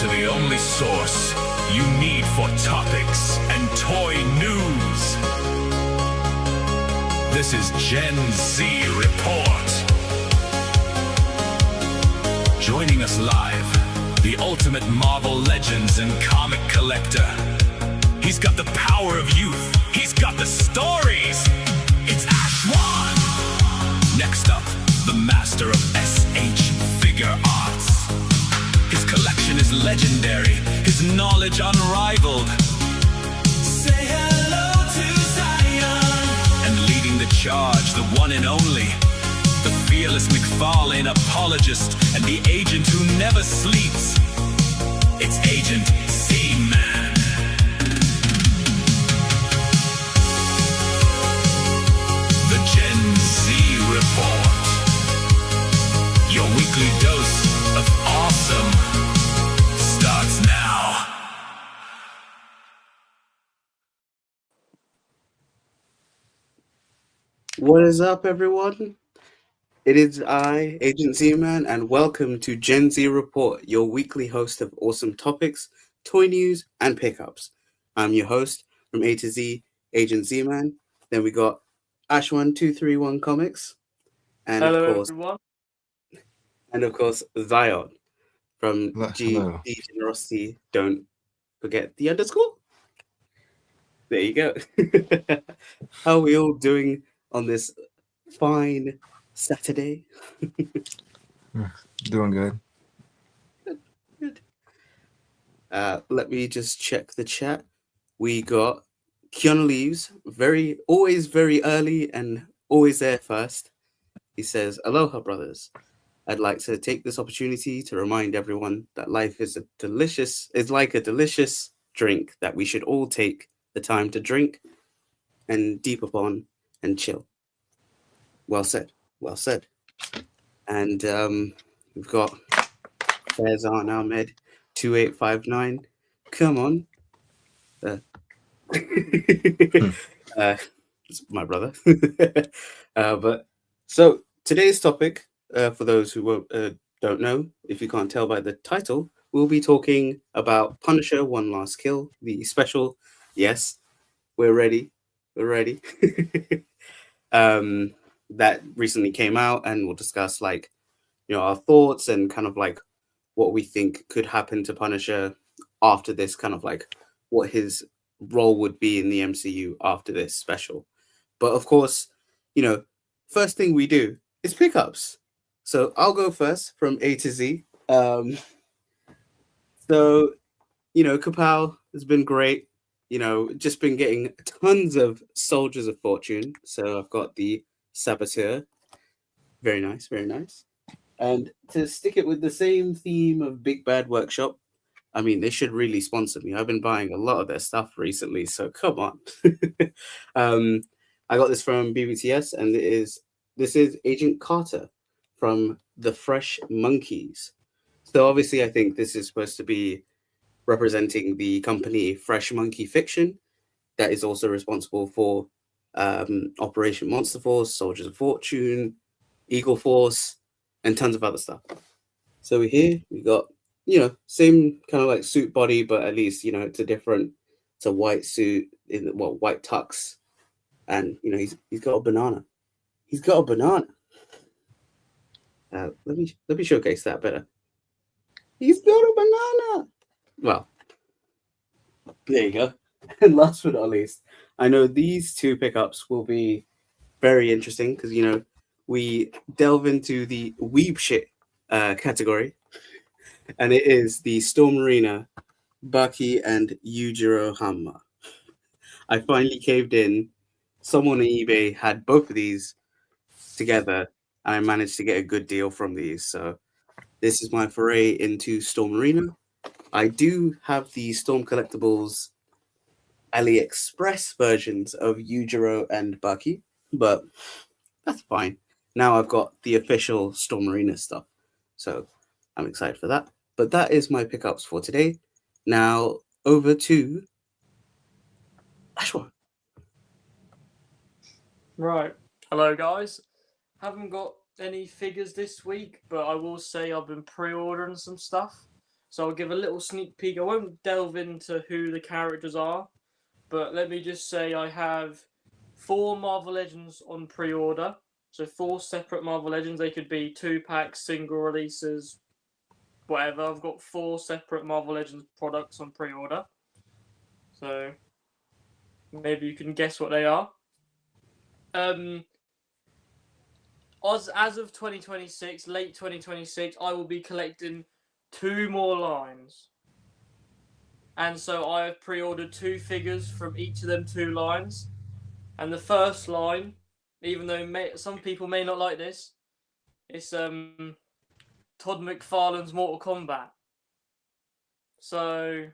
to the only source you need for topics and toy news. This is Gen Z Report. Joining us live, the ultimate Marvel Legends and comic collector. He's got the power of youth. He's got the stories. It's Ashwan. Next up, the master of SH figure arts. His collection is legendary, his knowledge unrivaled. Say hello to Zion. And leading the charge, the one and only, the fearless McFarlane apologist and the agent who never sleeps. It's Agent Zman. The Gen Z Report. Your weekly dose of awesome starts now. What is up, everyone? It is I, Agent Z-Man, and welcome to Gen Z Report, your weekly host of awesome topics, toy news, and pickups. I'm your host from A to Z, Agent Z-Man. Then we got Ashwan 231 Comics, and Hello, everyone. Of course, Zion from Hello. G Generosity. Don't forget the underscore. There you go. How are we all doing on this fine Saturday? Doing good. Good. Let me just check the chat. We got Keanu Leaves, always very early and always there first. He says, "Aloha, brothers. I'd like to take this opportunity to remind everyone that life is like a delicious drink that we should all take the time to drink and deep upon and chill." Well said. Well said. And we've got Faizan Ahmed 2859. Come on. It's my brother. But so today's topic, for those who don't know, if you can't tell by the title, we'll be talking about Punisher: One Last Kill, the special. Yes, we're ready. We're ready. That recently came out, and we'll discuss our thoughts and kind of like what we think could happen to Punisher after this, kind of like what his role would be in the MCU after this special. But of course, first thing we do is pickups. So I'll go first from A to Z. So, Kapow has been great. Just been getting tons of Soldiers of Fortune. So I've got the Saboteur. Very nice, very nice. And to stick it with the same theme of Big Bad Workshop, I mean, they should really sponsor me. I've been buying a lot of their stuff recently, so come on. I got this from BBTS, and this is Agent Carter from the Fresh Monkeys. So obviously, I think this is supposed to be representing the company Fresh Monkey Fiction, that is also responsible for Operation Monster Force, Soldiers of Fortune, Eagle Force, and tons of other stuff. So here we got, same kind of like suit body, but at least, it's a white suit in white tux. And, he's got a banana. He's got a banana. Let me showcase that better. He's got a banana. Well, there you go. And last but not least, I know these two pickups will be very interesting because, we delve into the weeb shit category. And it is the Storm Marina, Bucky, and Yujiro Hanma. I finally caved in. Someone on eBay had both of these together, and I managed to get a good deal from these. So this is my foray into Storm Marina. I do have the Storm Collectibles AliExpress versions of Yujiro and Bucky, but that's fine. Now I've got the official Storm Marina stuff, so I'm excited for that. But that is my pickups for today. Now over to Ashwan. Right. Hello, guys. Haven't got any figures this week, but I will say I've been pre-ordering some stuff. So I'll give a little sneak peek. I won't delve into who the characters are, but let me just say I have 4 Marvel Legends on pre-order. So 4 separate Marvel Legends. They could be 2-packs, single releases, whatever. I've got 4 separate Marvel Legends products on pre-order. So maybe you can guess what they are. As of 2026, late 2026, I will be collecting 2 more lines. And so I have pre-ordered 2 figures from each of them 2 lines. And the first line, even though some people may not like this, it's Todd McFarlane's Mortal Kombat. So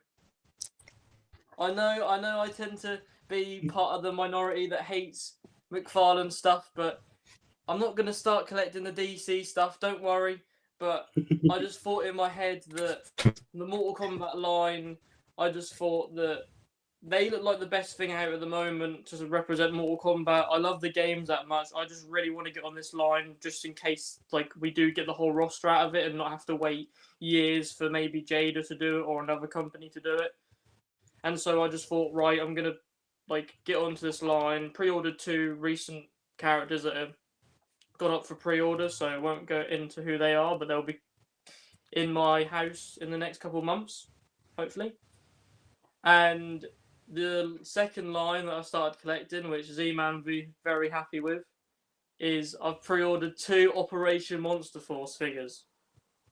I know I tend to be part of the minority that hates McFarlane stuff, but I'm not going to start collecting the DC stuff, don't worry. But I just thought in my head that the Mortal Kombat line, I just thought that they look like the best thing out at the moment to represent Mortal Kombat. I love the games that much. I just really want to get on this line just in case we do get the whole roster out of it and not have to wait years for maybe Jada to do it or another company to do it. And so I just thought, right, I'm going to get onto this line. Pre-ordered 2 recent characters that have gone up for pre-order, so I won't go into who they are, but they'll be in my house in the next couple of months, hopefully. And the second line that I've started collecting, which Zman will be very happy with, is I've pre-ordered 2 Operation Monster Force figures.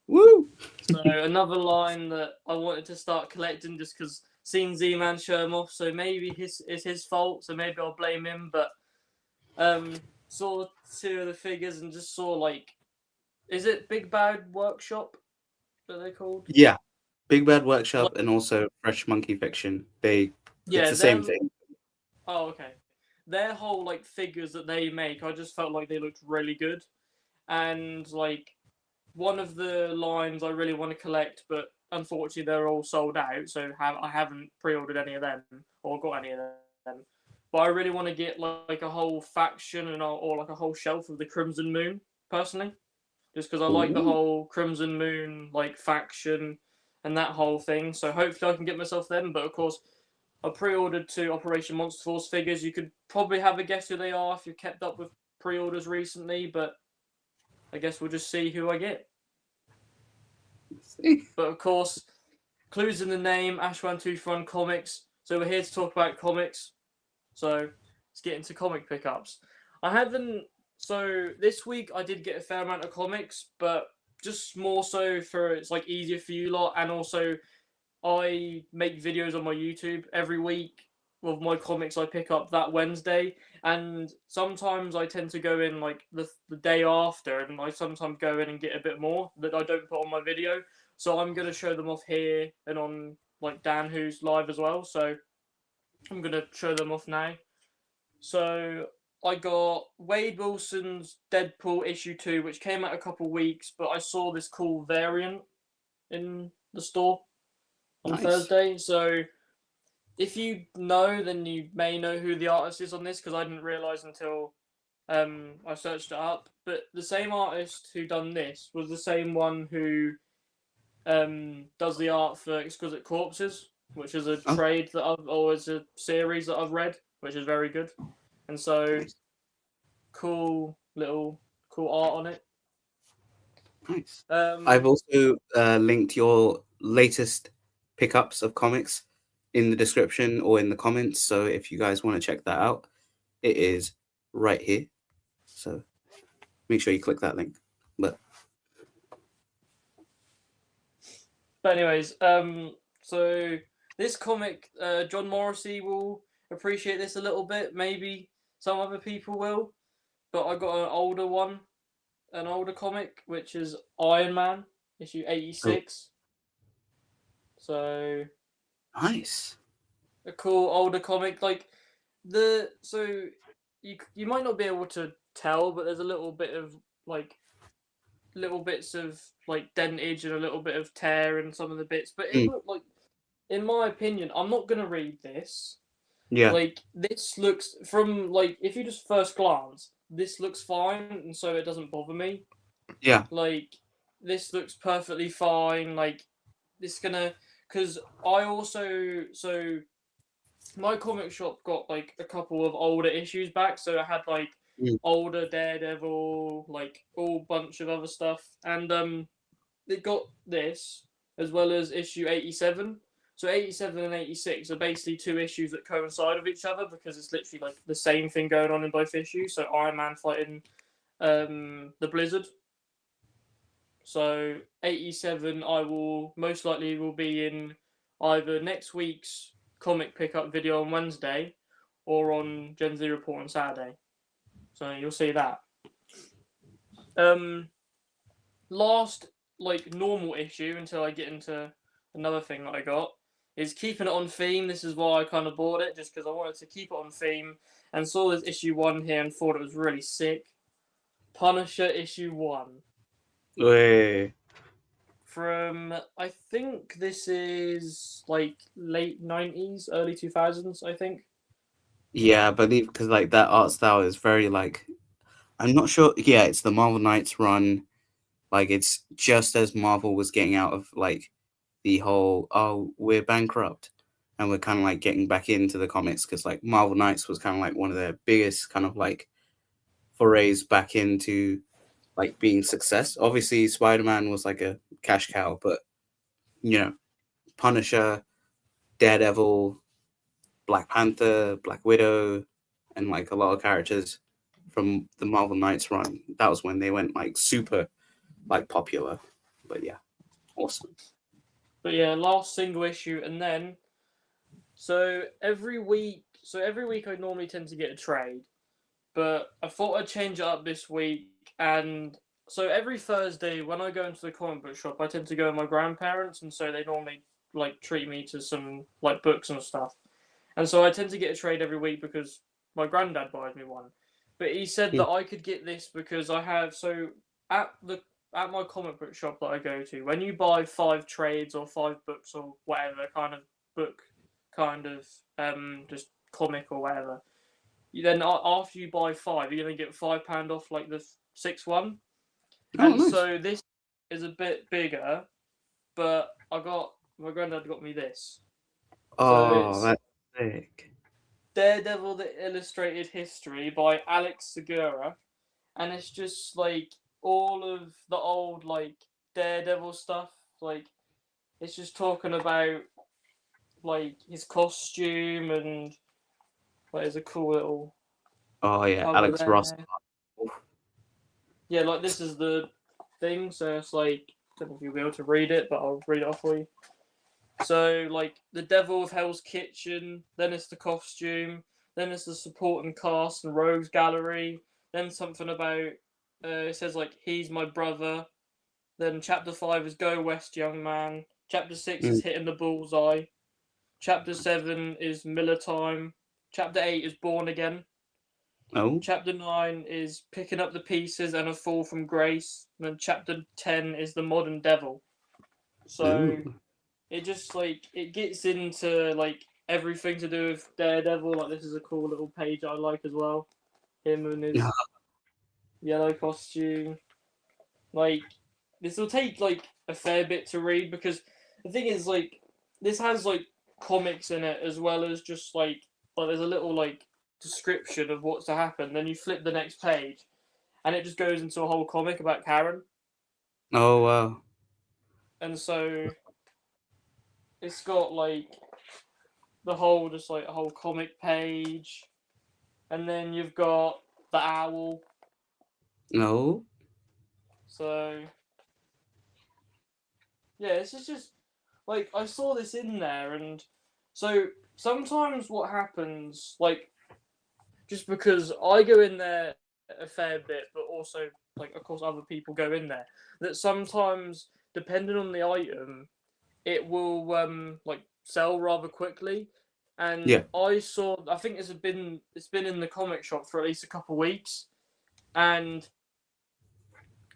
Woo! So another line that I wanted to start collecting just because seen Z-Man show him off, so maybe it's his fault, so maybe I'll blame him, but saw 2 of the figures and just saw is it Big Bad Workshop that they're called? Yeah, Big Bad Workshop and also Fresh Monkey Fiction. It's the same thing. Oh, okay. Their whole figures that they make, I just felt like they looked really good, and one of the lines I really want to collect, but unfortunately they're all sold out, so I haven't pre-ordered any of them or got any of them. But I really want to get a whole faction or a whole shelf of the Crimson Moon personally, just because I like the whole Crimson Moon faction and that whole thing. So hopefully I can get myself them. But of course, I pre-ordered 2 Operation Monster Force figures. You could probably have a guess who they are if you've kept up with pre-orders recently, but I guess we'll just see who I get. But of course, clues in the name, Ashwan 2 Comics. So we're here to talk about comics. So let's get into comic pickups. So this week I did get a fair amount of comics, but just more so for it's easier for you lot, and also I make videos on my YouTube every week with my comics I pick up that Wednesday, and sometimes I tend to go in the day after, and I sometimes go in and get a bit more that I don't put on my video. So I'm going to show them off here and on Dan Who's live as well. So I'm going to show them off now. So I got Wade Wilson's Deadpool issue 2, which came out a couple weeks, but I saw this cool variant in the store on Thursday. So if you know, then you may know who the artist is on this, because I didn't realise until I searched it up. But the same artist who done this was the same one who does the art for Exquisite Corpses, which is a trade it's a series that I've read, which is very good. And so, cool art on it. Nice. I've also linked your latest pickups of comics in the description or in the comments. So if you guys want to check that out, it is right here. So make sure you click that link. But anyways, so this comic, John Morrissey will appreciate this a little bit. Maybe some other people will. But I got an older comic, which is Iron Man, issue 86. So nice. A cool older comic. So you might not be able to tell, but there's a little bit of little bits of dentage and a little bit of tear in some of the bits. But it looked in my opinion, I'm not gonna read this. Yeah. This looks from if you just first glance, this looks fine, and so it doesn't bother me. Yeah. This looks perfectly fine. it's gonna, because I also, so my comic shop got like a couple of older issues back, so I had like Mm. older Daredevil, like all bunch of other stuff, and it got this as well as issue 87. So 87 and 86 are basically two issues that coincide with each other because it's literally like the same thing going on in both issues. So Iron Man fighting the Blizzard. So 87 I will most likely will be in either next week's comic pickup video on Wednesday or on Gen Z Report on Saturday. So you'll see that. Last like normal issue until I get into another thing that I got is keeping it on theme. This is why I kind of bought it, just because I wanted to keep it on theme, and saw this issue 1 here and thought it was really sick. Punisher issue 1 Wait. from, I think this is like late 90s, early 2000s, I think. Yeah, I believe because like that art style is very like, I'm not sure. Yeah, it's the Marvel Knights run. Like it's just as Marvel was getting out of like the whole, oh, we're bankrupt, and we're kind of like getting back into the comics because like Marvel Knights was kind of like one of their biggest kind of like forays back into like being success. Obviously, Spider-Man was like a cash cow, but you know, Punisher, Daredevil, Black Panther, Black Widow, and like a lot of characters from the Marvel Knights run. That was when they went like super like popular. But yeah, awesome. But yeah, last single issue, and then so every week I normally tend to get a trade, but I thought I'd change it up this week. And so every Thursday when I go into the comic book shop, I tend to go with my grandparents, and so they normally like treat me to some like books and stuff. And so I tend to get a trade every week because my granddad buys me one. But he said that I could get this because I have, so at the at my comic book shop that I go to, when you buy 5 trades or 5 books or whatever kind of book, kind of just comic or whatever, you then after you buy 5, you're gonna get £5 off like the 6th one. Oh, And nice. so this is a bit bigger, but my granddad got me this. Oh, it's that's sick. Daredevil: The Illustrated History by Alex Segura, and it's just like all of the old like Daredevil stuff. Like it's just talking about like his costume and like there's a cool little Oh yeah, cover Alex there. Ross. Yeah, like this is the thing, so it's like I don't know if you'll be able to read it, but I'll read it off for you. So like the Devil of Hell's Kitchen, then it's the costume, then it's the supporting cast and rogues gallery, then something about it says like he's my brother. Then chapter 5 is Go West Young Man. Chapter 6 is Hitting the Bullseye. Chapter 7 is Miller Time. Chapter 8 is Born Again. Oh, Chapter 9 is Picking Up the Pieces and A Fall from Grace. And then chapter 10 is The Modern Devil. So ooh. it just like it gets into like everything to do with Daredevil. Like this is a cool little page I like as well. Him and his yellow costume. Like this will take like a fair bit to read because the thing is like this has like comics in it as well as just like there's a little like description of what's to happen. Then you flip the next page, and it just goes into a whole comic about Karen. Oh wow. And so it's got like the whole just like a whole comic page, and then you've got the owl. No. So yeah, it's just like I saw this in there, and so sometimes what happens, like just because I go in there a fair bit, but also like of course other people go in there, that sometimes depending on the item, it will like sell rather quickly. And Yeah. I think it's been in the comic shop for at least a couple of weeks, and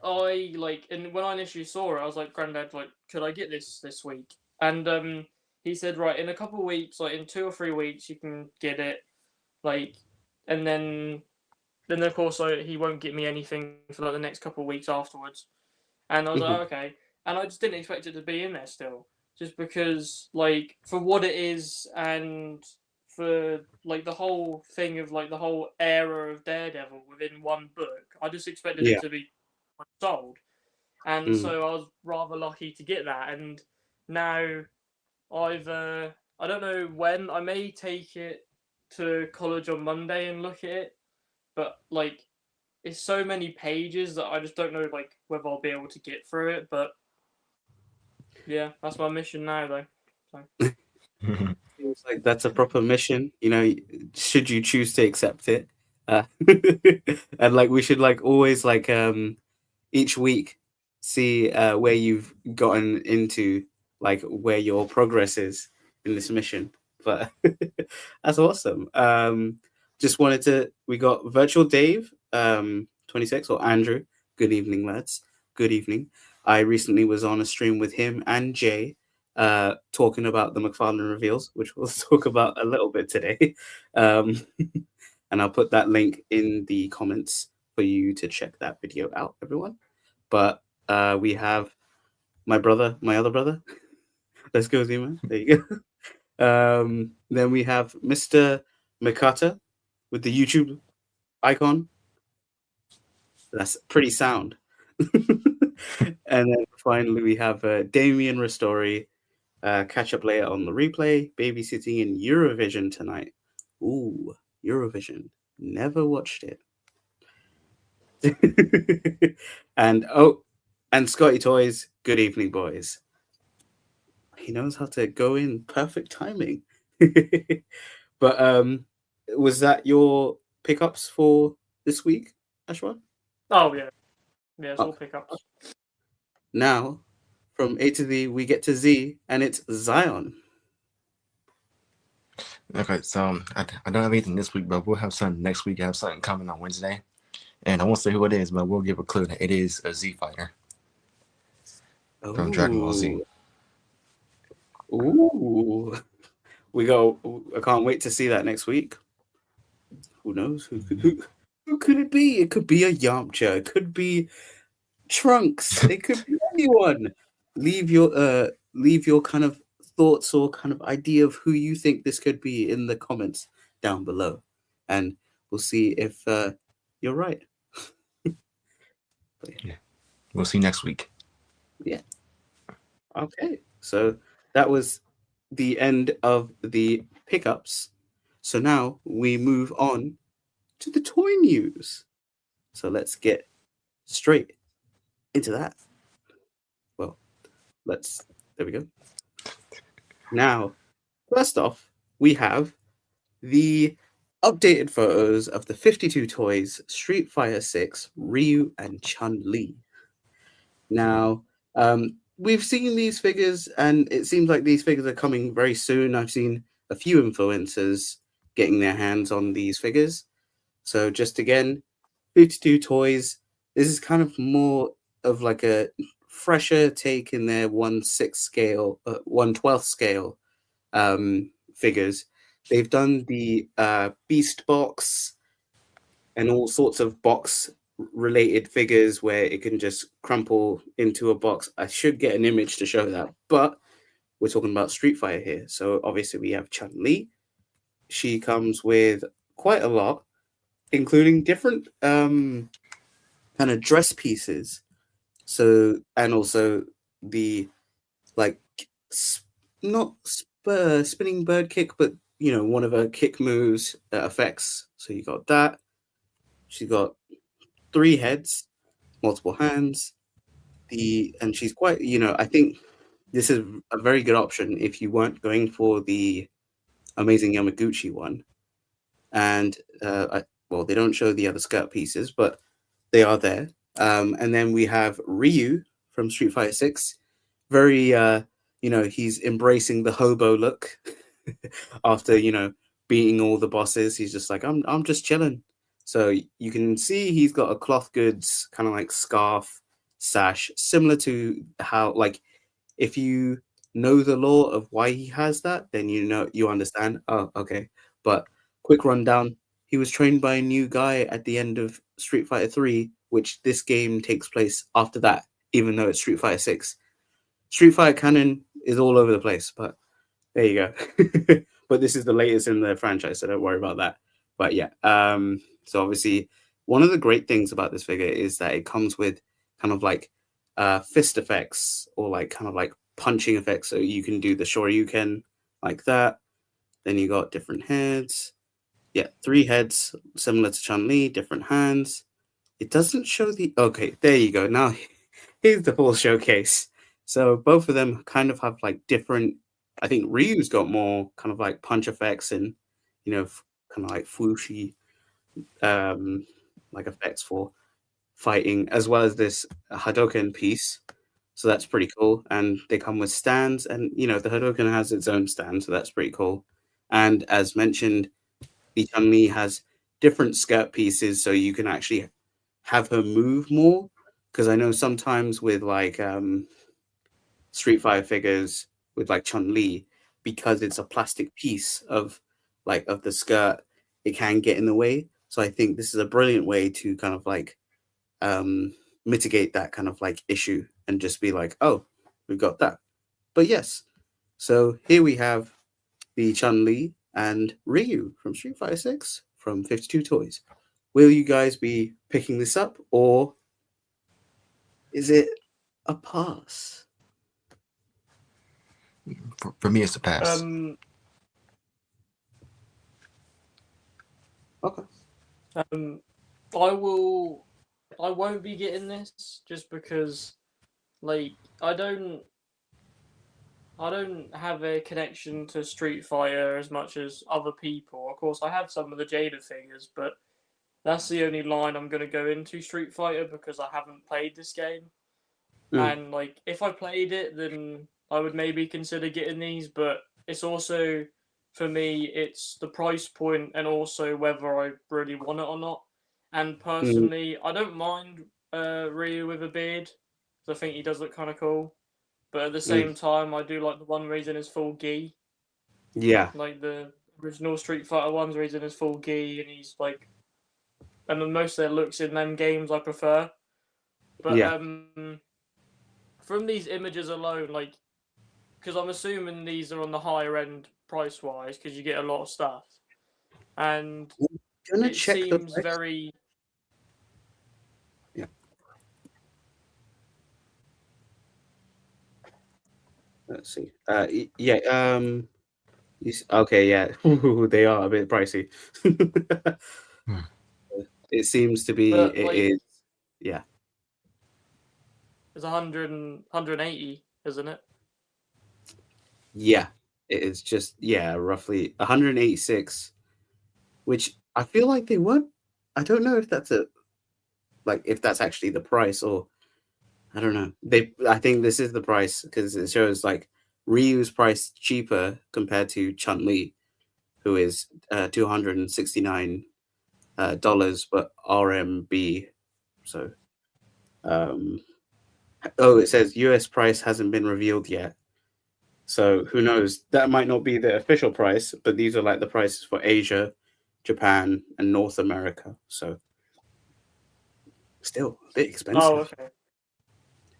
I like, and when I initially saw it, I was like, Granddad, like, could I get this week? And he said, right, in a couple of weeks, like in 2 or 3 weeks, you can get it, like, and then of course he won't get me anything for like the next couple of weeks afterwards. And I was like, okay, and I just didn't expect it to be in there still. just because like for what it is and for like the whole thing of like the whole era of Daredevil within one book, I just expected it Yeah. to be sold, and Mm. so I was rather lucky to get that. And now I've I don't know when, I may take it to college on Monday and look at it, but like it's so many pages that I just don't know like whether I'll be able to get through it. But yeah, that's my mission now though. So. Feels like that's a proper mission, you know, should you choose to accept it. Uh, and like we should like always like each week see where you've gotten into, like where your progress is in this mission. But that's awesome. Just wanted to, we got virtual Dave 26, or Andrew. Good evening, lads. Good evening. I recently was on a stream with him and Jay talking about the McFarlane reveals, which we'll talk about a little bit today. um, and I'll put that link in the comments for you to check that video out, everyone. But we have my brother, my other brother. Let's go, Zman. There you go. Then we have Mr. Mikata with the YouTube icon. That's pretty sound. And then finally we have Damien Ristori. Catch up later on the replay. Babysitting in Eurovision tonight. Ooh, Eurovision. Never watched it. And Scotty Toys. Good evening, boys. He knows how to go in perfect timing. But was that your pickups for this week, Ashwan? Oh yeah, it's all pickups. Now, from A to Z, we get to Z, and it's Zion. Okay, so I don't have anything this week, but we'll have something next week. I have something coming on Wednesday, and I won't say who it is, but we'll give a clue that it is a Z fighter from Dragon Ball Z. Ooh, I can't wait to see that next week. Who knows? Who could it be? It could be a Yamcha. It could be Trunks. It could be anyone. Leave your kind of thoughts or kind of idea of who you think this could be in the comments down below, and we'll see if you're right. Yeah. We'll see next week. Yeah. Okay. So that was the end of the pickups. So now we move on to the toy news. So let's get straight into that. Well, there we go. Now, first off, we have the updated photos of the 52 toys Street Fighter 6, Ryu and Chun-Li. Now, we've seen these figures, and it seems like these figures are coming very soon. I've seen a few influencers getting their hands on these figures. So just again, 52 toys. This is kind of more of like a fresher take in their 1/6 scale, 1/12 scale figures. They've done the Beast box and all sorts of box related figures where it can just crumple into a box. I should get an image to show that, but we're talking about Street Fighter here. So obviously we have Chun-Li. She comes with quite a lot, including different kind of dress pieces. So, and also the like not spinning bird kick, but you know, one of her kick moves effects. So you got that. She's got 3 heads, multiple hands. And she's quite, you know, I think this is a very good option if you weren't going for the Amazing Yamaguchi one. And they don't show the other skirt pieces, but they are there. And then we have Ryu from Street Fighter 6. Very, he's embracing the hobo look after, beating all the bosses. He's just like, I'm just chilling. So you can see he's got a cloth goods kind of like scarf sash, similar to how, like, if you know the lore of why he has that, then you understand. Oh, okay. But quick rundown: he was trained by a new guy at the end of Street Fighter 3, which this game takes place after that, even though it's Street Fighter 6. Street Fighter canon is all over the place. But there you go. But this is the latest in the franchise, so don't worry about that. But yeah, so obviously one of the great things about this figure is that it comes with kind of like fist effects or like kind of like punching effects. So you can do the Shoryuken like that. Then you got different heads. Yeah, 3 heads similar to Chun-Li, different hands. It doesn't show the... Okay, there you go. Now here's the full showcase. So both of them kind of have like different... I think Ryu's got more kind of like punch effects and, you know, kind of like swooshy like effects for fighting, as well as this Hadoken piece. So that's pretty cool. And they come with stands, and, you know, the Hadoken has its own stand, so that's pretty cool. And as mentioned, the Chun-Li has different skirt pieces, so you can actually have her move more. Because I know sometimes with like Street Fighter figures with like Chun-Li, because it's a plastic piece of like of the skirt, it can get in the way. So I think this is a brilliant way to kind of like mitigate that kind of like issue and just be like, oh, we've got that. But yes, so here we have the Chun-Li and Ryu from Street Fighter 6 from 52 Toys. Will you guys be picking this up, or is it a pass? For me, it's a pass. Okay. I won't be getting this just because, like, I don't have a connection to Street Fighter as much as other people. Of course, I have some of the Jada figures, but that's the only line I'm going to go into Street Fighter because I haven't played this game. And, like, if I played it, then I would maybe consider getting these, but it's also, for me, it's the price point and also whether I really want it or not. And personally, I don't mind Ryu with a beard, because I think he does look kind of cool. But at the same time, I do like the one where he's in his full gi. Yeah. Like the original Street Fighter ones where he's in his full gi and he's like... And then most of their looks in them games I prefer. But from these images alone, like... Because I'm assuming these are on the higher end price-wise, because you get a lot of stuff. And it seems very... Yeah. Let's see. Yeah. Okay. Yeah. They are a bit pricey. It seems to be. But, it like, is. Yeah. It's 180, isn't it? Yeah. It is just roughly 186, which I feel like they weren't. I don't know if that's if that's actually the price, or I don't know. I think this is the price because it shows like Ryu's price cheaper compared to Chun-Li, who is $269 but RMB. So it says US price hasn't been revealed yet. So who knows? That might not be the official price, but these are like the prices for Asia, Japan, and North America. So still a bit expensive. Oh, okay.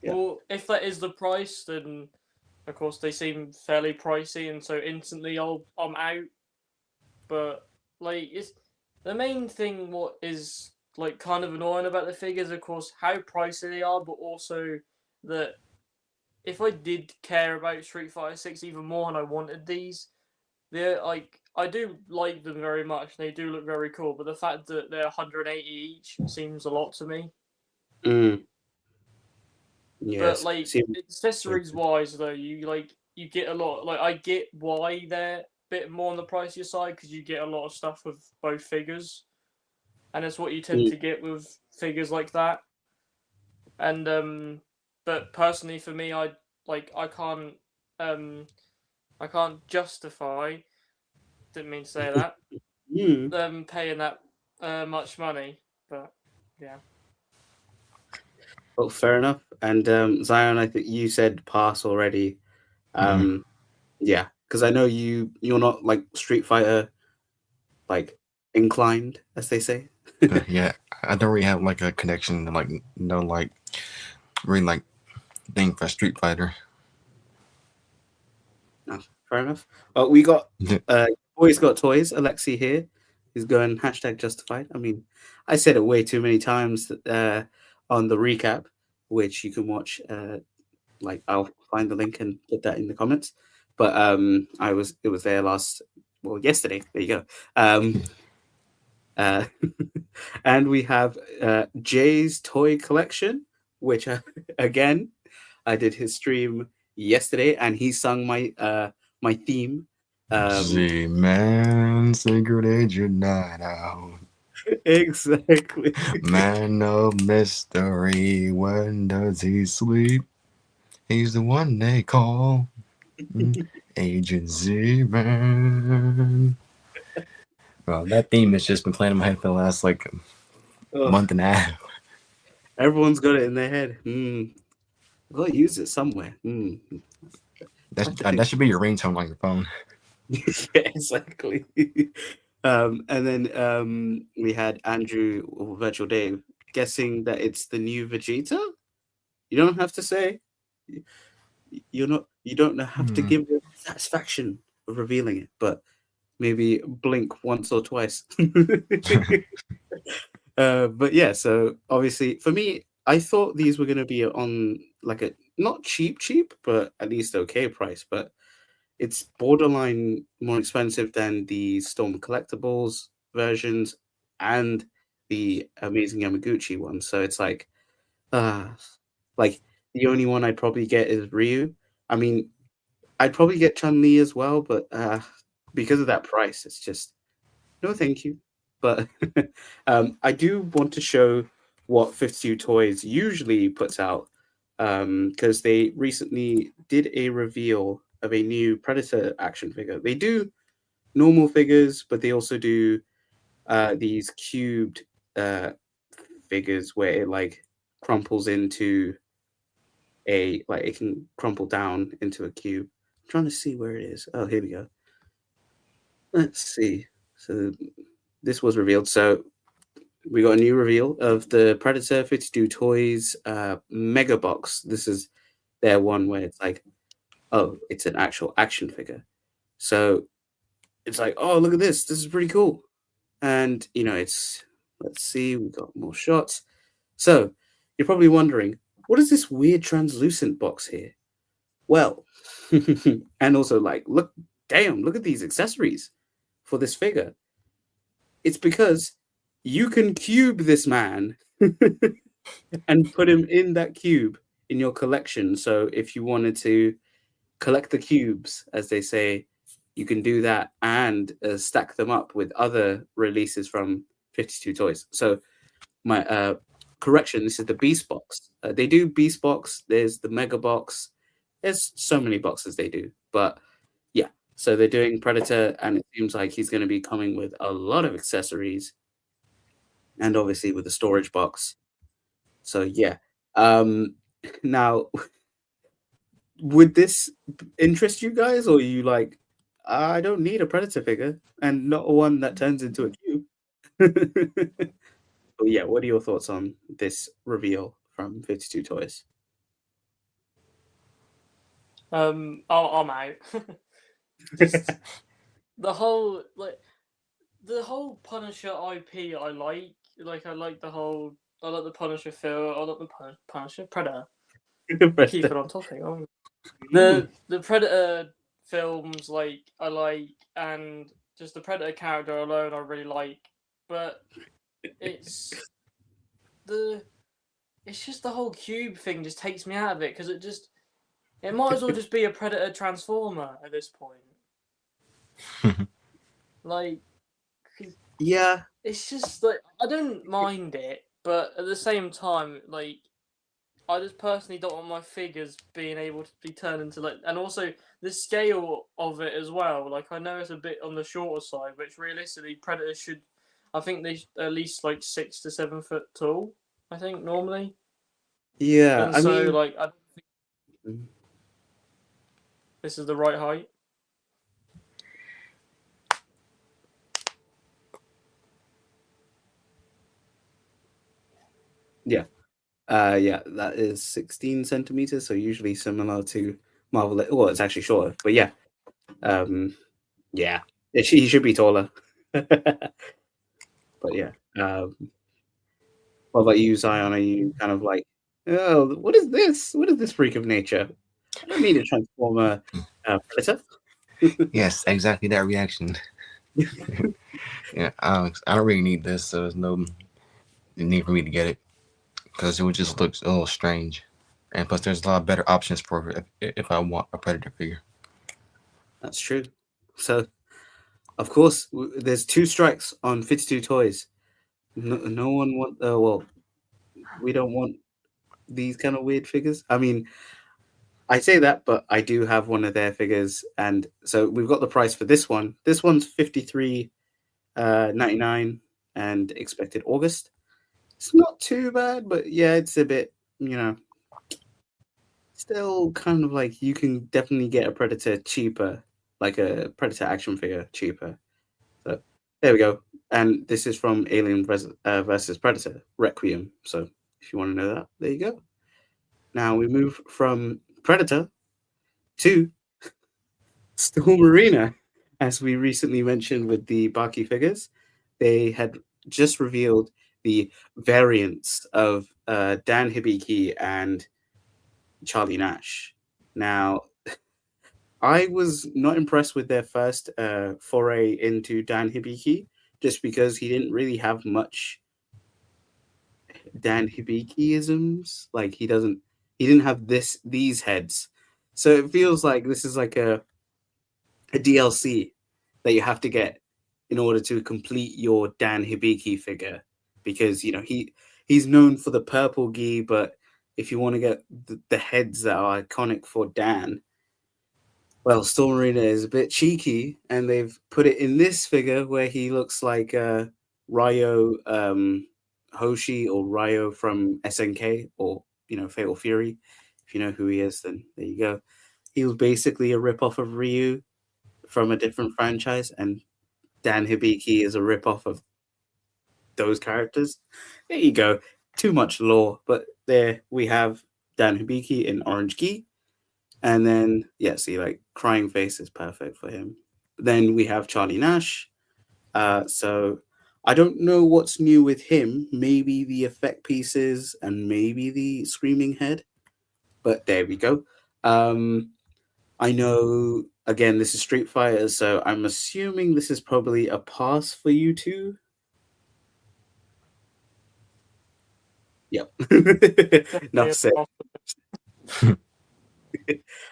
Yeah. Well, if that is the price, then of course they seem fairly pricey, and so instantly I'm out. But like, it's the main thing. What is like kind of annoying about the figures, of course, how pricey they are, but also that if I did care about Street Fighter 6 even more and I wanted these, they're like, I do like them very much. They do look very cool, but the fact that they're 180 each seems a lot to me. Yes, but like accessories wise though, you get a lot. Like I get why they're a bit more on the pricier side because you get a lot of stuff with both figures, and it's what you tend to get with figures like that. And but personally for me, I can't justify. Didn't mean to say that. Paying that much money, but yeah. Well, fair enough. And Zion, I think you said pass already. Yeah, because I know you're not like Street Fighter like inclined, as they say. Yeah, I don't really have like a connection, like no like really like thing for Street Fighter. Fair enough. We got boys got toys. Alexi here. He's going hashtag justified. I mean, I said it way too many times on the recap, which you can watch. Like I'll find the link and put that in the comments. But it was there yesterday. There you go. And we have Jay's toy collection, which again I did his stream yesterday, and he sung my theme. Zman, Secret Agent Night Out. Exactly. Man of mystery, when does he sleep? He's the one they call Agent Z-Man. Well, that theme has just been playing in my head for the last month and a half. Everyone's got it in their head. I'll use it somewhere. That should be your ringtone on your phone. Yeah, exactly. And then we had Andrew or Virtual Dave guessing that it's the new Vegeta. You don't have to say. You don't have to give the satisfaction of revealing it, but maybe blink once or twice. But yeah, so obviously for me, I thought these were going to be on like a not cheap, but at least okay price. But it's borderline more expensive than the Storm Collectibles versions and the Amazing Yamaguchi one. So it's like the only one I'd probably get is Ryu. I mean, I'd probably get Chun-Li as well, but because of that price, it's just no thank you. But I do want to show what 52 Toys usually puts out because they recently did a reveal of a new Predator action figure. They do normal figures, but they also do these cubed figures where it like crumples into it can crumple down into a cube. I'm trying to see where it is. Oh, here we go. Let's see. So this was revealed. So we got a new reveal of the Predator 52 Toys Mega Box. This is their one where it's like, oh, it's an actual action figure. So it's like, oh, look at this. This is pretty cool. And, let's see, we got more shots. So you're probably wondering, what is this weird translucent box here? Well, and also look at these accessories for this figure. It's because you can cube this man and put him in that cube in your collection. So if you wanted to collect the cubes, as they say, you can do that and stack them up with other releases from 52 Toys. So my correction, this is the Beast Box. They do Beast Box. There's the Mega Box. There's so many boxes they do. But yeah, so they're doing Predator, and it seems like he's going to be coming with a lot of accessories and obviously with the storage box. So yeah. Now, would this interest you guys, or are you like, I don't need a Predator figure and not one that turns into a cube? But yeah, what are your thoughts on this reveal from 52 Toys? I'm out. Just the whole Punisher IP I like. I like the Punisher feel. I like the Punisher Predator. Keep it on topic. The Predator films I like, and just the Predator character alone I really like. But it's just the whole cube thing just takes me out of it because it might as well just be a Predator Transformer at this point. Yeah, it's just I don't mind it, but at the same time, I just personally don't want my figures being able to be turned into and also the scale of it as well. I know it's a bit on the shorter side, which realistically Predators should, I think they at least 6 to 7 foot tall. I think normally. Yeah, and I so mean, I don't think this is the right height. Yeah. Yeah, that is 16 centimeters, so usually similar to Marvel. Well, it's actually shorter, but yeah. Yeah, he should be taller. But yeah, what about you, Zion? Are you kind of like, oh, what is this? What is this freak of nature? I don't need to transform a predator. Yes, exactly that reaction. Yeah, I don't really need this, so there's no need for me to get it because it would just look a little strange. And plus, there's a lot of better options for it if I want a Predator figure. That's true. So, of course, there's 2 strikes on 52 toys. No one want. Well, we don't want these kind of weird figures. I mean, I say that, but I do have one of their figures, and so we've got the price for this one. This one's 53.99 and expected August. It's not too bad, but yeah, it's a bit, still kind of like you can definitely get a Predator cheaper, like a Predator action figure cheaper. So there we go. And this is from Alien versus Predator Requiem. So if you want to know that, there you go. Now we move from Predator to Storm Arena, as we recently mentioned with the Baki figures. They had just revealed the variants of Dan Hibiki and Charlie Nash. Now, I was not impressed with their first foray into Dan Hibiki, just because he didn't really have much Dan Hibiki-isms. Like he didn't have these heads. So it feels like this is like a DLC that you have to get in order to complete your Dan Hibiki figure, because he's known for the purple gi, but if you want to get the heads that are iconic for Dan, well, Storm Arena is a bit cheeky, and they've put it in this figure where he looks like Ryo Hoshi or Ryo from SNK, or Fatal Fury. If you know who he is, then there you go. He was basically a ripoff of Ryu from a different franchise, and Dan Hibiki is a ripoff of those characters. There you go. Too much lore, but there we have Dan Hibiki in orange gi. And then, yeah, see, like, crying face is perfect for him. Then we have Charlie Nash. So I don't know what's new with him. Maybe the effect pieces and maybe the screaming head. But there we go. I know, again, this is Street Fighter, so I'm assuming this is probably a pass for you two. Yep. Enough said.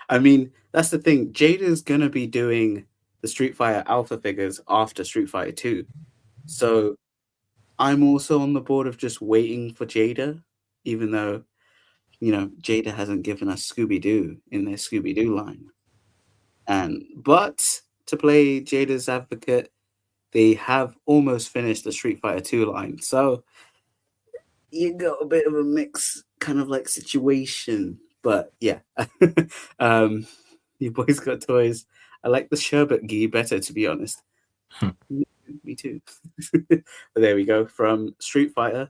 I mean, that's the thing. Jada's gonna be doing the Street Fighter Alpha figures after Street Fighter 2. So I'm also on the board of just waiting for Jada, even though, Jada hasn't given us Scooby-Doo in their Scooby-Doo line. But to play Jada's advocate, they have almost finished the Street Fighter 2 line. So you got a bit of a mix kind of like situation. But yeah. You boys got toys. I like the sherbet gi better, to be honest. Me too. But there we go. From Street Fighter,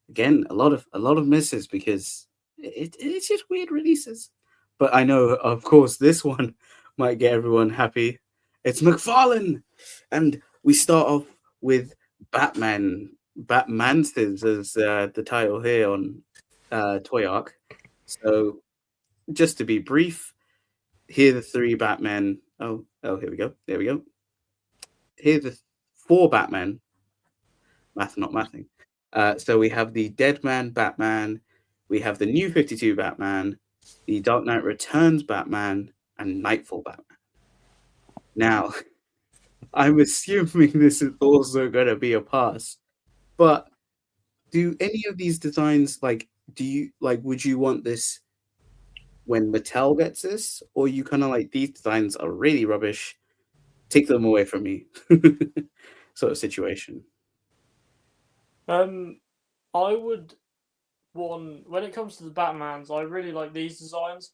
again, a lot of misses because it's just weird releases. But I know, of course, this one might get everyone happy. It's McFarlane, and we start off with Batman. Batmansters as the title here on Toy Arc. So, just to be brief, here are the 3 Batmen. Oh, here we go. There we go. Here are the 4 Batmen. Math not mathing. So we have the Dead Man Batman, we have the New 52 Batman, the Dark Knight Returns Batman, and Nightfall Batman. Now, I'm assuming this is also going to be a pass, but do any of these designs, would you want this when Mattel gets this, or you kind of like, these designs are really rubbish, take them away from me sort of situation? I would when it comes to the Batmans, I really like these designs,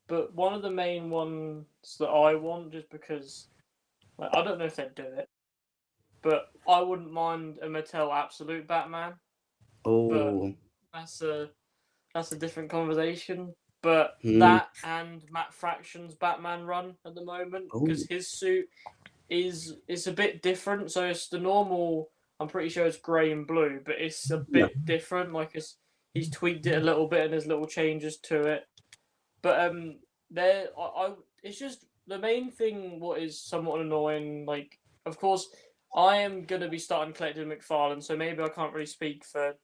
but one of the main ones that I want, just because I don't know if they'd do it, but I wouldn't mind a Mattel Absolute Batman. Oh, but that's a different conversation. but Hmm. that and Matt Fraction's Batman run at the moment, Oh. because his suit is a bit different. So it's the normal. I'm pretty sure it's grey and blue, but it's a bit different. Like he's tweaked it a little bit, and there's little changes to it. But it's just the main thing. What is somewhat annoying, like, of course, I am gonna be starting collecting McFarlane, so maybe I can't really speak for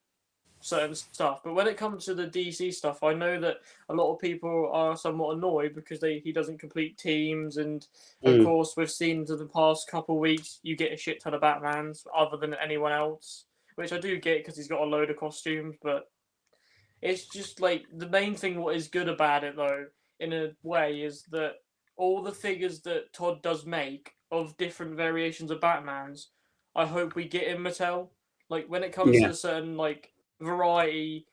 certain stuff. But when it comes to the DC stuff, I know that a lot of people are somewhat annoyed because he doesn't complete teams, and of Mm. course we've seen to the past couple of weeks you get a shit ton of Batmans other than anyone else, which I do get because he's got a load of costumes. But it's just like the main thing. What is good about it though, in a way, is that all the figures that Todd does make of different variations of Batmans, I hope we get in Mattel. Like when it comes Yeah. to certain like variety,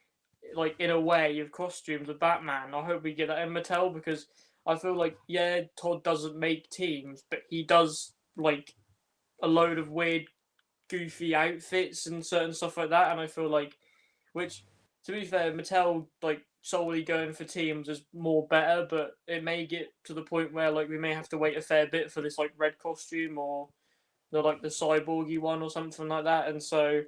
like in a way of costumes of Batman, I hope we get that in Mattel, because I feel like, yeah, Todd doesn't make teams, but he does like a load of weird, goofy outfits and certain stuff like that, and I feel like, which, to be fair, Mattel like solely going for teams is more better, but it may get to the point where like we may have to wait a fair bit for this like red costume or the cyborgy one or something like that, and so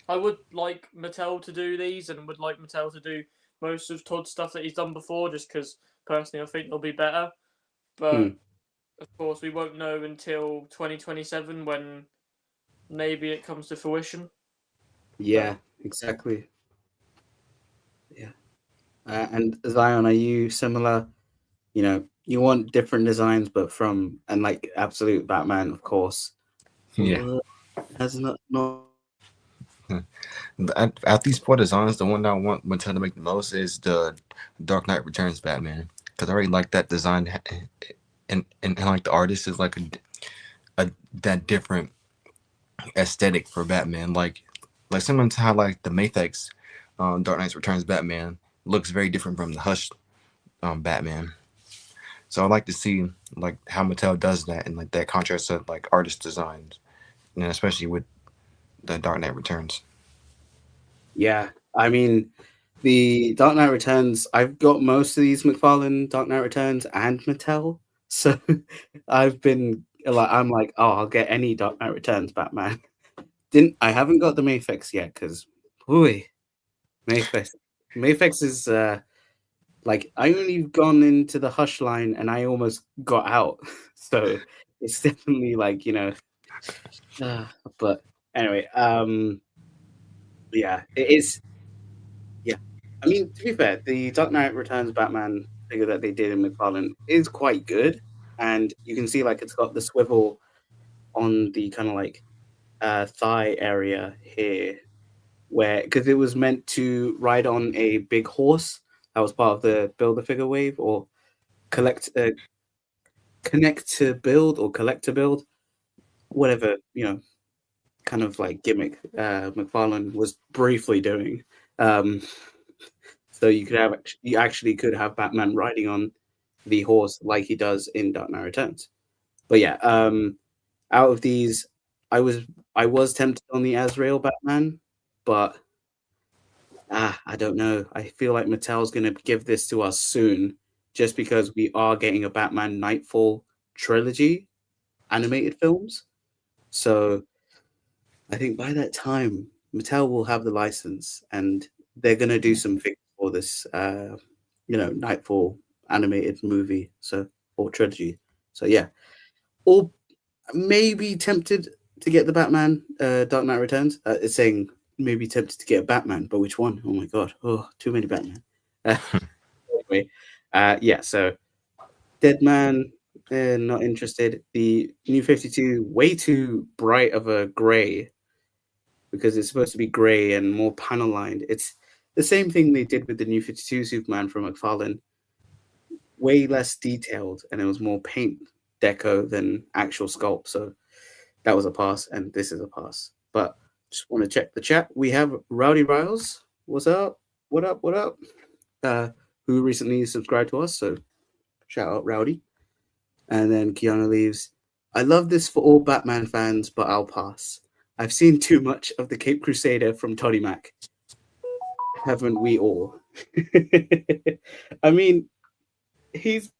I would like Mattel to do these, and would like Mattel to do most of Todd's stuff that he's done before, just because personally I think they'll be better. But of course, we won't know until 2027 when maybe it comes to fruition. Yeah, exactly. Yeah. And Zion, are you similar? You know, you want different designs, but from and like absolute Batman, of course. Yeah. Has not. Out these four designs, the one that I want Mattel to make the most is the Dark Knight Returns Batman, because I already like that design, and like the artist is like a that different aesthetic for Batman, like similar to how like the Mafex Dark Knight Returns Batman looks very different from the Hush Batman. So I like to see like how Mattel does that, and like that contrast of like artist designs, and especially with the Dark Knight Returns. Yeah, I mean, the Dark Knight Returns. I've got most of these McFarlane Dark Knight Returns and Mattel, so I've been like, I'm like, oh, I'll get any Dark Knight Returns Batman. I haven't got the Mafex yet because, boy, Mafex is like I only gone into the Hush line and I almost got out, so it's definitely like but anyway, yeah, it is. Yeah, I mean, to be fair, the Dark Knight Returns Batman figure that they did in McFarlane is quite good, and you can see like it's got the swivel on the kind of like thigh area here, where because it was meant to ride on a big horse that was part of the Build a Figure wave or collect connect to build or collect to build, whatever kind of like gimmick McFarlane was briefly doing. Um, so you actually could have Batman riding on the horse like he does in Dark Knight Returns. But yeah, out of these, I was tempted on the Azrael Batman, but I don't know. I feel like Mattel's going to give this to us soon, just because we are getting a Batman Nightfall trilogy animated films. So I think by that time, Mattel will have the license, and they're going to do some things for this, Nightfall animated movie, or trilogy. So yeah, or maybe tempted to get the Batman Dark Knight Returns. It's saying maybe tempted to get a Batman, but which one? Oh my god! Oh, too many Batman. Anyway, yeah. So Dead Man, not interested. The New 52, way too bright of a gray because it's supposed to be gray and more panel lined. It's the same thing they did with the New 52 Superman from McFarlane. Way less detailed, and it was more paint deco than actual sculpt. So that was a pass, and this is a pass. But just want to check the chat. We have Rowdy Riles. What's up? What up? What up? Who recently subscribed to us. So shout out Rowdy. And then Kiana leaves. I love this for all Batman fans, but I'll pass. I've seen too much of the Cape Crusader from Toddy Mac. haven't we all? I mean, he's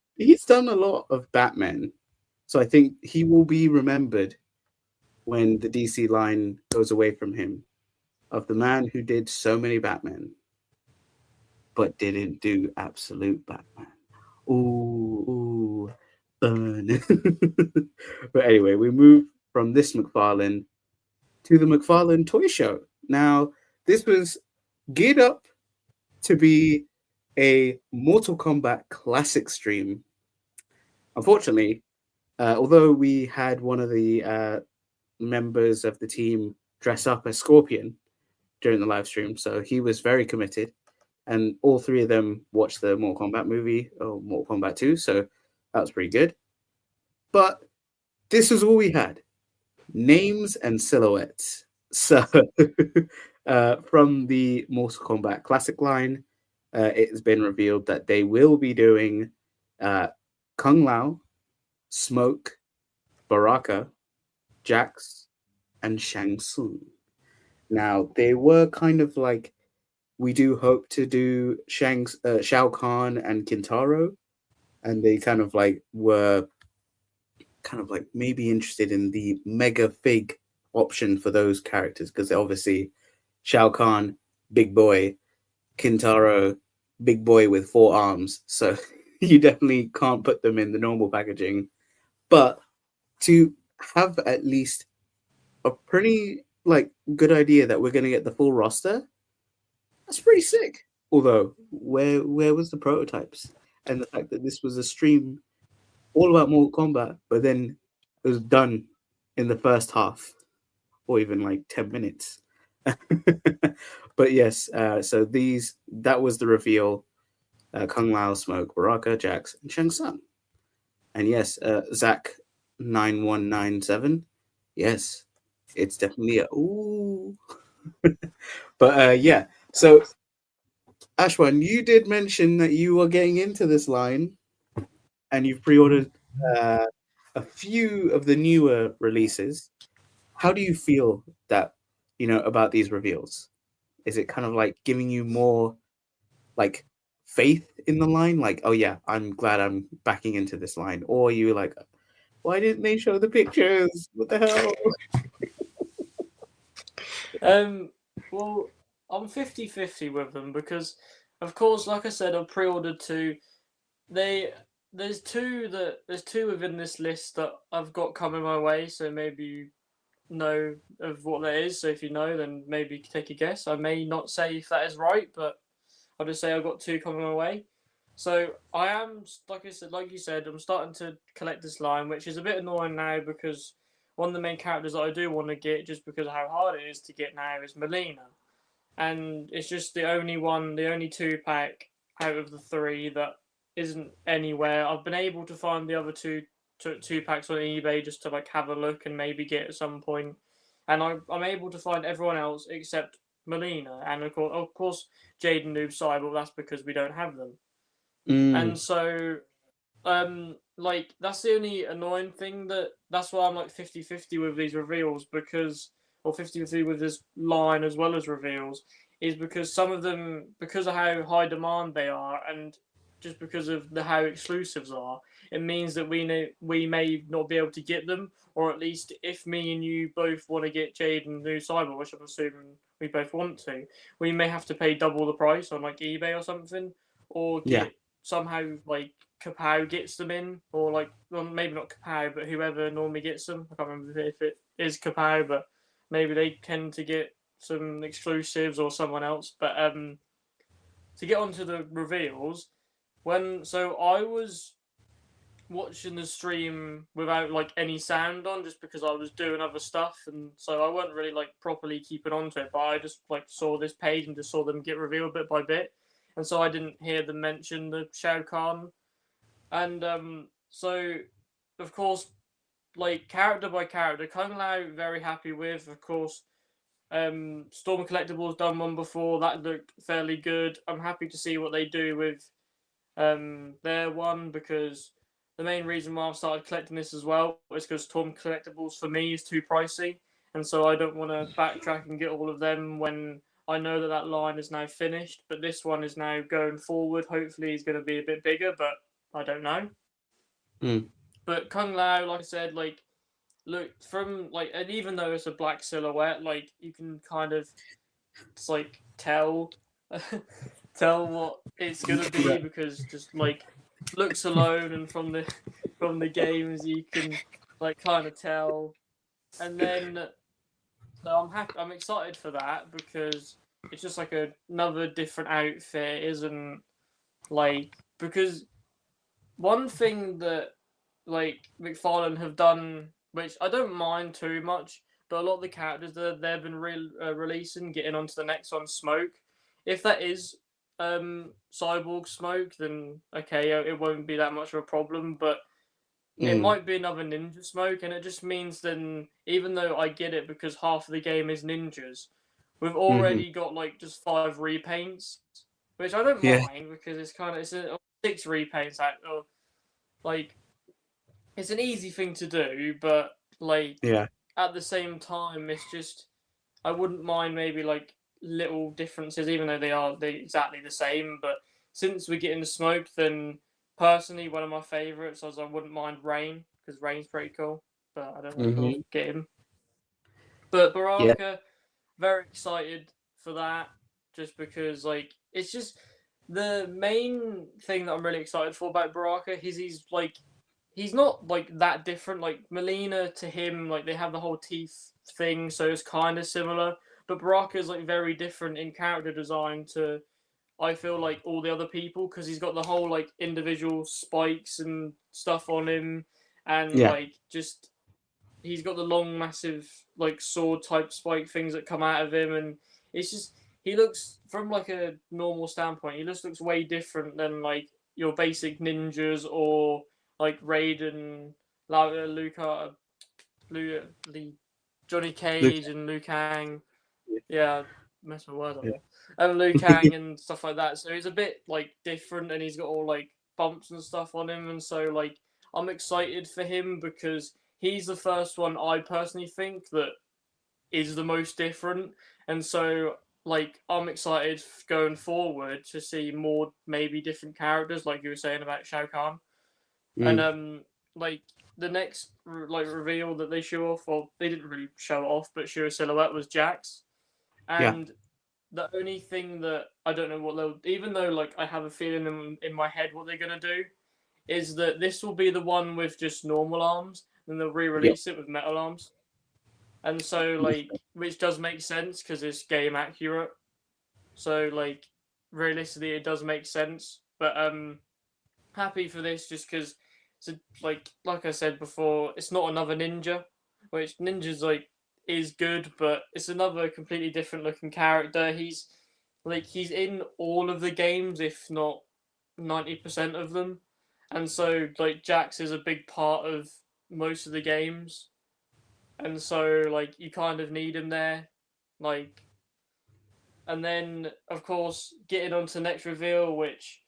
done a lot of Batman, so I think he will be remembered when the DC line goes away from him, of the man who did so many Batman but didn't do absolute Batman. Ooh, burn. But anyway, we move from this McFarlane to the McFarlane Toy Show. Now, this was geared up to be a Mortal Kombat classic stream. Unfortunately, although we had one of the members of the team dress up as Scorpion during the live stream, so he was very committed, and all three of them watched the Mortal Kombat movie, or Mortal Kombat 2, so that was pretty good. But this was all we had. Names and silhouettes. So from the Mortal Kombat Classic line, it has been revealed that they will be doing Kung Lao, Smoke, Baraka, Jax, and Shang Tsung. Now, they were kind of like, we do hope to do Shao Kahn and Kintaro, and they kind of like were kind of like maybe interested in the mega fig option for those characters, because obviously Shao Kahn, big boy, Kintaro, big boy with 4 arms, so you definitely can't put them in the normal packaging. But to have at least a pretty like good idea that we're going to get the full roster, that's pretty sick. Although, where was the prototypes? And the fact that this was a stream all about Mortal Kombat, but then it was done in the first half, or even like 10 minutes. But yes, so that was the reveal. Kung Lao, Smoke, Baraka, Jax, and Shang Tsung. And yes, Zach 9197. Yes, it's definitely a ooh. But yeah, so Ashwan, you did mention that you were getting into this line, and you've pre-ordered a few of the newer releases. How do you feel that about these reveals? Is it kind of like giving you more like faith in the line? Like, oh yeah, I'm glad I'm backing into this line. Or you like, why didn't they show the pictures? What the hell? Well, I'm 50-50 with them because, of course, like I said, I've pre-ordered 2. There's 2 within this list that I've got coming my way, so maybe you know of what that is. So if you know, then maybe take a guess. I may not say if that is right, but I'll just say I've got 2 coming my way. So I am, like you said, I'm starting to collect this line, which is a bit annoying now because one of the main characters that I do want to get, just because of how hard it is to get now, is Melina. And it's just the only 2-pack out of the 3 that isn't anywhere. I've been able to find the other 2 packs on eBay just to like have a look and maybe get at some point. And I'm able to find everyone else except Melina. And of course Jade and Noob Saibot, that's because we don't have them. And so like that's the only annoying thing, that's why I'm like 50-50 with these reveals, because, or 50-50 with this line as well as reveals, is because some of them, because of how high demand they are, and just because of how exclusives are, it means that we may not be able to get them, or at least if me and you both want to get Jade and New Cyber, which I'm assuming we both want to, we may have to pay double the price on like eBay or something, or get somehow like Kapow gets them in, or like, well, maybe not Kapow, but whoever normally gets them. I can't remember if it is Kapow, but maybe they tend to get some exclusives or someone else. But to get onto the reveals, so I was watching the stream without like any sound on, just because I was doing other stuff, and so I wasn't really like properly keeping on to it, but I just like saw this page and just saw them get revealed bit by bit, and so I didn't hear them mention the Shao Kahn. And so of course, like character by character, Kung Lao very happy with, of course. Storm Collectibles done one before, that looked fairly good. I'm happy to see what they do with their one, because the main reason why I've started collecting this as well is because Storm Collectibles for me is too pricey, and so I don't want to backtrack and get all of them when I know that line is now finished, but this one is now going forward. Hopefully, he's going to be a bit bigger, but I don't know. But Kung Lao, like I said, like look from like, and even though it's a black silhouette, like you can kind of it's like tell what it's gonna be because just like looks alone and from the games you can like kind of tell. And then so I'm happy, I'm excited for that because it's just like another different outfit, isn't like because one thing that like McFarlane have done, which I don't mind too much, but a lot of the characters that they've been releasing, getting onto the next one, Smoke. If that is Cyborg Smoke, then okay, it won't be that much of a problem. But it might be another Ninja Smoke, and it just means then, even though I get it because half of the game is ninjas, we've already got like just 5 repaints, which I don't mind because it's 6 repaints out of like. It's an easy thing to do, but like at the same time, it's just I wouldn't mind maybe like little differences, even though they exactly the same. But since we're getting the Smoke, then personally one of my favourites is I wouldn't mind Rain because Rain's pretty cool, but I don't know if we'll get him. But Baraka, very excited for that, just because like it's just the main thing that I'm really excited for about Baraka is he's not like that different. Like Melina to him, like they have the whole teeth thing, so it's kind of similar. But Baraka is like very different in character design to I feel like all the other people because he's got the whole like individual spikes and stuff on him, and like just he's got the long, massive like sword type spike things that come out of him, and it's just he looks from like a normal standpoint, he just looks way different than like your basic ninjas or like Raiden, Luca, Johnny Cage, and Liu Kang. Yeah, mess my words up there. And Liu Kang and stuff like that. So he's a bit like different, and he's got all like bumps and stuff on him, and so like I'm excited for him because he's the first one I personally think that is the most different, and so like I'm excited going forward to see more maybe different characters, like you were saying about Shao Kahn. And like the next like reveal that they show off, well, they didn't really show it off, but show a silhouette was Jax. And the only thing that I don't know what they'll, even though like I have a feeling in my head what they're gonna do, is that this will be the one with just normal arms, and they'll re-release it with metal arms. And so like, which does make sense because it's game accurate. So like, realistically, it does make sense. But happy for this just because. So like I said before, it's not another ninja, which ninjas like is good, but it's another completely different looking character. He's in all of the games, if not 90% of them, and so like Jax is a big part of most of the games, and so like you kind of need him there, like, and then of course getting on to the next reveal, which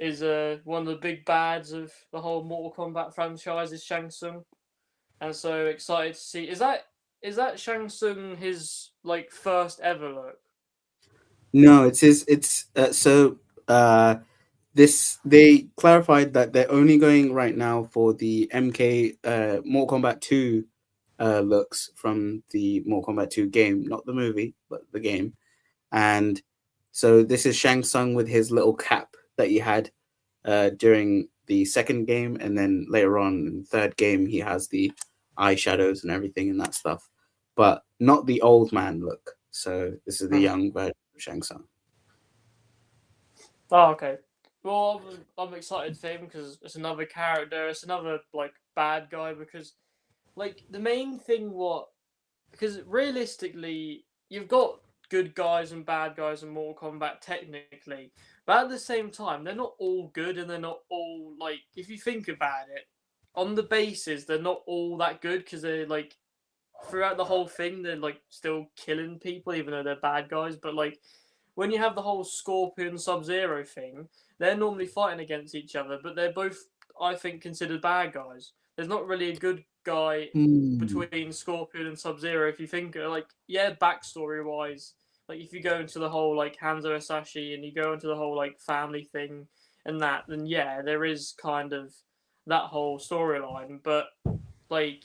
is one of the big bads of the whole Mortal Kombat franchise is Shang Tsung, and so excited to see. Is that Shang Tsung his like first ever look? No, it's his. It's this they clarified that they're only going right now for the MK Mortal Kombat 2 looks from the Mortal Kombat 2 game, not the movie, but the game, and so this is Shang Tsung with his little cap that he had during the second game, and then later on in the third game he has the eyeshadows and everything and that stuff, but not the old man look. So this is the young version of Shang Tsung. Oh, okay. Well, I'm excited for him because it's another character, it's another like bad guy, because like the main thing because realistically you've got good guys and bad guys in Mortal Kombat technically, but at the same time they're not all good, and they're not all like, if you think about it, on the bases they're not all that good because they're like throughout the whole thing they're like still killing people even though they're bad guys. But like when you have the whole Scorpion Sub-Zero thing, they're normally fighting against each other, but they're both, I think, considered bad guys. There's not really a good guy between Scorpion and Sub-Zero if you think like, yeah, backstory wise, like if you go into the whole like Hanzo Asashi and you go into the whole like family thing and that, then yeah, there is kind of that whole storyline. But like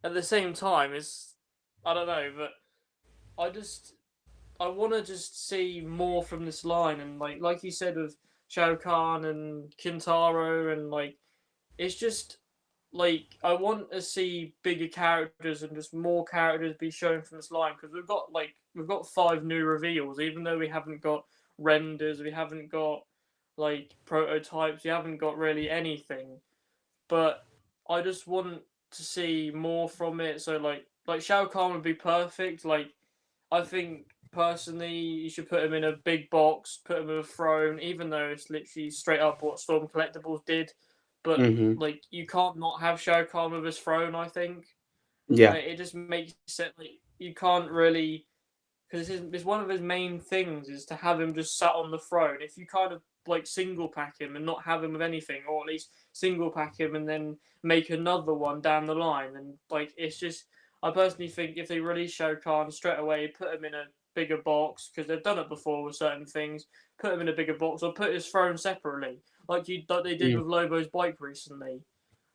at the same time, it's I don't know, but I want to just see more from this line, and like you said with Shao Kahn and Kintaro, and like it's just like I want to see bigger characters and just more characters be shown from this line, because we've got 5 new reveals, even though we haven't got renders, we haven't got like prototypes, we haven't got really anything. But I just want to see more from it. So like Shao Kahn would be perfect. Like I think personally you should put him in a big box, put him in a throne, even though it's literally straight up what Storm Collectibles did. But Mm-hmm. like you can't not have Shao Kahn with his throne. I think Yeah. like, it just makes it like you can't really, because it's one of his main things is to have him just sat on the throne. If you kind of like single pack him and not have him with anything, or at least single pack him and then make another one down the line, and like it's just I personally think if they release Shao Kahn straight away, put him in a bigger box, because they've done it before with certain things. Put him in a bigger box or put his throne separately, like they did Mm. with Lobo's bike recently.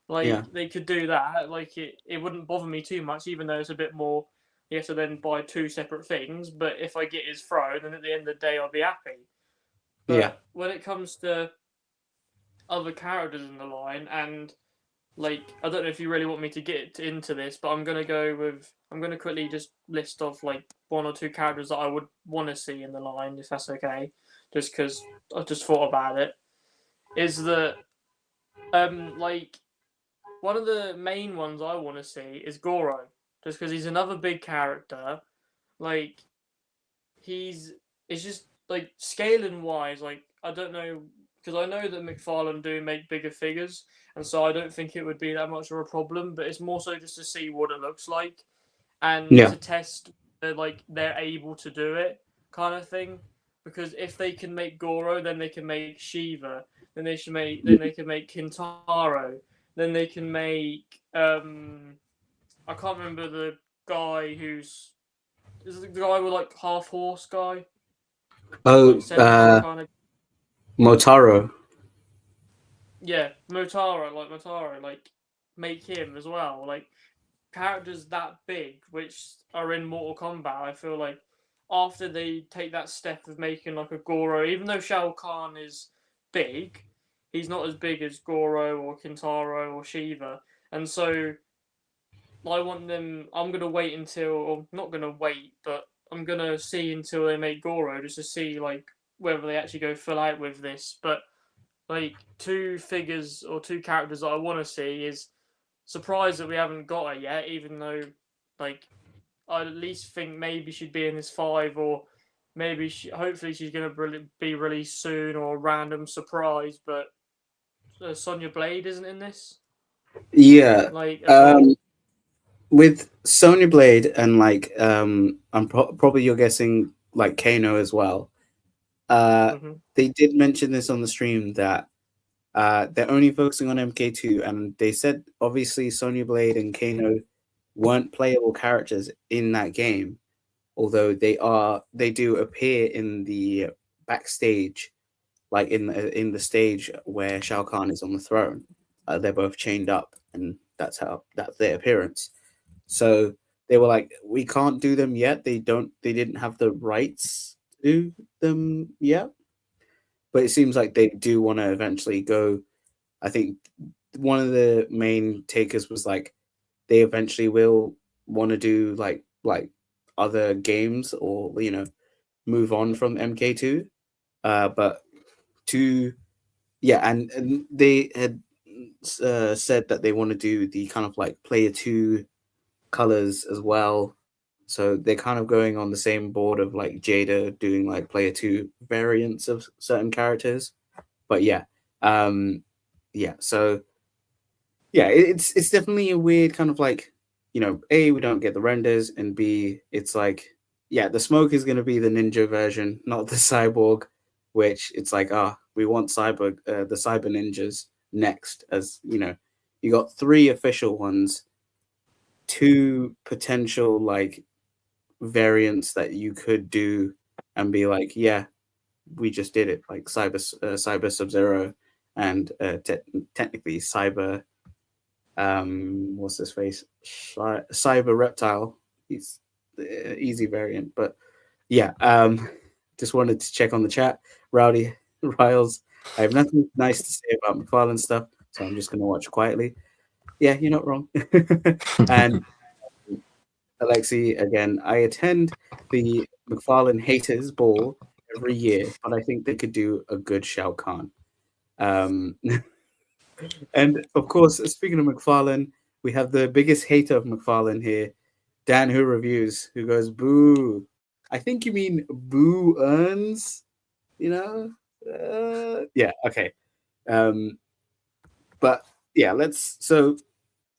Like Yeah. they could do that. Like it wouldn't bother me too much, even though it's a bit more. He has to then buy 2 separate things. But if I get his throne, then at the end of the day, I'll be happy. But Yeah. when it comes to other characters in the line, and like I don't know if you really want me to get into this, but I'm gonna quickly just list off like 1 or 2 characters that I would want to see in the line, if that's okay. Just because I just thought about it. Is that like one of the main ones I want to see is Goro, just because he's another big character. Like it's just like scaling wise, like I don't know, because I know that McFarlane do make bigger figures, and so I don't think it would be that much of a problem. But it's more so just to see what it looks like and Yeah. to test that like they're able to do it, kind of thing. Because if they can make Goro, then they can make Shiva, then they can make Kintaro, then they can make I can't remember the guy who's is it the guy with like half horse guy, Oh, like centaur kind of. Motaro. Yeah, Motaro, like make him as well. Like characters that big, which are in Mortal Kombat, I feel like after they take that step of making like a Goro, even though Shao Kahn is big, he's not as big as Goro or Kintaro or Shiva, and so I want them. I'm gonna wait until, or not gonna wait, but I'm gonna see until they make Goro just to see like whether they actually go full out with this. But like 2 figures or 2 characters that I want to see is surprised that we haven't got her yet, even though like I at least think maybe she'd be in this 5, or maybe hopefully she's gonna be released soon, or a random surprise. But Sonya Blade isn't in this Yeah. like at all. With Sonya Blade and like I'm probably you're guessing like Kano as well. Mm-hmm. They did mention this on the stream that they're only focusing on MK2, and they said obviously Sonya Blade and Kano weren't playable characters in that game, although they do appear in the backstage, like in the stage where Shao Kahn is on the throne. They're both chained up, and that's their appearance. So they were like, we can't do them yet. They didn't have the rights to do them yet. But it seems like they do want to eventually go. I think one of the main takers was like they eventually will want to do like other games, or move on from MK2. But to yeah, and they had said that they want to do the kind of like player 2 colors as well. So they're kind of going on the same board of like Jada doing like player 2 variants of certain characters. But yeah, yeah. So yeah, it's definitely a weird kind of like, A, we don't get the renders, and B, it's like, yeah, the smoke is going to be the ninja version, not the cyborg, which it's like, we want the cyber ninjas next, as you got 3 official ones, 2 potential like variants that you could do and be like, yeah, we just did it, like Cyber Sub-Zero and technically Cyber what's his face, Cyber Reptile. He's the easy variant, but yeah. Just wanted to check on the chat. Rowdy Riles, I have nothing nice to say about McFarlane stuff, so I'm just going to watch quietly. Yeah, you're not wrong. And Alexi, again, I attend the McFarlane Haters Ball every year, but I think they could do a good Shao Kahn. And of course, speaking of McFarlane, we have the biggest hater of McFarlane here, Dan Who Reviews, who goes, boo. I think you mean boo earns, you know? Yeah, okay. But yeah, so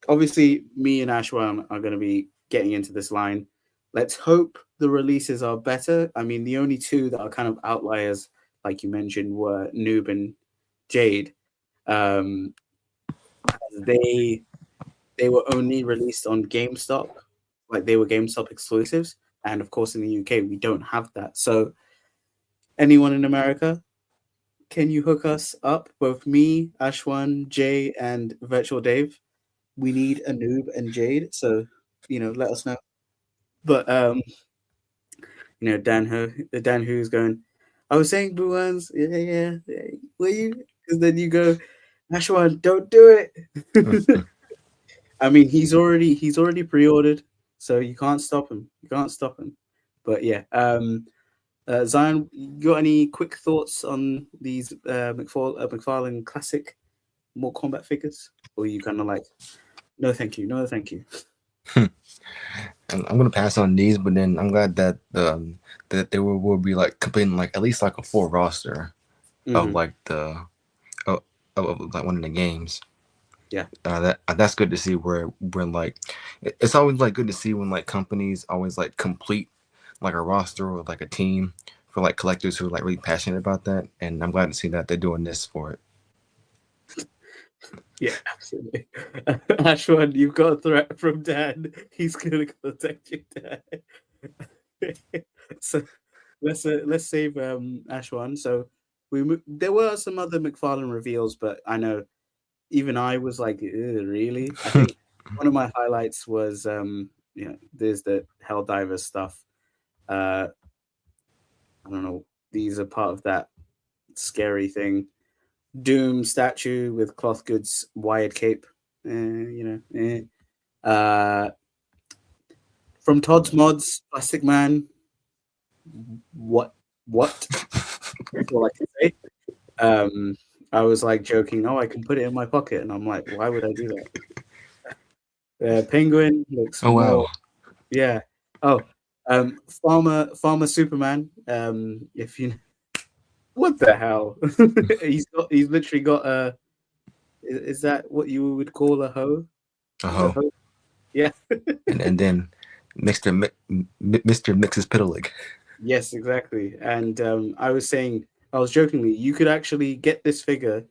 obviously me and Ashwan are going to be getting into this line. Let's hope the releases are better. I mean, the only two that are kind of outliers, like you mentioned, were Noob and Jade. They were only released on GameStop, like they were GameStop exclusives, and of course in the UK we don't have that. So anyone in America, can you hook us up? Both me, Ashwan, Jay, and Virtual Dave. We need a Noob and Jade, so let us know. But Dan Who's going, I was saying Blue Ones, yeah. Were you? Because then you go, Ashwan, don't do it. I mean, he's already pre-ordered, so you can't stop him. But yeah, Zion, you got any quick thoughts on these McFarlane Classic Mortal Kombat figures, or are you kind of like, no, thank you. I'm gonna pass on these, but then I'm glad that that there will be like completing like at least like a full roster of like the of like one of the games. Yeah, that's good to see. Where like it's always like good to see when like companies always like complete like a roster or like a team for like collectors who are like really passionate about that, and I'm glad to see that they're doing this for it. Yeah, absolutely. Ashwan, you've got a threat from Dan. He's gonna contact you, Dan. So let's save Ashwan. So there were some other McFarlane reveals, but I know even I was like, really? I think one of my highlights was there's the Helldiver stuff. I don't know. These are part of that scary thing. Doom statue with cloth goods wired cape. From Todd's Mods, Plastic Man. What? That's all I can say. I was like joking, I can put it in my pocket, and I'm like, why would I do that? Penguin looks wow. more. Yeah. Oh, Farmer Superman. If you, what the hell? he's literally got a. Is that what you would call a hoe? A hoe. Yeah. and then Mr. Mix's Piddling. Yes, exactly. And I was jokingly, you could actually get this figure,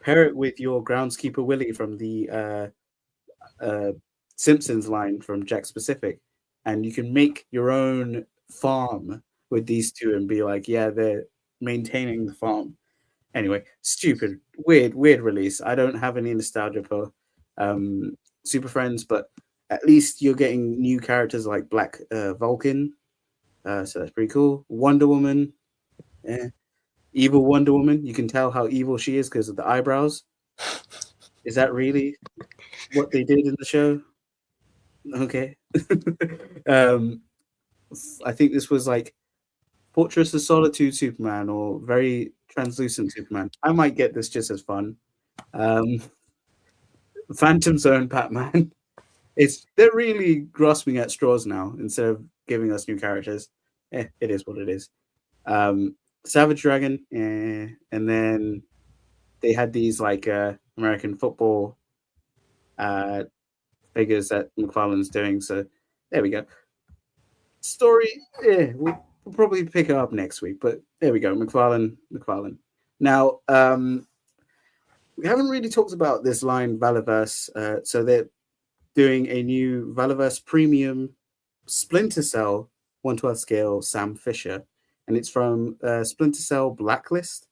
pair it with your groundskeeper Willie from the Simpsons line from Jack Specific, and you can make your own farm with these two and be like, yeah, they're maintaining the farm. Anyway, stupid, weird release. I don't have any nostalgia for Super Friends, but at least you're getting new characters like Black Vulcan. So that's pretty cool. Wonder Woman. Evil Wonder Woman. You can tell how evil she is because of the eyebrows. Is that really what they did in the show? Okay. I think this was like Fortress of Solitude Superman or Very Translucent Superman. I might get this just as fun. Phantom Zone Batman. They're really grasping at straws now instead of giving us new characters. It is what it is. Savage Dragon, and then they had these like American football figures that McFarlane's doing. So there we go. Story, we'll probably pick it up next week, but there we go. McFarlane. Now, we haven't really talked about this line Valaverse. So they're doing a new Valaverse Premium Splinter Cell 1/12 scale Sam Fisher, and it's from Splinter Cell Blacklist.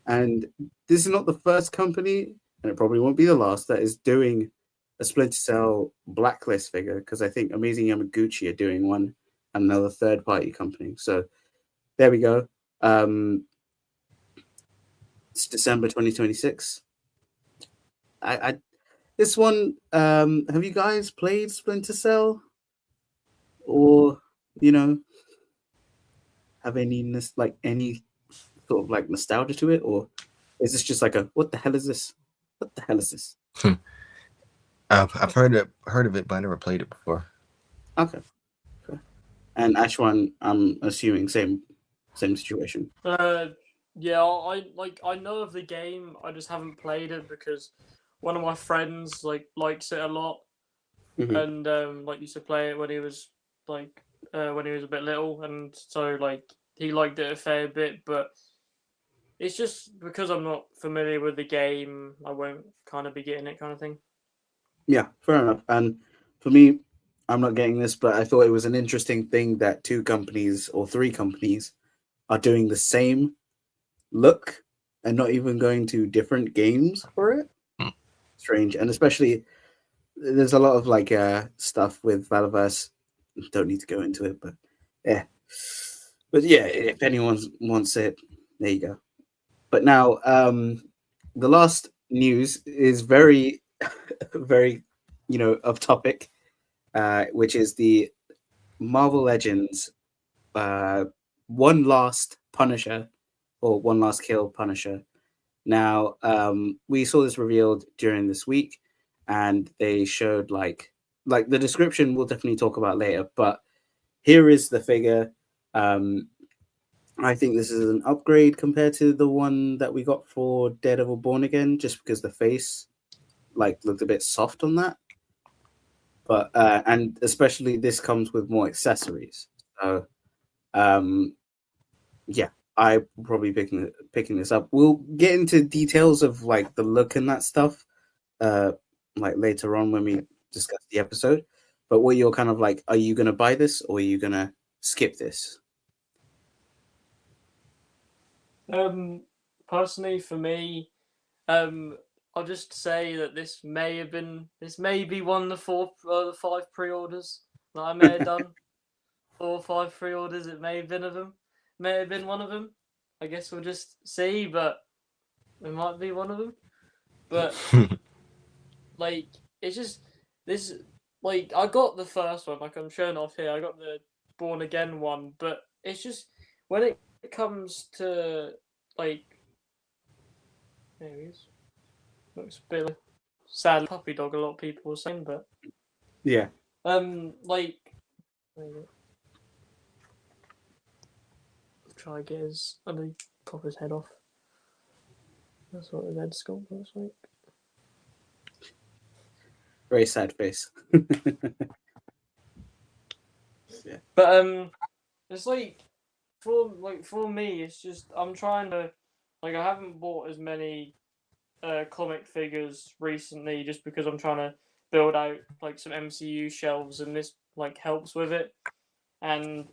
And this is not the first company, and it probably won't be the last, that is doing a Splinter Cell Blacklist figure, because I think Amazing Yamaguchi are doing one, and another third-party company. So there we go. It's December 2026. I this one, have you guys played Splinter Cell? Or, have any sort of like nostalgia to it? Or is this just like what the hell is this? What the hell is this? I've heard of it, but I never played it before. Okay. And Ashwan, I'm assuming same situation. Yeah, I know of the game. I just haven't played it because one of my friends likes it a lot, and used to play it when he was when he was a bit little, and so he liked it a fair bit. But it's just because I'm not familiar with the game, I won't kind of be getting it, kind of thing. Yeah, fair enough. And for me, I'm not getting this, but I thought it was an interesting thing that 2 companies or 3 companies are doing the same look and not even going to different games for it. Strange. And especially there's a lot of stuff with Valaverse. Don't need to go into it, but yeah. But yeah, if anyone wants it, there you go. But now the last news is very very of topic, which is the Marvel Legends One Last Punisher, or One Last Kill Punisher. Now, we saw this revealed during this week, and they showed like the description we'll definitely talk about later, but here is the figure. I think this is an upgrade compared to the one that we got for Daredevil Born Again, just because the face looked a bit soft on that. But and especially this comes with more accessories. So yeah, I'm probably picking this up. We'll get into details of the look and that stuff later on when we discuss the episode. But what you're kind of are you gonna buy this or are you gonna skip this? Personally, for me, I'll just say that this may be one of the 5 pre-orders that I may have done. 4 or 5 pre-orders. It may have been one of them. I guess we'll just see, but it might be one of them. But it's just this. I got the first one. I'm showing off here. I got the Born Again one, but it's just when it comes to there he is. Looks a bit like sad puppy dog. A lot of people were saying, but yeah. Try get his. Pop his head off. That's what his head sculpt looks like. Very sad face. Yeah. But it's for me, it's just I'm trying to I haven't bought as many comic figures recently just because I'm trying to build out some MCU shelves, and this helps with it. And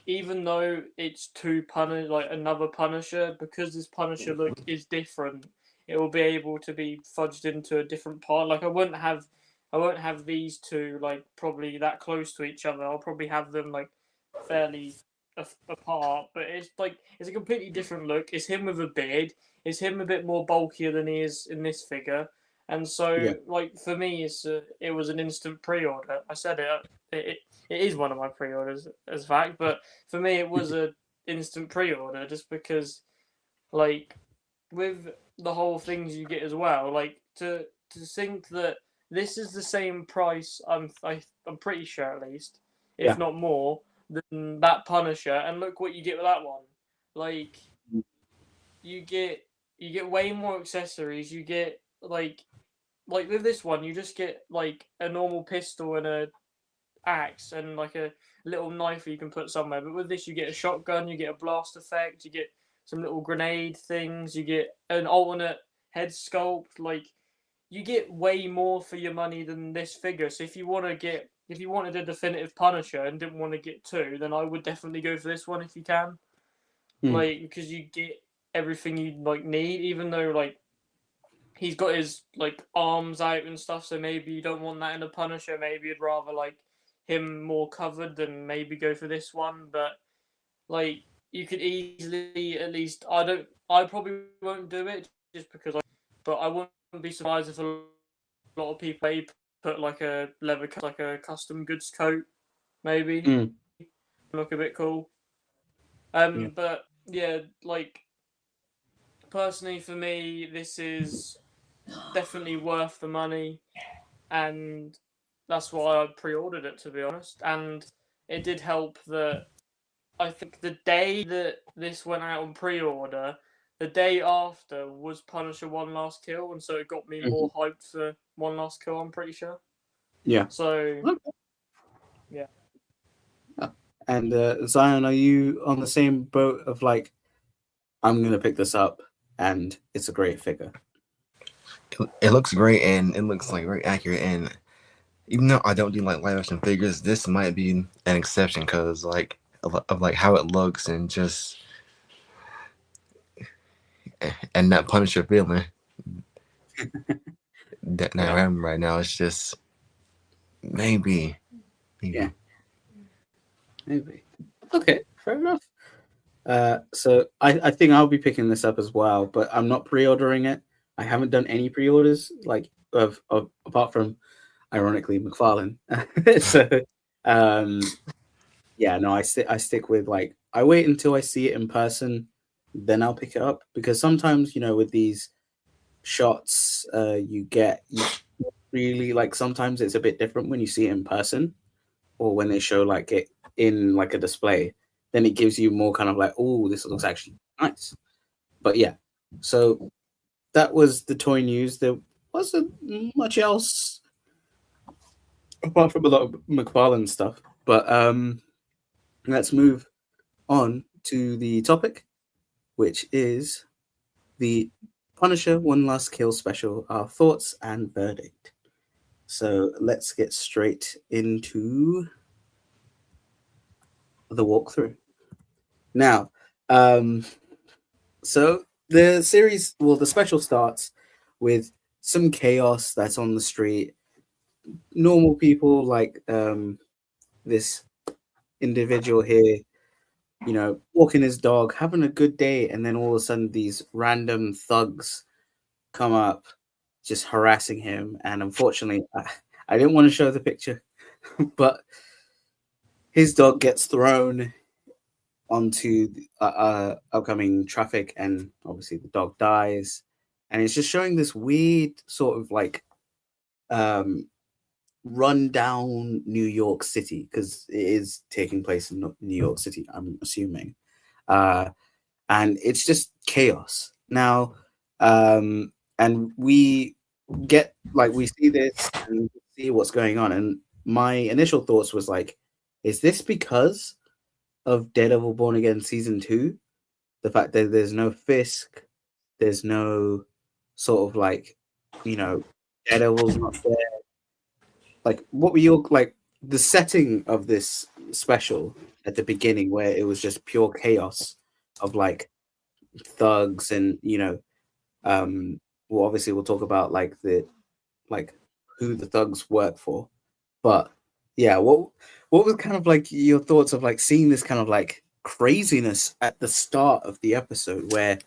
even though it's another Punisher, because this Punisher look is different, it will be able to be fudged into a different part. I won't have these two probably that close to each other. I'll probably have them fairly apart, but it's a completely different look. It's him with a beard. It's him a bit more bulkier than he is in this figure, and so for me, it was an instant pre-order. I said it is one of my pre-orders as fact, but for me it was an instant pre-order just because with the whole things you get as well, to think that this is the same price. I'm pretty sure at least, if not more, than that Punisher, and look what you get with that one. You get way more accessories. You get with this one, you just get a normal pistol and a axe and a little knife you can put somewhere. But with this, you get a shotgun, you get a blast effect, you get some little grenade things, you get an alternate head sculpt. You get way more for your money than this figure. So if you want to get if you wanted a definitive Punisher and didn't want to get two, then I would definitely go for this one if you can. Like, because you get everything you like need, even though like he's got his like arms out and stuff, so maybe you don't want that in a Punisher. Maybe you'd rather like him more covered than maybe go for this one. But like you could easily at least I probably won't do it just because but I wouldn't be surprised if a lot of people put like a leather like a custom goods coat maybe look a bit cool. Yeah. But yeah, like personally for me, this is definitely worth the money, and that's why I pre-ordered it, to be honest. And it did help that I think the day that this went out on pre-order, the day after was Punisher One Last Kill, and so it got me more hyped for One Last Kill. I'm pretty sure. Yeah. So Okay. yeah. And Zion, are you on the same boat of like, I'm gonna pick this up, and it's a great figure? It looks great and it looks like very accurate. And even though I don't do like live action figures, this might be an exception because like of like how it looks and just and that Punisher feeling that I am right now. It's just maybe. Yeah. Maybe. Okay, fair enough. So I think I'll be picking this up as well, but I'm not pre-ordering it. I haven't done any pre-orders like of apart from ironically McFarlane. So yeah, no, I stick with like I wait until I see it in person, then I'll pick it up because sometimes with these shots you really like sometimes it's a bit different when you see it in person or when they show like it in like a display, then it gives you more kind of like, oh, this looks actually nice. But yeah, so that was the toy news. There wasn't much else apart from a lot of McFarlane stuff. But let's move on to the topic, which is the Punisher One Last Kill special, our thoughts and verdict. So let's get straight into the walkthrough. Now, so the series, the special starts with some chaos that's on the street. Normal people like this individual here, walking his dog, having a good day, and then all of a sudden these random thugs come up, just harassing him. And unfortunately, I didn't want to show the picture, but his dog gets thrown onto upcoming traffic, and obviously the dog dies. And it's just showing this weird sort of like run down New York City, because it is taking place in New York City, I'm assuming. And it's just chaos now. And we get like we see this and see what's going on. And my initial thoughts was like, is this because of Daredevil Born Again season 2? The fact that there's no Fisk, there's no sort of like, Daredevil's not there. Like, what were your like the setting of this special at the beginning, where it was just pure chaos of like thugs and well, obviously we'll talk about like who the thugs work for, but yeah, what was kind of like your thoughts of like seeing this kind of like craziness at the start of the episode where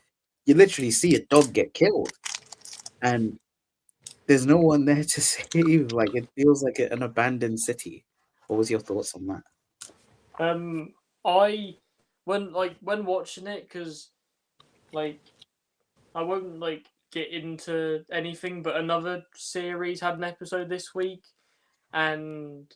you literally see a dog get killed and there's no one there to save? Like, it feels like an abandoned city. What was your thoughts on that? I when watching it, because like I won't like get into anything, but another series had an episode this week, and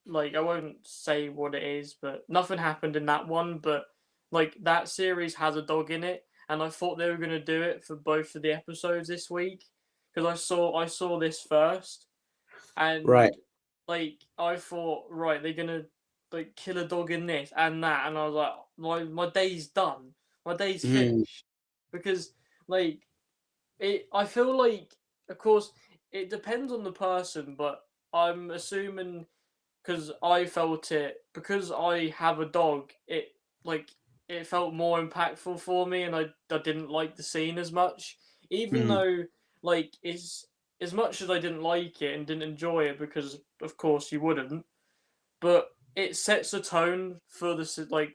like I won't say what it is, but nothing happened in that one. But like that series has a dog in it, and I thought they were gonna do it for both of the episodes this week because I saw this first, and Right. like I thought, right, they're gonna like kill a dog in this and that, and I was like, my day's done, my day's finished, because like I feel like, of course, it depends on the person, but I'm assuming because I felt it because I have a dog. It felt more impactful for me, and I didn't like the scene as much, even Mm. though is as much as I didn't like it and didn't enjoy it because of course you wouldn't, but it sets a tone for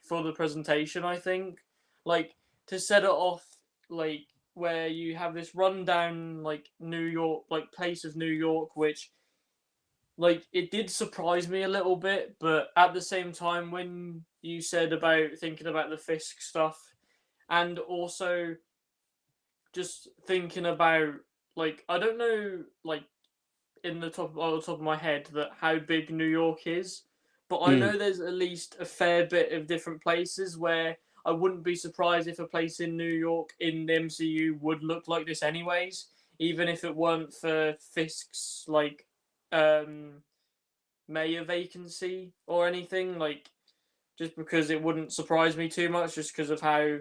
for the presentation. I think like to set it off like where you have this rundown New York place of New York, which it did surprise me a little bit, but at the same time, when you said about thinking about the Fisk stuff, and also just thinking about I don't know in the top on the top of my head that how big New York is, but I Mm. know there's at least a fair bit of different places where I wouldn't be surprised if a place in New York in the MCU would look like this anyways, even if it weren't for Fisk's um mayor vacancy or anything, just because it wouldn't surprise me too much just because of how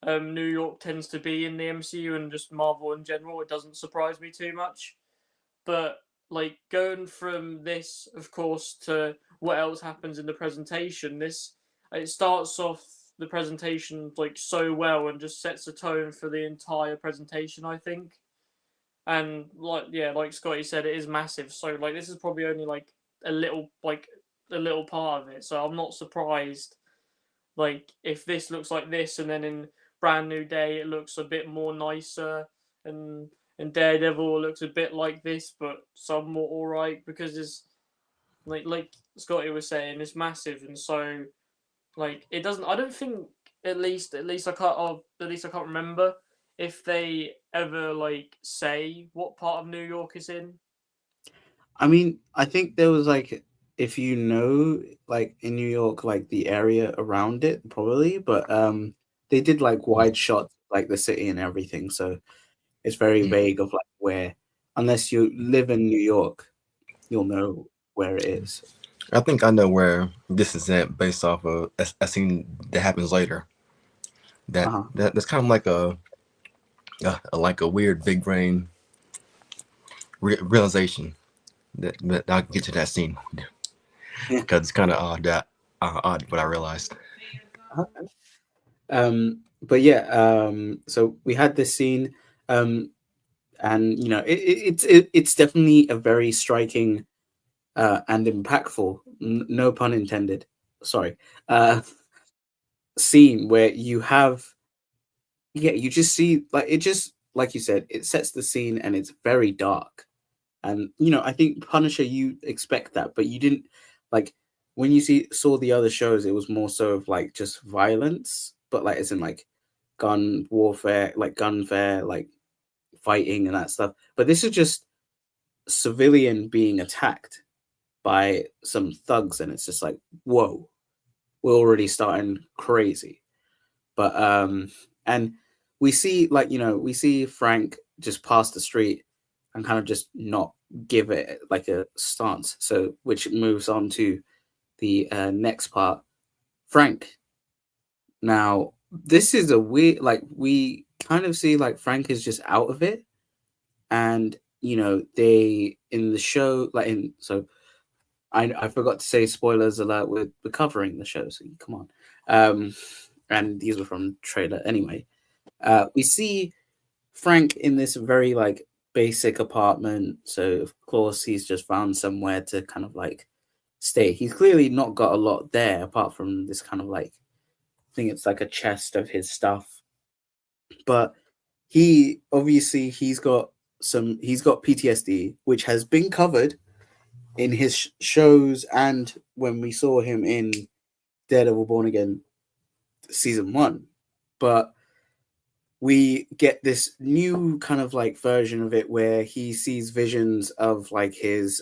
New York tends to be in the MCU and just Marvel in general. It doesn't surprise me too much. But going from this, of course, to what else happens in the presentation, it starts off the presentation so well and just sets a tone for the entire presentation, I think. And like Scotty said, it is massive. So this is probably only a little a little part of it. So I'm not surprised if this looks like this and then in Brand New Day it looks a bit more nicer and Daredevil looks a bit like this but somewhat alright because it's like Scotty was saying, it's massive, and so it doesn't. I don't think at least I can't remember if they ever say what part of New York is in. I mean, I think there was if you know in New York the area around it probably, but they did wide shots the city and everything, so it's very vague of where, unless you live in New York, you'll know where it is. I think I know where this is at based off of a scene that happens later. That's kind of like a weird big brain realization that I'll get to that scene because it's kind of odd what I realized. But yeah, so we had this scene, and it's definitely a very striking and impactful, no pun intended, sorry, scene where you have, you just see it just like you said, it sets the scene and it's very dark. And I think Punisher, you expect that, but you didn't when you saw the other shows, it was more so of just violence, but as in gun warfare, gunfare, fighting and that stuff. But this is just civilian being attacked by some thugs, and it's just whoa, we're already starting crazy. But and we see we see Frank just pass the street and kind of just not give it a stance, so which moves on to the next part. Frank, now this is a weird, we kind of see Frank is just out of it, and they in the show so I forgot to say, spoilers alert, we're covering the show, so come on. And these were from trailer anyway. We see Frank in this very basic apartment, so of course he's just found somewhere to kind of stay. He's clearly not got a lot there apart from this kind of I think it's a chest of his stuff. But he obviously he's got PTSD, which has been covered in his shows, and when we saw him in Daredevil Born Again season 1. But we get this new kind of version of it where he sees visions of his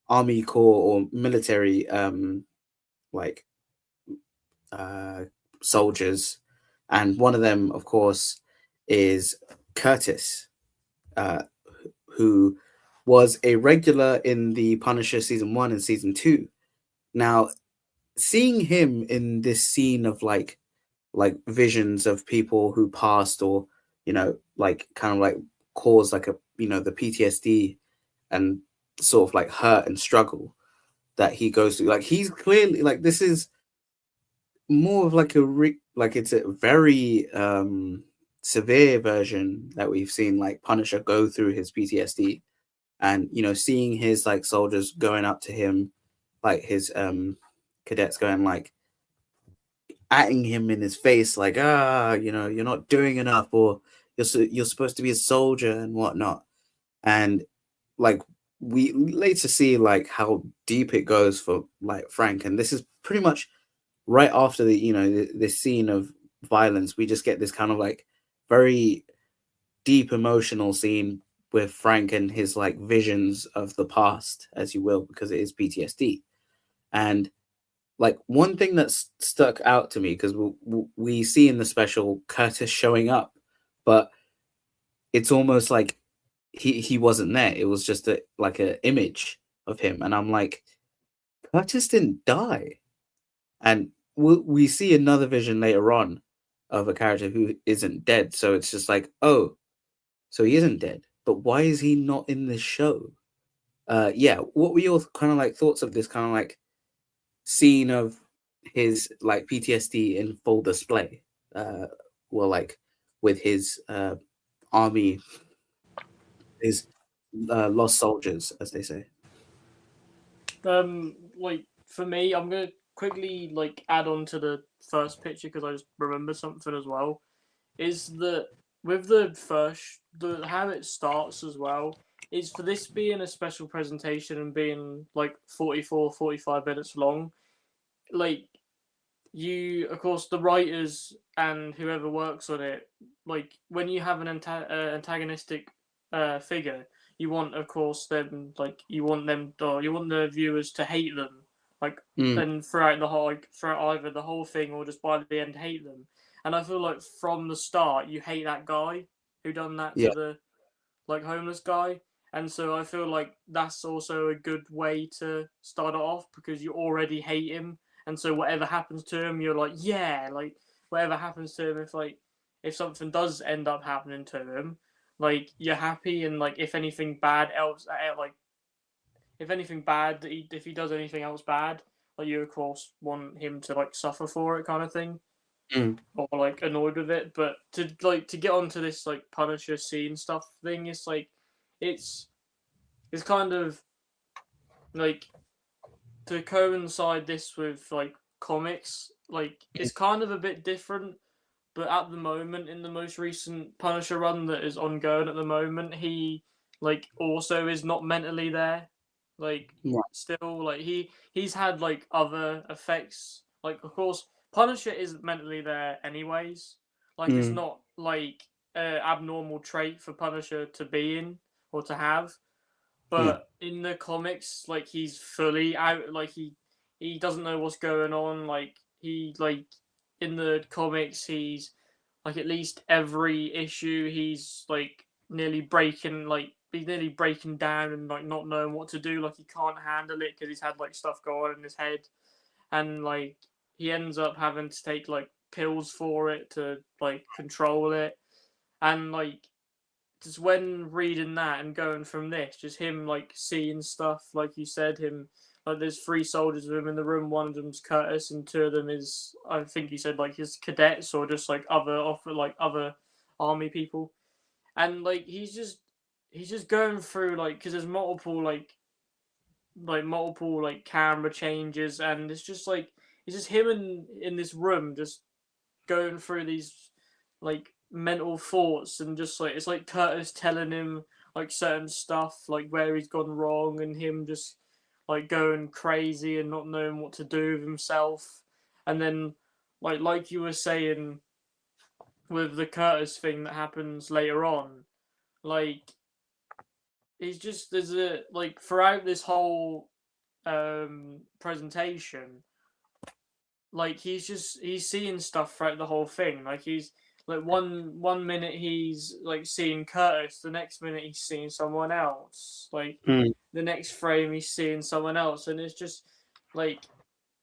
army corps or military soldiers, and one of them of course is Curtis, who was a regular in the Punisher season 1 and season 2. Now seeing him in this scene of visions of people who passed, or kind of cause a the PTSD and sort of hurt and struggle, that he goes through. Like he's clearly like this is more of like like it's a very severe version that we've seen like Punisher go through his PTSD, and seeing his like soldiers going up to him, like his cadets going like atting him in his face like you're not doing enough, or you're supposed to be a soldier and whatnot. And like we later see like how deep it goes for like Frank, and this is pretty much right after this scene of violence. We just get this kind of like very deep emotional scene with Frank and his like visions of the past, as you will, because it is PTSD. And like one thing that's stuck out to me, because we see in the special Curtis showing up, but it's almost like he wasn't there. It was just like an image of him, and I'm like, Curtis didn't die. And we see another vision later on of a character who isn't dead. So it's just like, oh, so he isn't dead, but why is he not in this show? Yeah, what were your kind of like thoughts of this kind of like scene of his like PTSD in full display? Well, like with his army, his lost soldiers, as they say. Like for me, I'm gonna quickly like add on to the first picture because I just remember something as well. Is that with the how it starts as well is for this being a special presentation and being like 45 minutes long, like you, of course, the writers and whoever works on it, like when you have an antagonistic figure, you want, of course, them like you want them, or you want the viewers to hate them, like, and throughout the whole, like, throughout either the whole thing or just by the end hate them. And I feel like from the start you hate that guy who done that to the like homeless guy. And so I feel like that's also a good way to start it off because you already hate him, and so whatever happens to him, you're like, yeah, like whatever happens to him, if something does end up happening to him, like you're happy, and like if anything bad else, like if anything bad, if he does anything else bad, like you of course want him to like suffer for it, kind of thing, or like annoyed with it. But to get onto this like Punisher scene stuff thing, it's like it's kind of like to coincide this with like comics, like it's kind of a bit different. But at the moment, in the most recent Punisher run that is ongoing at the moment, he like also is not mentally there. Like still, like he's had like other effects. Like of course, Punisher isn't mentally there anyways. Like it's not like an abnormal trait for Punisher to be in or to have. But in the comics, like he's fully out. Like he doesn't know what's going on. Like he like in the comics, he's like at least every issue, he's like nearly breaking down and like not knowing what to do. Like he can't handle it because he's had like stuff go on in his head, and like he ends up having to take like pills for it to like control it, and like just when reading that and going from this, just him like seeing stuff, like you said, him like there's 3 soldiers with him in the room. One of them's Curtis, and 2 of them is, I think you said, like his cadets or just like other army people. And like he's just going through like because there's multiple like camera changes, and it's just him in this room just going through these like mental thoughts, and just like it's like Curtis telling him like certain stuff, like where he's gone wrong, and him just like going crazy and not knowing what to do with himself. And then like you were saying with the Curtis thing that happens later on, like he's just there's a like throughout this whole presentation, like he's seeing stuff throughout the whole thing. Like he's like one minute he's like seeing Curtis, the next minute he's seeing someone else. Like the next frame he's seeing someone else, and it's just like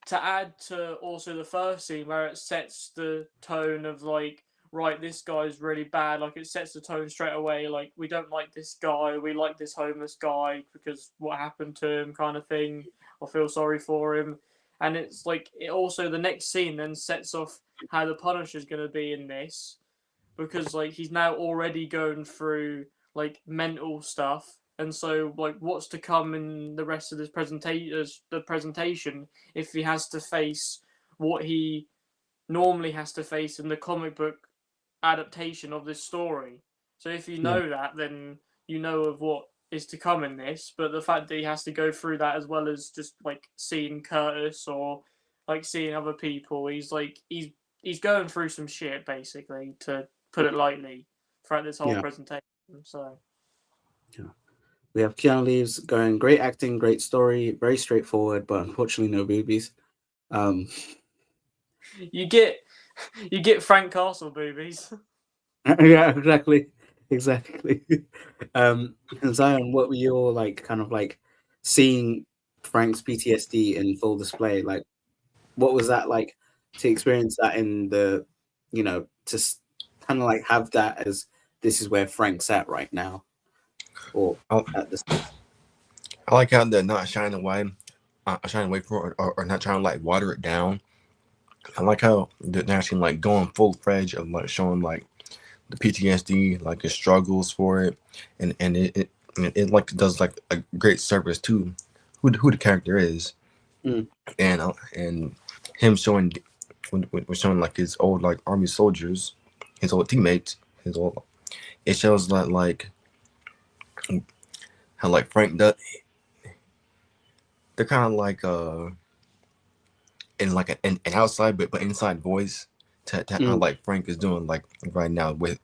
to add to also the first scene where it sets the tone of like, right, this guy's really bad. Like it sets the tone straight away. Like we don't like this guy. We like this homeless guy because what happened to him, kind of thing. or feel sorry for him. And it's like it also the next scene then sets off how the Punisher's going to be in this, because like he's now already going through like mental stuff, and so like what's to come in the rest of this presentation if he has to face what he normally has to face in the comic book adaptation of this story. So if you know that, then you know of what is to come in this. But the fact that he has to go through that as well as just like seeing Curtis or like seeing other people, he's going through some shit basically, to put it lightly, throughout this whole presentation. So we have Keanu Reeves going, great acting, great story, very straightforward, but unfortunately no boobies. you get Frank Castle boobies. Yeah, exactly. And Zion, what were your like kind of like seeing Frank's PTSD in full display? Like, what was that like to experience that in the, you know, to kind of like have that as this is where Frank's at right now, or at this? I like how they're not shying away from it, or not trying to like water it down. I like how they're actually like going full fledged of like showing like the PTSD, like his struggles for it, and it like does like a great service to who the character is, and him showing when showing like his old like army soldiers, his old teammates, it shows that like how like Frank does. They're kind of like in like an outside but inside voice to how like Frank is doing like right now with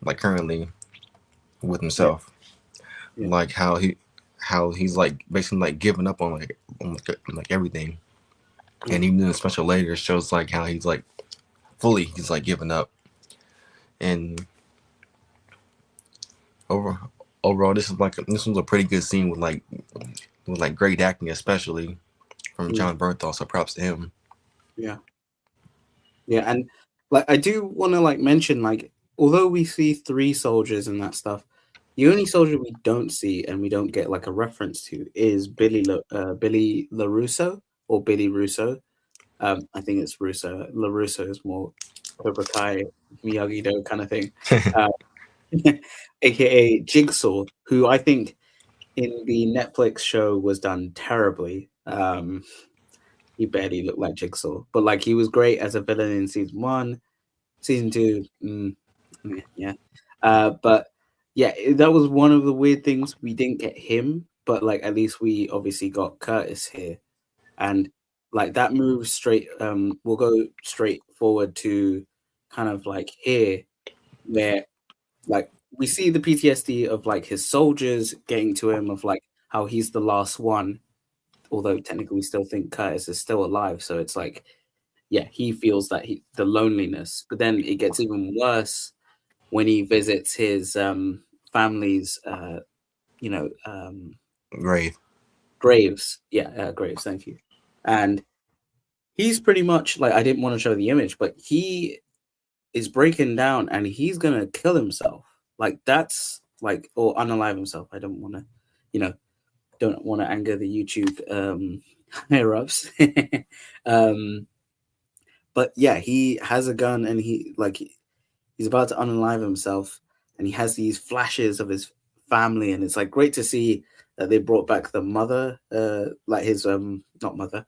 like currently with himself, like how he's like basically like giving up on like everything, and even in the special later shows like how he's like he's like giving up, and overall this was a pretty good scene with great acting, especially from John Bernthal, so props to him. Yeah, and like I do want to like mention, like, although we see 3 soldiers and that stuff, the only soldier we don't see and we don't get like a reference to is Billy LaRusso or Billy Russo. I think it's Russo. LaRusso is more Cobra Kai, Miyagi-Do kind of thing. AKA Jigsaw, who I think in the Netflix show was done terribly. He barely looked like Jigsaw, but like he was great as a villain in season 1. Season 2, yeah. But yeah, that was one of the weird things. We didn't get him, but like at least we obviously got Curtis here, and like that moves straight. We'll go straight forward to kind of like here, where like we see the PTSD of like his soldiers getting to him, of like how he's the last one, although technically we still think Curtis is still alive. So it's like, yeah, he feels that the loneliness, but then it gets even worse when he visits his family's, graves. Yeah, graves. Thank you. And he's pretty much like, I didn't want to show the image, but he is breaking down and he's gonna kill himself. Like that's like, or unalive himself. I don't want to, don't want to anger the YouTube higher ups. But yeah, he has a gun and he's about to unalive himself, and he has these flashes of his family, and it's like great to see that they brought back the mother, like his not mother,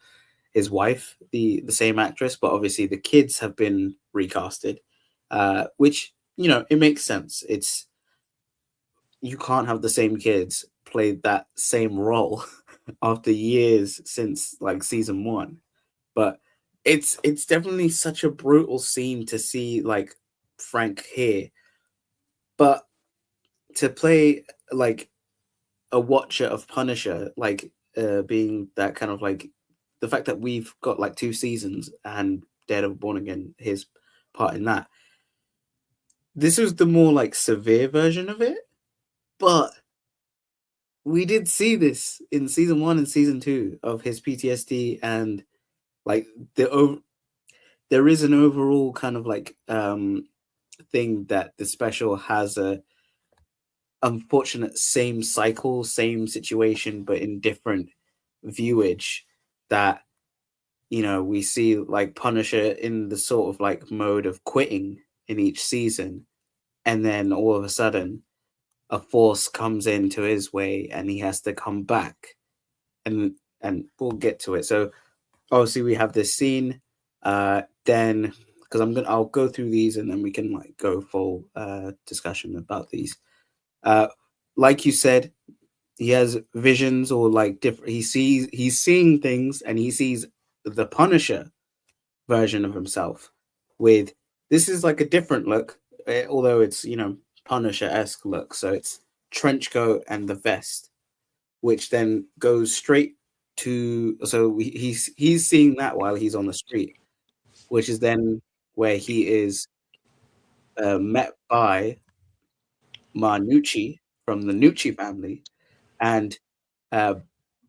his wife, the same actress, but obviously the kids have been recasted, which it makes sense. It's, you can't have the same kids play that same role after years since like season 1, but it's definitely such a brutal scene to see like Frank here, but to play like a watcher of Punisher, like being that kind of like the fact that we've got like 2 seasons and Daredevil Born Again, his part in that. This was the more like severe version of it, but we did see this in season 1 and season 2 of his PTSD, and like there is an overall kind of like thing that the special has a unfortunate same cycle, same situation, but in different viewage that we see like Punisher in the sort of like mode of quitting in each season, and then all of a sudden a force comes into his way and he has to come back, and we'll get to it. So obviously we have this scene, then because I'll go through these and then we can like go full discussion about these. Like you said, he has visions, or like different, he's seeing things, and he sees the Punisher version of himself with, this is like a different look, although it's Punisher-esque look. So it's trench coat and the vest, which then goes straight to, so he's seeing that while he's on the street, which is then where he is met by Marnucci from the Nucci family, and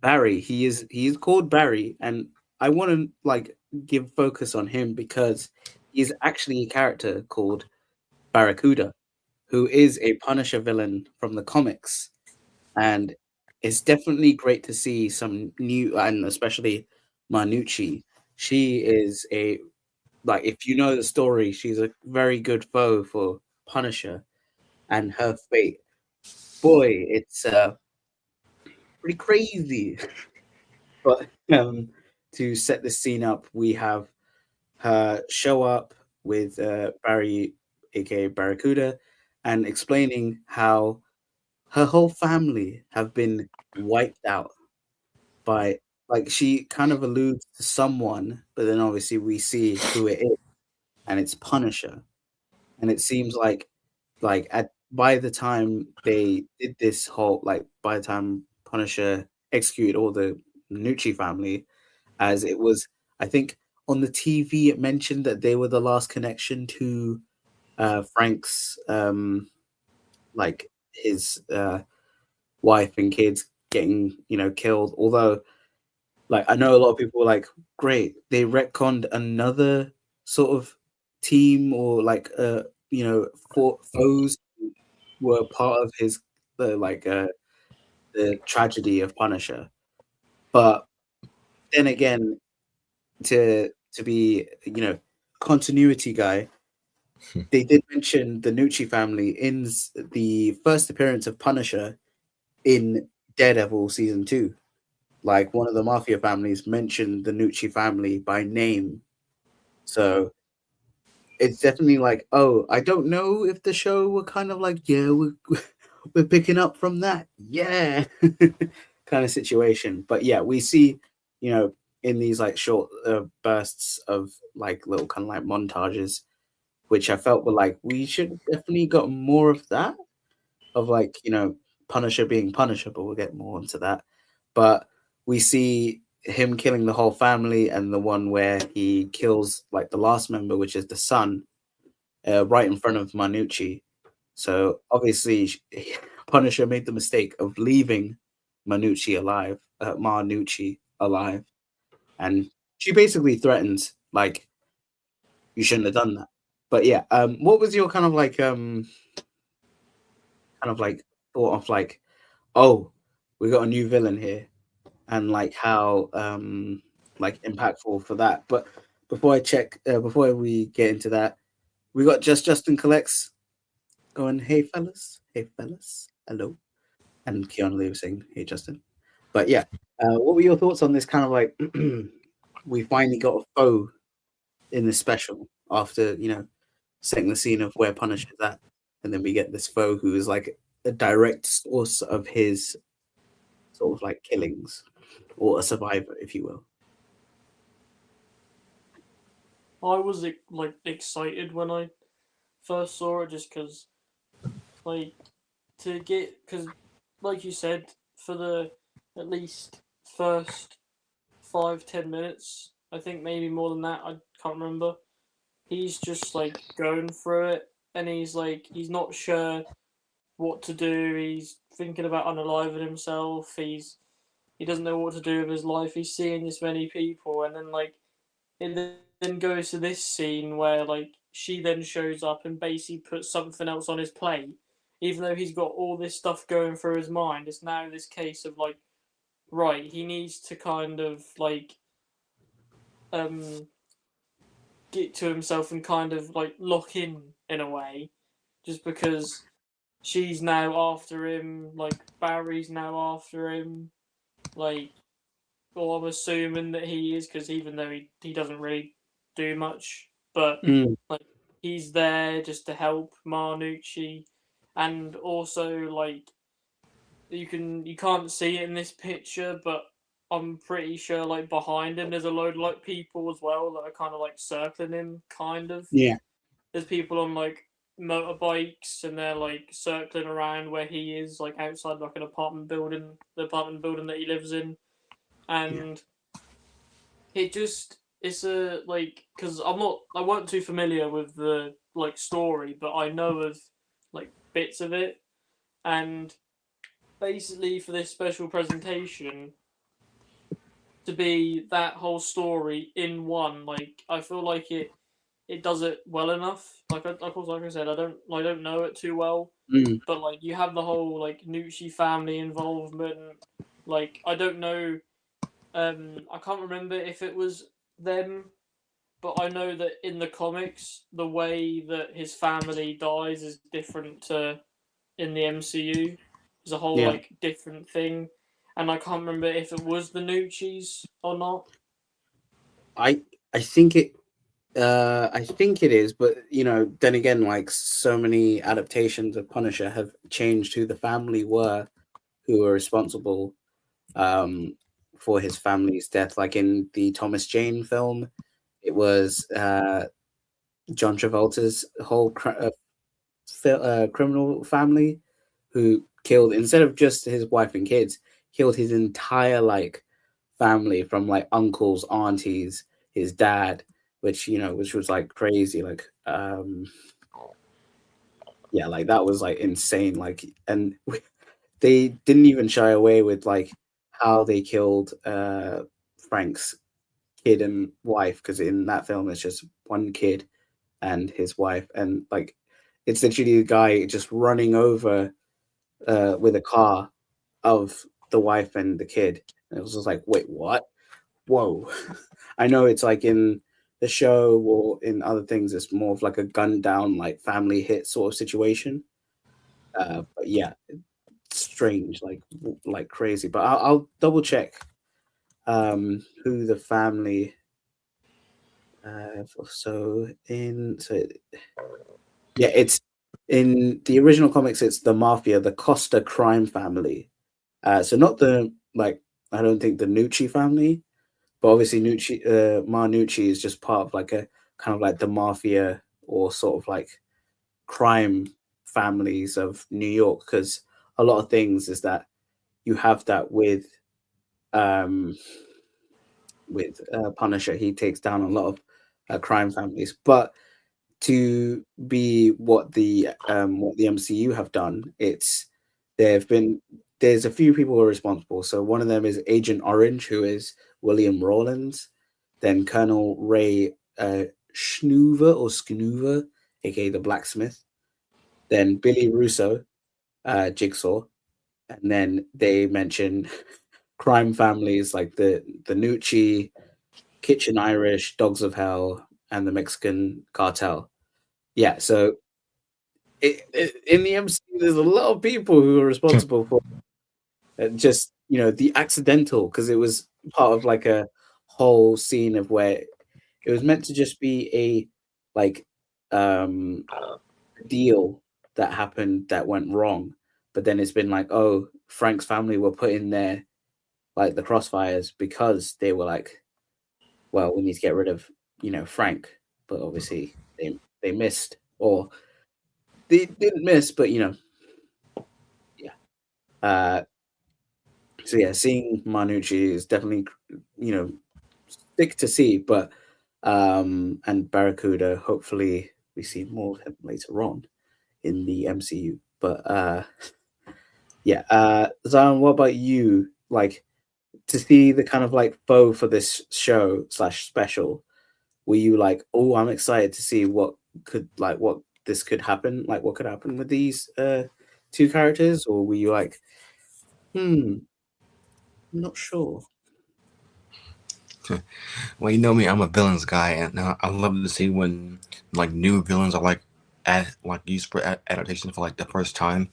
Barry. He's called Barry, and I want to like give focus on him because he's actually a character called Barracuda, who is a Punisher villain from the comics, and it's definitely great to see some new, and especially Marnucci. She is a, like, if you know the story, she's a very good foe for Punisher and her fate. Boy, it's pretty crazy. But to set the scene up, we have her show up with Barry, aka Barracuda, and explaining how her whole family have been wiped out by, like, she kind of alludes to someone, but then obviously we see who it is, and it's Punisher. And it seems like at by the time they did this whole, like, by the time Punisher executed all the Nucci family, as it was, I think on the TV it mentioned that they were the last connection to Frank's like his wife and kids getting killed. Although, like, I know a lot of people were like, great, they retconned another sort of team, or like foes who were part of his the tragedy of Punisher. But then again, to be continuity guy, they did mention the Nucci family in the first appearance of Punisher in Daredevil season 2. Like, one of the mafia families mentioned the Nucci family by name. So it's definitely like, oh, I don't know if the show were kind of like, yeah, we're picking up from that, yeah, kind of situation. But yeah, we see, in these like short bursts of like little kind of like montages, which I felt were like, we should definitely got more of that, of like, Punisher being Punisher, but we'll get more into that. But we see him killing the whole family, and the one where he kills like the last member, which is the son, right in front of Marnucci. So obviously, Punisher made the mistake of leaving Marnucci alive, and she basically threatens, like, you shouldn't have done that. But yeah, what was your kind of like thought of like, oh, we got a new villain here, and like how like impactful for that? But before we get into that, we got Justin Collects going, hey fellas, hello, and Keanu Reeves saying, hey Justin. But yeah, what were your thoughts on this kind of like, we finally got a foe in this special after setting the scene of where Punisher's at, and then we get this foe who is like a direct source of his sort of like killings, or a survivor, if you will. I was like excited when I first saw it, just because like because like you said, for the at least first 5-10 minutes, I think maybe more than that, I can't remember, he's just like going through it, and he's not sure what to do. He's thinking about unaliving himself. He doesn't know what to do with his life. He's seeing this many people, and then like it then goes to this scene where like she then shows up and basically puts something else on his plate, even though he's got all this stuff going through his mind. It's now this case of like, right, he needs to kind of like get to himself and kind of like lock in a way, just because she's now after him, like Barry's now after him, like, or I'm assuming that he is, because even though he doesn't really do much, but Mm. like he's there just to help Marnucci, and also like you can't see it in this picture, but I'm pretty sure like behind him there's a load of like people as well that are kind of like circling him, kind of. Yeah. There's people on like motorbikes and they're like circling around where he is, like outside like an apartment building, the apartment building that he lives in, and it just it's a like because I weren't too familiar with the like story, but I know of like bits of it, and basically for this special presentation to be that whole story in one, like I feel like it does it well enough. Like of course, like I said, I don't know it too well, Mm. but like you have the whole like Nucci family involvement. Like I don't know, I can't remember if it was them, but I know that in the comics, the way that his family dies is different to in the MCU. It's a whole Yeah. like different thing, and I can't remember if it was the Nucci's or not. I I think it I think it is, but you know, then again, like so many adaptations of Punisher have changed who the family were, who were responsible um, for his family's death. Like in the Thomas Jane film, it was John Travolta's whole criminal family who killed, instead of just his wife and kids, killed his entire like family, from like uncles, aunties, his dad, which you know, which was like crazy. Like yeah, like that was like insane. Like, and they didn't even shy away with like how they killed Frank's kid and wife, because in that film it's just one kid and his wife, and like it's literally the guy just running over with a car of the wife and the kid. And it was just like, wait, what? Whoa. I know it's like in the show or in other things, it's more of like a gun down, like family hit sort of situation. But yeah, strange, like crazy. But I'll double check who the family. So yeah, it's in the original comics. It's the mafia, the Costa crime family. So not the like I don't think the Nucci family, but obviously Marnucci is just part of like a kind of like the mafia or sort of like crime families of New York, because a lot of things is that you have that um with Punisher. He takes down a lot of crime families, but to be what the MCU have done, there've been there's a few people who are responsible. So one of them is Agent Orange, who is William Rawlins, then Colonel Ray Schnoover, aka the blacksmith, then Billy Russo, Jigsaw, and then they mention crime families like the Nucci, Kitchen Irish, Dogs of Hell, and the Mexican cartel. Yeah, so in the MCU, there's a lot of people who are responsible for just you know the accidental, because it was part of like a whole scene of where it was meant to just be a like deal that happened that went wrong, but then it's been like, oh, Frank's family were put in there like the crossfires because they were like, well, we need to get rid of Frank, but obviously they missed, or they didn't miss, but yeah. Uh, so yeah, seeing Manucci is definitely thick to see, but and Barracuda, hopefully we see more of him later on in the MCU. But yeah, Zion, what about you? Like, to see the kind of like foe for this show slash special, were you like, oh, I'm excited to see what this could happen, like what could happen with these two characters, or were you like, hmm, not sure. Well, you know me, I'm a villains guy, and I love to see when like new villains are like used for adaptation for like the first time,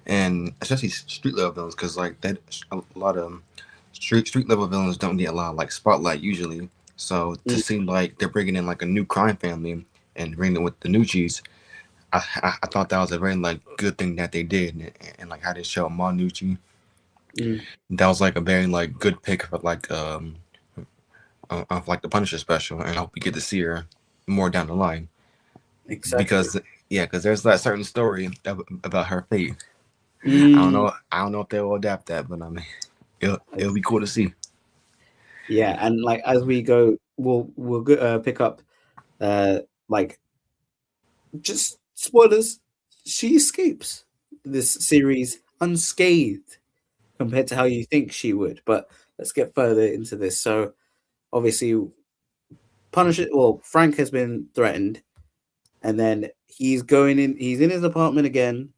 and especially street level villains, because like that a lot of street level villains don't get a lot of like spotlight usually. So to Mm, see like they're bringing in like a new crime family and bringing it with the new cheese, I thought that was a very like good thing that they did, and like how they show Manucci. mm, That was like a very like good pick for like of like the Punisher special, and I hope we get to see her more down the line exactly. because yeah, because there's that certain story about her fate. Mm, I don't know if they will adapt that, but I mean, it'll be cool to see. yeah, and like as we go, we'll pick up uh like just spoilers. She escapes this series unscathed compared to how you think she would. But let's get further into this. So obviously, Punisher. Well, Frank has been threatened, and then he's going in. He's in his apartment again.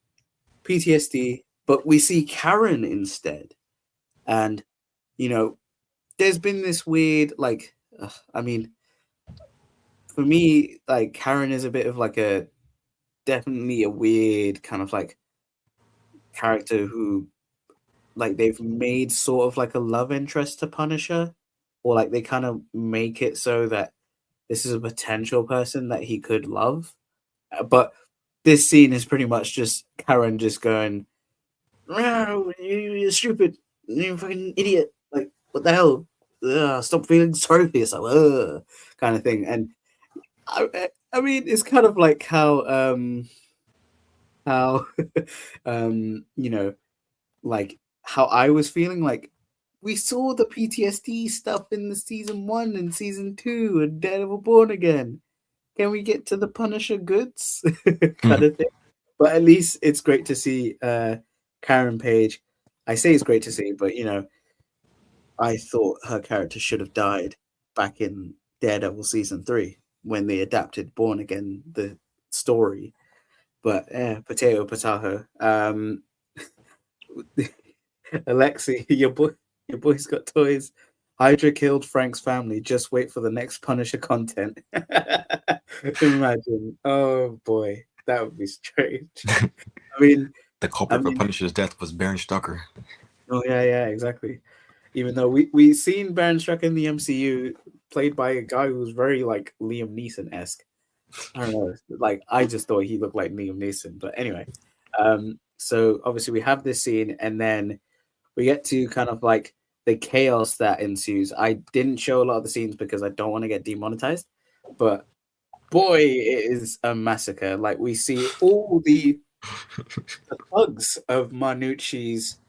PTSD. But we see Karen instead, and you know, there's been this weird like. I mean, for me, like Karen is a bit of like a definitely a weird kind of like character who like they've made sort of like a love interest to Punisher, or like they kind of make it so that this is a potential person that he could love. But this scene is pretty much just Karen just going, "No, you're stupid, you fucking idiot! Like what the hell? Ugh, stop feeling sorry for yourself," kind of thing. And I mean, it's kind of like how you know, like how I was feeling like we saw the PTSD stuff in the season 1 and season 2 and Daredevil Born Again. Can we get to the Punisher goods kind of thing? But at least it's great to see Karen Page. I say it's great to see, but you know, I thought her character should have died back in Daredevil season 3 when they adapted Born Again the story. But potato potato. Alexi, your boy's got toys. Hydra killed Frank's family. Just wait for the next Punisher content. Imagine. Oh boy, that would be strange. I mean, The I culprit for mean, Punisher's death was Baron Strucker. oh yeah, exactly. Even though we seen Baron Strucker in the MCU, played by a guy who was very like Liam Neeson esque. I don't know. Like I just thought he looked like Liam Neeson. But anyway, so obviously we have this scene, and then we get to kind of like the chaos that ensues. I didn't show a lot of the scenes because I don't want to get demonetized, but boy, it is a massacre. Like we see all the thugs of Marnucci's,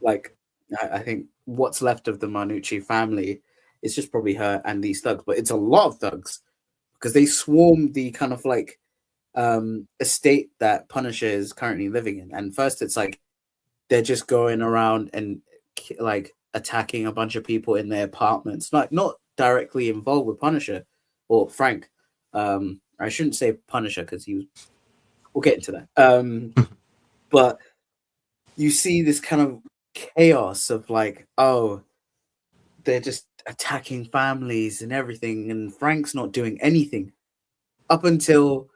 like I think what's left of the Marnucci family is just probably her and these thugs, but it's a lot of thugs because they swarm the kind of like estate that Punisher is currently living in. And first, it's like they're just going around and like attacking a bunch of people in their apartments, like not directly involved with Punisher or Frank. I shouldn't say Punisher because he was. We'll get into that. But you see this kind of chaos of like, oh, they're just attacking families and everything, and Frank's not doing anything up until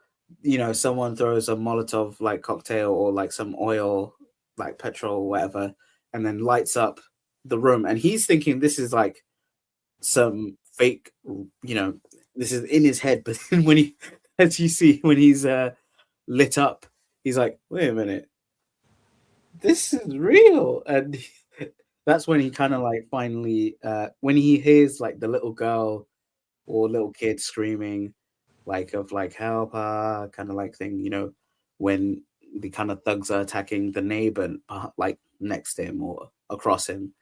you know someone throws a Molotov like cocktail or like some oil like petrol or whatever and then lights up the room, and he's thinking this is like some fake, you know, this is in his head. But then when he, as you see when he's lit up, he's like, wait a minute, this is real. And that's when he kind of like finally when he hears like the little girl or little kid screaming like of like help kind of like thing, you know, when the kind of thugs are attacking the neighbor like next to him or across him.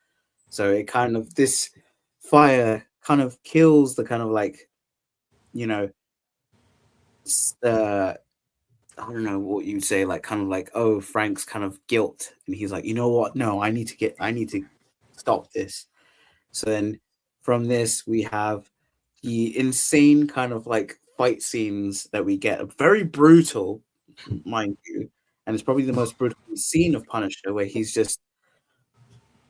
So it kind of, this fire kind of kills the kind of like, you know, I don't know what you'd say, like kind of like, oh, Frank's kind of guilt, and he's like, you know what, no, I need to stop this. So then from this we have the insane kind of like fight scenes that we get, very brutal, mind you, and it's probably the most brutal scene of Punisher, where he's just,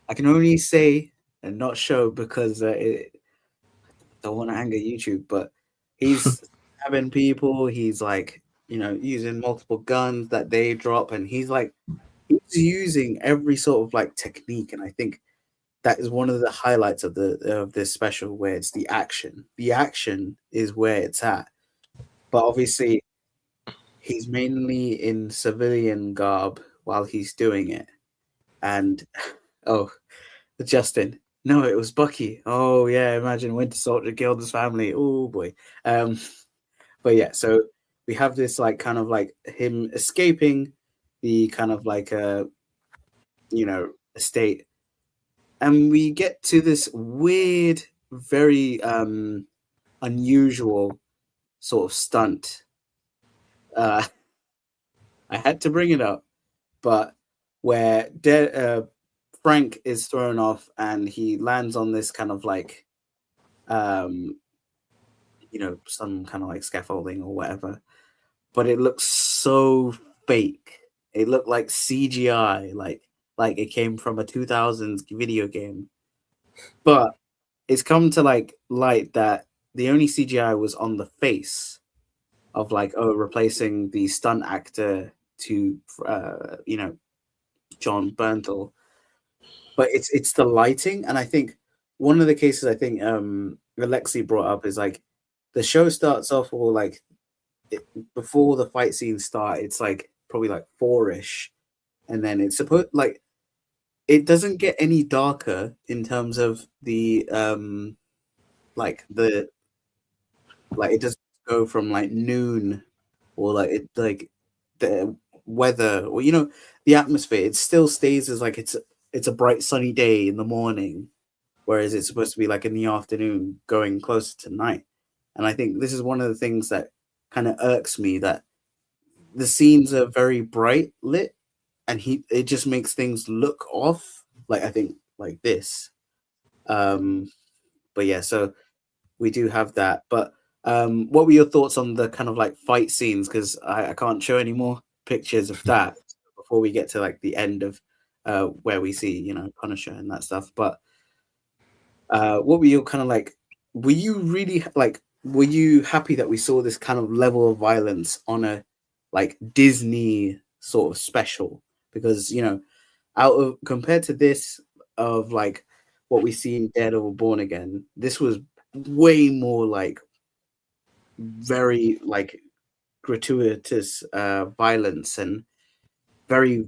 I can only say and not show because don't want to anger YouTube, but he's stabbing people. He's like, using multiple guns that they drop, and he's using every sort of like technique. And I think that is one of the highlights of this special, where it's the action. The action is where it's at. But obviously, he's mainly in civilian garb while he's doing it. And oh, Justin. No, it was Bucky. Oh yeah, imagine Winter Soldier killed his family. Oh boy. But yeah, so we have this like kind of like him escaping the kind of like estate, and we get to this weird, very unusual sort of stunt. I had to bring it up, but where Frank is thrown off and he lands on this kind of like, some kind of like scaffolding or whatever, but it looks so fake. It looked like CGI, like it came from a 2000s video game. But it's come to like light that the only CGI was on the face of like, replacing the stunt actor to John Bernthal. But it's the lighting, and I think one of the cases I think Alexi brought up is like the show starts off, or like before the fight scenes start, it's like probably like 4ish, and then it's supposed like it doesn't get any darker in terms of the it doesn't go from like noon, or like it like the weather, or the atmosphere. It still stays as like it's a bright sunny day in the morning, whereas it's supposed to be like in the afternoon going closer to night. And I think this is one of the things that kind of irks me, that the scenes are very bright lit, and it just makes things look off, like I think like this. But yeah, so we do have that. But what were your thoughts on the kind of like fight scenes? Because I can't show any more pictures of that before we get to like the end of where we see Punisher and that stuff. But what were you kind of like? Were you really like? Were you happy that we saw this kind of level of violence on a like Disney sort of special? Because out of compared to this of like what we see in Daredevil Born Again, this was way more like very like gratuitous violence, and very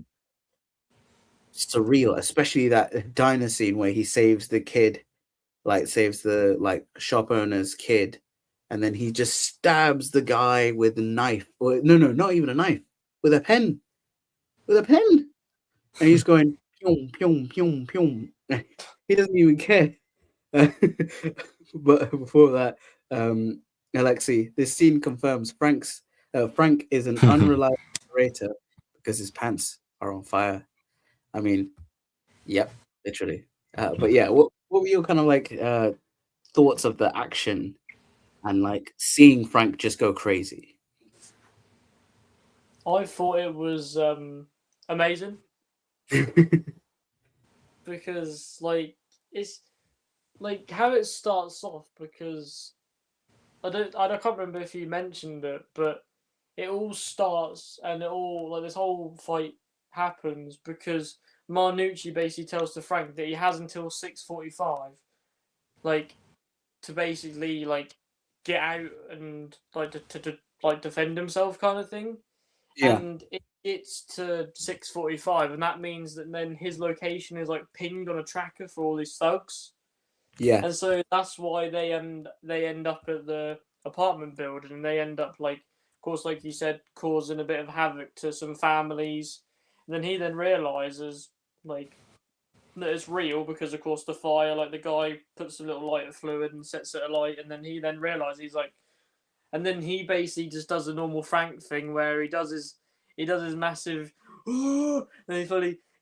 surreal, especially that diner scene where he saves the kid, like saves the like shop owner's kid, and then he just stabs the guy with a knife, or no, not even a knife, with a pen, and he's going pyong pyong pyong pyong. He doesn't even care. But before that, Alexi, this scene confirms Frank is an unreliable narrator because his pants are on fire. I mean, yep, literally. But yeah, what were your kind of like thoughts of the action and like seeing Frank just go crazy? I thought it was amazing because like it's like how it starts off, because I can't remember if you mentioned it, but it all starts and it all like this whole fight happens because Marnucci basically tells to Frank that he has until 6:45, like to basically like get out and like to like defend himself, kind of thing. Yeah, And it gets to 6:45, and that means that then his location is like pinged on a tracker for all these thugs. yeah, And so that's why they end up at the apartment building, and they end up like, of course, like you said, causing a bit of havoc to some families. And then he then realizes like that it's real because, of course, the fire, like the guy puts a little lighter fluid and sets it alight, and then he then realizes he's like, and then he basically just does a normal Frank thing where he does his massive, and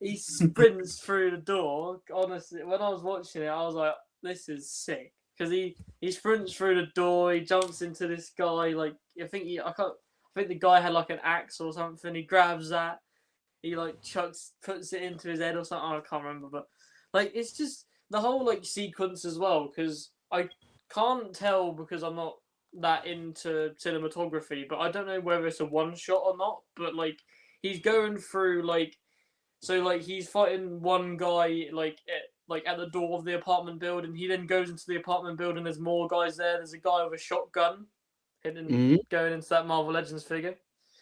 he sprints through the door. Honestly, when I was watching it, I was like, this is sick, because he sprints through the door, he jumps into this guy, like I think the guy had like an axe or something. He grabs that, he like puts it into his head or something. I can't remember, but like it's just the whole like sequence as well, because I can't tell because I'm not that into cinematography, but I don't know whether it's a one shot or not. But like he's going through like so like he's fighting one guy like at the door of the apartment building. He then goes into the apartment building. There's more guys there. There's a guy with a shotgun, Mm-hmm. going into that Marvel Legends figure,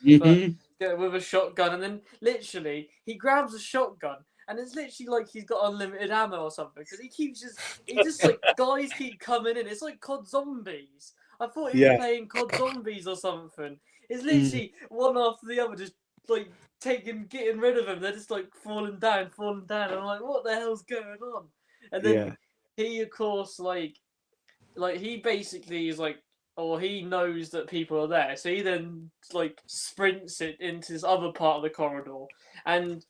but Mm-hmm. with a shotgun, and then literally he grabs a shotgun. And it's literally like he's got unlimited ammo or something because he just like guys keep coming in. It's like COD Zombies. I thought he was Yeah. playing COD Zombies or something. It's Mm. literally one after the other, just like getting rid of them. They're just like falling down. And I'm like, what the hell's going on? And then Yeah. he, of course, like he basically is like, or he knows that people are there, so he then like sprints it into this other part of the corridor, and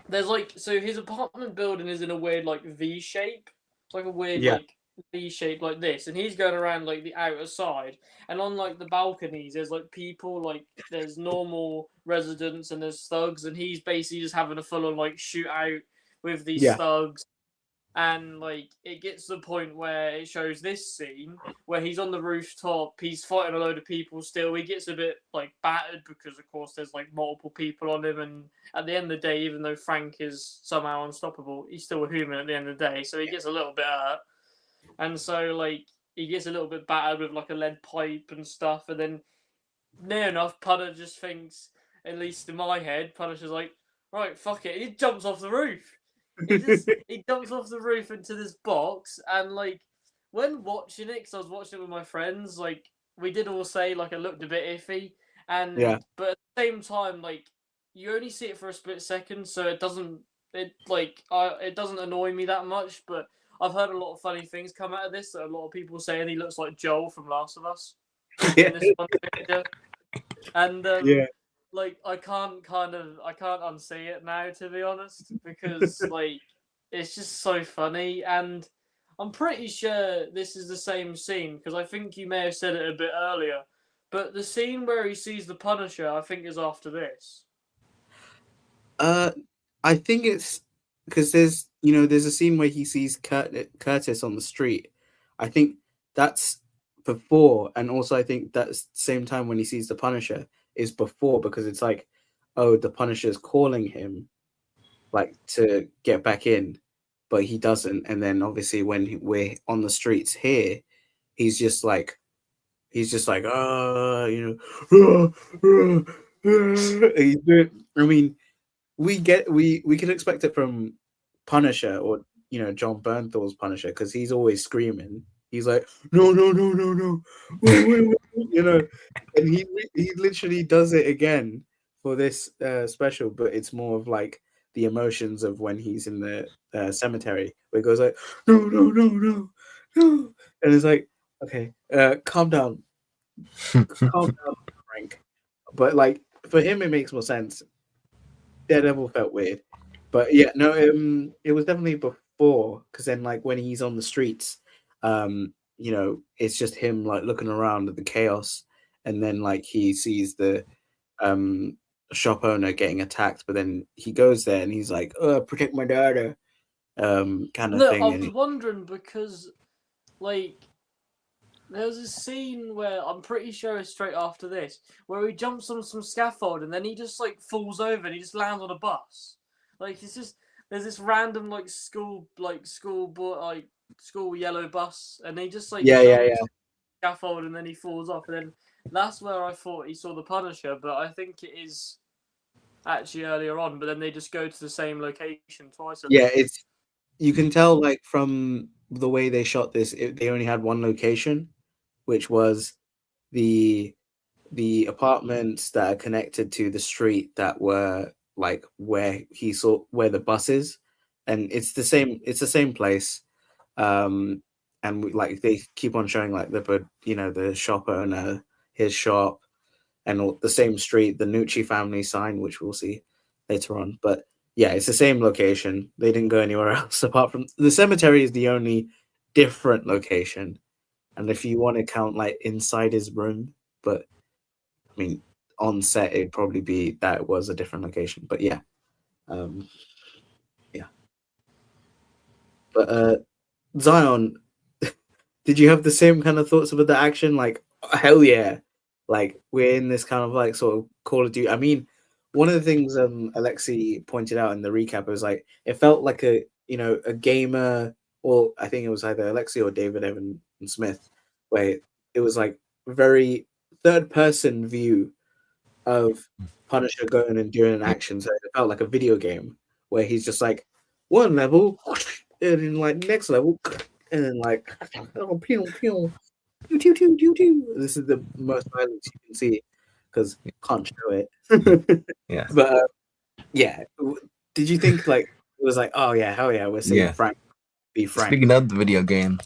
there's like so his apartment building is in a weird like V shape. It's like a weird Yeah. like V shape like this, and he's going around like the outer side, and on like the balconies there's like people like there's normal residents and there's thugs, and he's basically just having a full on like shootout with these Yeah. thugs, and like it gets to the point where it shows this scene where he's on the rooftop, he's fighting a load of people still. He gets a bit like battered because of course there's like multiple people on him, and at the end of the day, even though Frank is somehow unstoppable, he's still a human at the end of the day, so he gets a little bit hurt. And so like he gets a little bit battered with like a lead pipe and stuff, and then near enough Punisher just thinks, at least in my head, Punisher's like, right, fuck it, he jumps off the roof. He jumps off the roof into this box, and like when watching it, because I was watching it with my friends, like we did all say like it looked a bit iffy, and Yeah. but at the same time, like you only see it for a split second, so it doesn't it doesn't annoy me that much. But I've heard a lot of funny things come out of this. That a lot of people saying he looks like Joel from Last of Us Yeah. in this one picture, and Yeah. like I can't unsee it now, to be honest, because like it's just so funny. And I'm pretty sure this is the same scene because I think you may have said it a bit earlier, but the scene where he sees the Punisher I think is after this. I think it's because there's a scene where he sees Curtis on the street. I think that's before, and also I think that's the same time when he sees the Punisher is before, because it's like, oh, the Punisher's calling him like to get back in, but he doesn't. And then obviously when we're on the streets here, he's just like, he's doing, I mean, we can expect it from Punisher, or John Bernthal's Punisher, because he's always screaming. He's like, no, no, no, no, no, wait, and he literally does it again for this special, but it's more of like the emotions of when he's in the cemetery, where he goes like, no, no, no, no, no, and it's like, okay, calm down, Frank. But like for him, it makes more sense. Daredevil felt weird, but yeah, no, it was definitely before, because then like when he's on the streets, it's just him like looking around at the chaos, and then like he sees the shop owner getting attacked, but then he goes there and he's like, protect my daughter, kind of No, thing. I was wondering because like there's a scene where I'm pretty sure it's straight after this, where he jumps on some scaffold and then he just like falls over and he just lands on a bus. Like it's just there's this random school yellow bus, and he just like Yeah, yeah, jumps yeah. on the scaffold and then he falls off, and then that's where I thought he saw the Punisher, but I think it is actually earlier on. But then they just go to the same location twice. Yeah, it's, you can tell like from the way they shot this, they only had one location, which was the apartments that are connected to the street that were like where he saw where the bus is, and it's the same place. And like they keep on showing like the shop owner, his shop, and all, the same street, the Nucci family sign, which we'll see later on. But yeah, it's the same location. They didn't go anywhere else apart from the cemetery is the only different location. And if you want to count like inside his room, but I mean, on set, it'd probably be that it was a different location. But yeah. Yeah. But Zion, did you have the same kind of thoughts about the action? Like, hell yeah! Like we're in this kind of like sort of Call of Duty. I mean, one of the things Alexi pointed out in the recap was like it felt like a gamer, or I think it was either Alexi or David Evan Smith, where it was like very third person view of Punisher going and doing an Yeah. action. So it felt like a video game where he's just like one level, and then like next level, and then like oh, pew pew, pew pew pew pew pew. This is the most violence you can see because can't show it. Yeah. But yeah, did you think like it was like oh yeah, hell yeah, we're seeing Yeah. Frank be Frank? Speaking of the video game,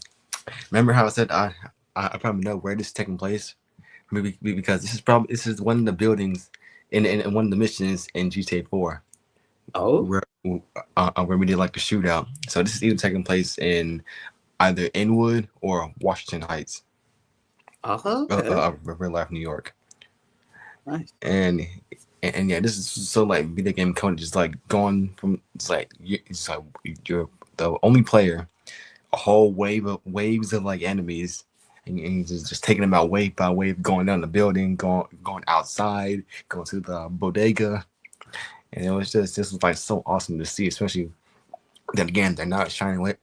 remember how I said I probably know where this is taking place? Maybe because this is one of the buildings in one of the missions in GTA 4 Oh, where we did like the shootout. So this is either taking place in either Inwood or Washington Heights, okay, real life New York. nice. And yeah, this is so like video game code just like going from it's like you're the only player, a whole waves of like enemies, and just taking them out wave by wave, going down the building, going outside, going to the bodega, and it was just this was like so awesome to see, especially then again they're not shying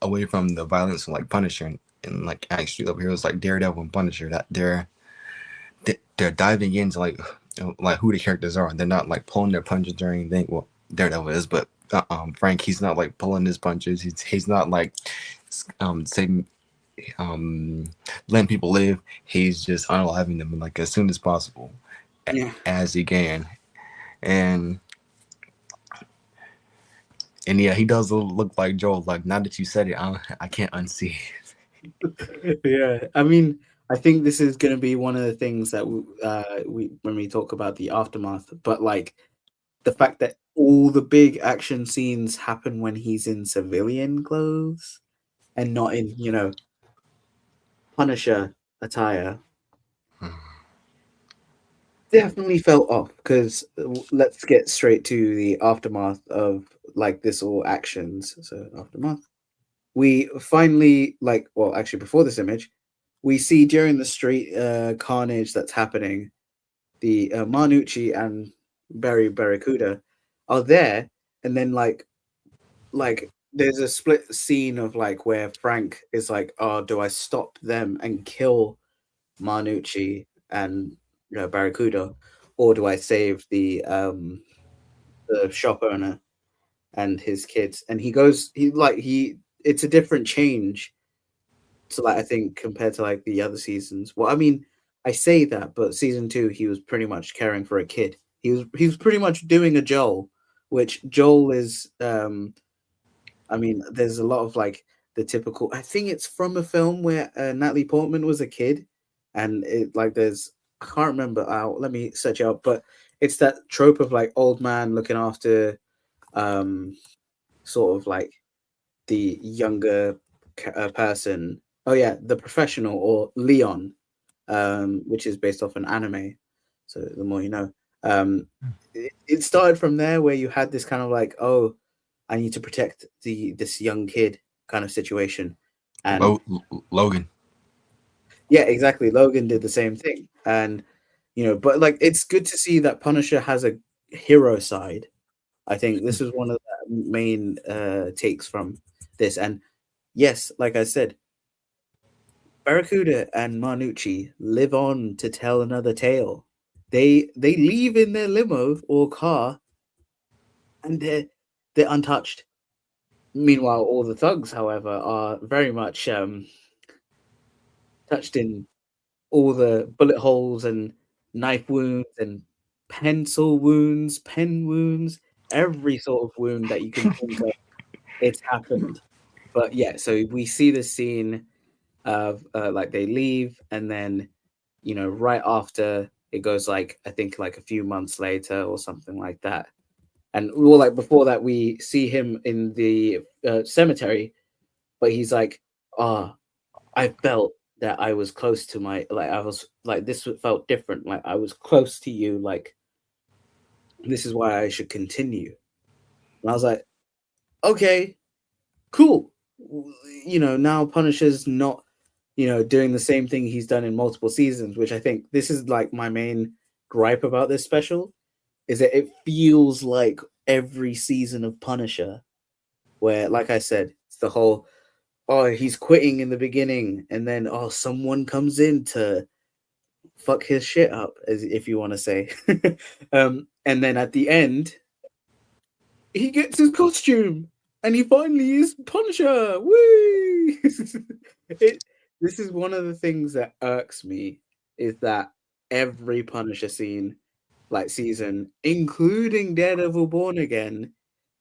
away from the violence of like Punisher and like actually over here it's like Daredevil and Punisher that they're diving into like who the characters are. They're not like pulling their punches or anything. Well, Daredevil is, but Frank, he's not like pulling his punches. He's not like saving letting people live. He's just unaliving them like as soon as possible, Yeah. as he can, and yeah, he does look like Joel. Like now that you said it, I can't unsee. Yeah, I mean, I think this is going to be one of the things that we when we talk about the aftermath. But like the fact that all the big action scenes happen when he's in civilian clothes and not in Punisher attire definitely felt off. Because let's get straight to the aftermath of like this all actions. So aftermath. We finally well actually before this image we see during the street carnage that's happening the Marnucci and Barry Barracuda are there, and then like there's a split scene of like where Frank is like, oh, do I stop them and kill Marnucci and Barracuda, or do I save the shop owner and his kids? And he goes he it's a different change to like I think compared to like the other seasons. Well, I mean, I say that, but season 2 he was pretty much caring for a kid. He was pretty much doing a Joel, which Joel is I mean, there's a lot of like the typical I think it's from a film where Natalie Portman was a kid, and it like there's I can't remember let me search it out, but it's that trope of like old man looking after sort of like the younger person. Oh yeah, The Professional or Leon, which is based off an anime. So the more you know. It started from there where you had this kind of like, oh, I need to protect this young kid kind of situation, and Logan. yeah, exactly. Logan did the same thing, and but like it's good to see that Punisher has a hero side. I think this is one of the main takes from this, and yes, like I said, Barracuda and Marnucci live on to tell another tale. They leave in their limo or car, and they're untouched. Meanwhile, all the thugs, however, are very much touched in all the bullet holes and knife wounds and pencil wounds, pen wounds, every sort of wound that you can think of. It's happened. But yeah, so we see the scene of like they leave, and then right after it goes like I think like a few months later or something like that, and well, like before that we see him in the cemetery, but he's like, ah, I felt that I was close to my like I was like this felt different, like I was close to you, like this is why I should continue. And I was like, okay, cool. now Punisher's not, doing the same thing he's done in multiple seasons, which I think this is like my main gripe about this special, is that it feels like every season of Punisher, where, like I said, it's the whole, oh, he's quitting in the beginning, and then, oh, someone comes in to fuck his shit up, as if you want to say. And then at the end, he gets his costume and he finally is Punisher. Woo! This is one of the things that irks me, is that every Punisher season, including Daredevil Born Again,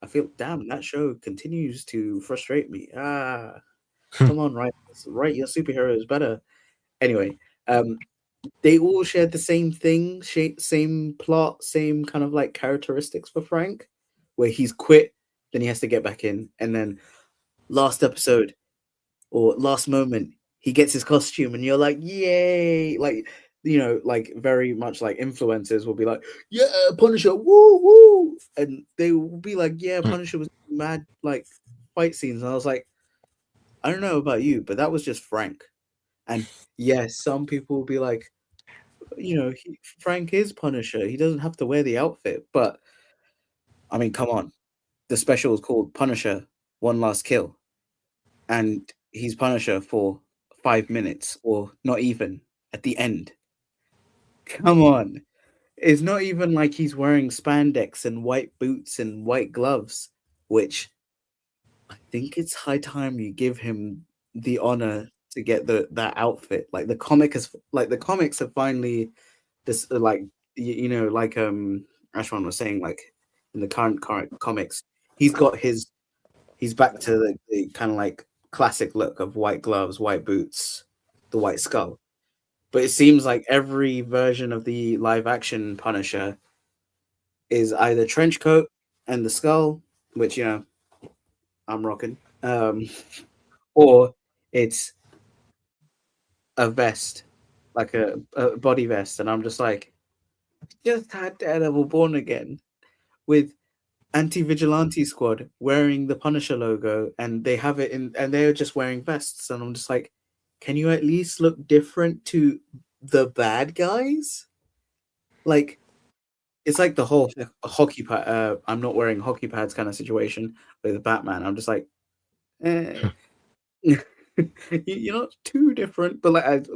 I feel, damn, that show continues to frustrate me. Come on, write your superheroes better. Anyway, they all shared the same thing, same plot, same kind of like characteristics for Frank, where he's quit, then he has to get back in, and then last episode or last moment, he gets his costume, and you're like, yay! Like, like very much like influencers will be like, yeah, Punisher, woo woo, and they will be like, yeah, Punisher was mad like fight scenes, and I was like, I don't know about you, but that was just Frank. And yes, some people will be like, Frank is Punisher. He doesn't have to wear the outfit. But I mean, come on. The special is called Punisher One Last Kill. And he's Punisher for 5 minutes, or not even at the end. Come on. It's not even like he's wearing spandex and white boots and white gloves, which I think it's high time you give him the honor to get that outfit. Like the comics have finally, this like like Ashwan was saying, like in the current comics, he's back to the kind of like classic look of white gloves, white boots, the white skull. But it seems like every version of the live action Punisher is either trench coat and the skull, which I'm rocking, or it's a vest, like a body vest, and I'm just like, just had Daredevil Born Again with Anti-Vigilante Squad wearing the Punisher logo, and they have it in, and they're just wearing vests, and I'm just like, can you at least look different to the bad guys? Like, it's like the whole hockey pad. I'm not wearing hockey pads kind of situation with Batman. I'm just like, eh. You're not too different, but like at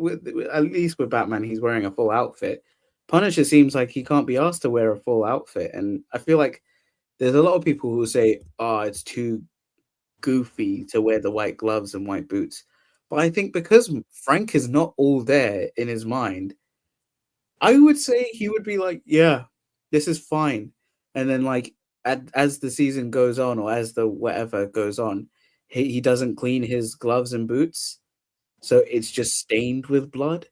least with Batman, he's wearing a full outfit. Punisher seems like he can't be asked to wear a full outfit, and I feel like there's a lot of people who say, "Oh, it's too goofy to wear the white gloves and white boots." But I think because Frank is not all there in his mind, I would say he would be like, "Yeah, this is fine." And then, like, as the season goes on, or as the whatever goes on, he doesn't clean his gloves and boots, so it's just stained with blood.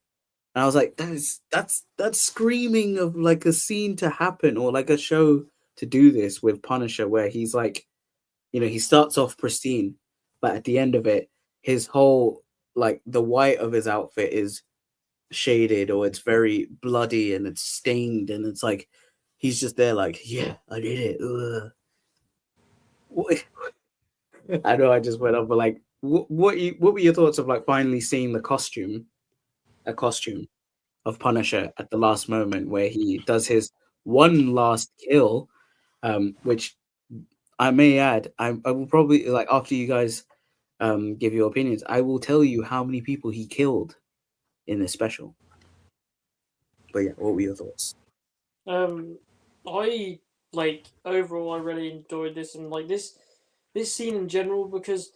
And I was like, that's screaming of like a scene to happen, or like a show to do this with Punisher, where he's like, he starts off pristine, but at the end of it, his whole, like, the white of his outfit is shaded, or it's very bloody and it's stained, and it's like he's just there like, yeah, I did it. Ugh. I know I just went up, but like, what were your thoughts of like finally seeing a costume of Punisher at the last moment, where he does his one last kill, which I may add, I will probably, like, after you guys give your opinions, I will tell you how many people he killed in this special. But yeah, what were your thoughts? I like overall I really enjoyed this, and like this scene in general, because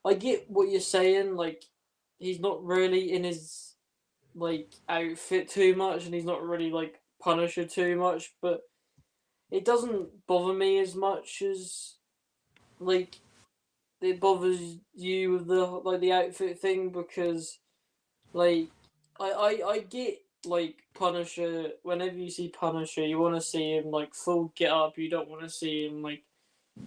I get what you're saying, like he's not really in his like outfit too much, and he's not really like Punisher too much, but it doesn't bother me as much as like it bothers you with the outfit thing, because like I get like Punisher. Whenever you see Punisher, you want to see him like full get up. You don't want to see him like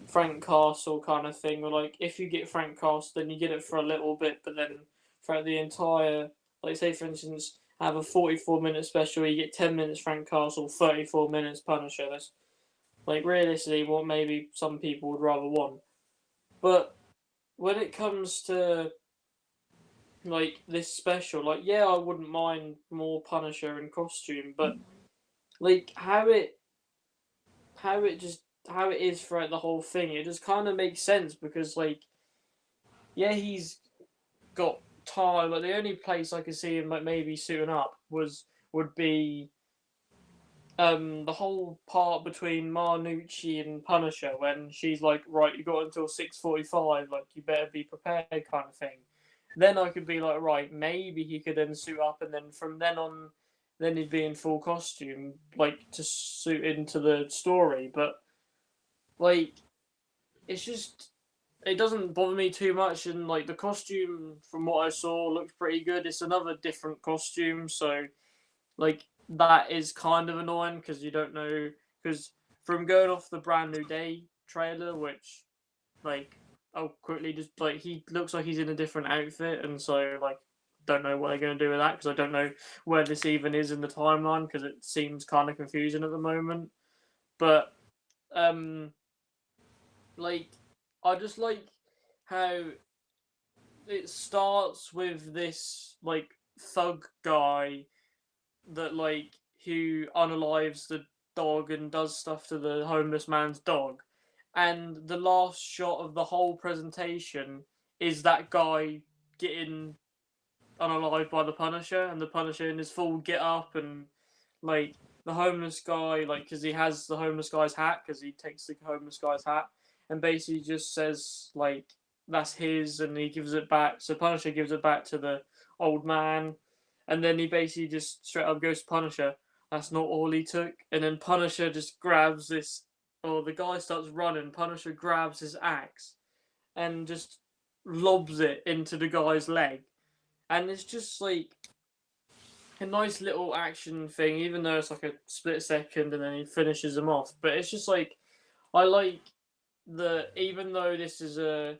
Frank Castle kind of thing. Or like if you get Frank Castle, then you get it for a little bit, but then throughout the entire, like say for instance, have a 44-minute special, you get 10 minutes Frank Castle, 34 minutes Punisher. That's like realistically what maybe some people would rather want. But when it comes to like this special, like yeah, I wouldn't mind more Punisher in costume, but like how it is throughout the whole thing, it just kind of makes sense because like yeah, he's got time. Like the only place I could see him like maybe suiting up would be the whole part between Marnucci and Punisher when she's like, right, you got until 6:45, like you better be prepared, kind of thing. Then I could be like, right, maybe he could then suit up, and then from then on, then he'd be in full costume, like to suit into the story. But like, it's just it doesn't bother me too much, and like the costume from what I saw looks pretty good. It's another different costume, so like that is kind of annoying because you don't know because from going off the Brand New Day trailer, which like I'll quickly just like he looks like he's in a different outfit, and so like don't know what they're going to do with that because I don't know where this even is in the timeline because it seems kind of confusing at the moment. But um, like I just like how it starts with this like thug guy that like who unalives the dog and does stuff to the homeless man's dog. And the last shot of the whole presentation is that guy getting unalived by the Punisher, and the Punisher in his full get up, and like the homeless guy, like because he has the homeless guy's hat, because he takes the homeless guy's hat, and basically just says like that's his, and he gives it back. So Punisher gives it back to the old man, and then he basically just straight up goes to Punisher. That's not all he took, and then Punisher just grabs this, or the guy starts running. Punisher grabs his axe and just lobs it into the guy's leg, and it's just like a nice little action thing, even though it's like a split second and then he finishes him off. But it's just like I like the even though this is a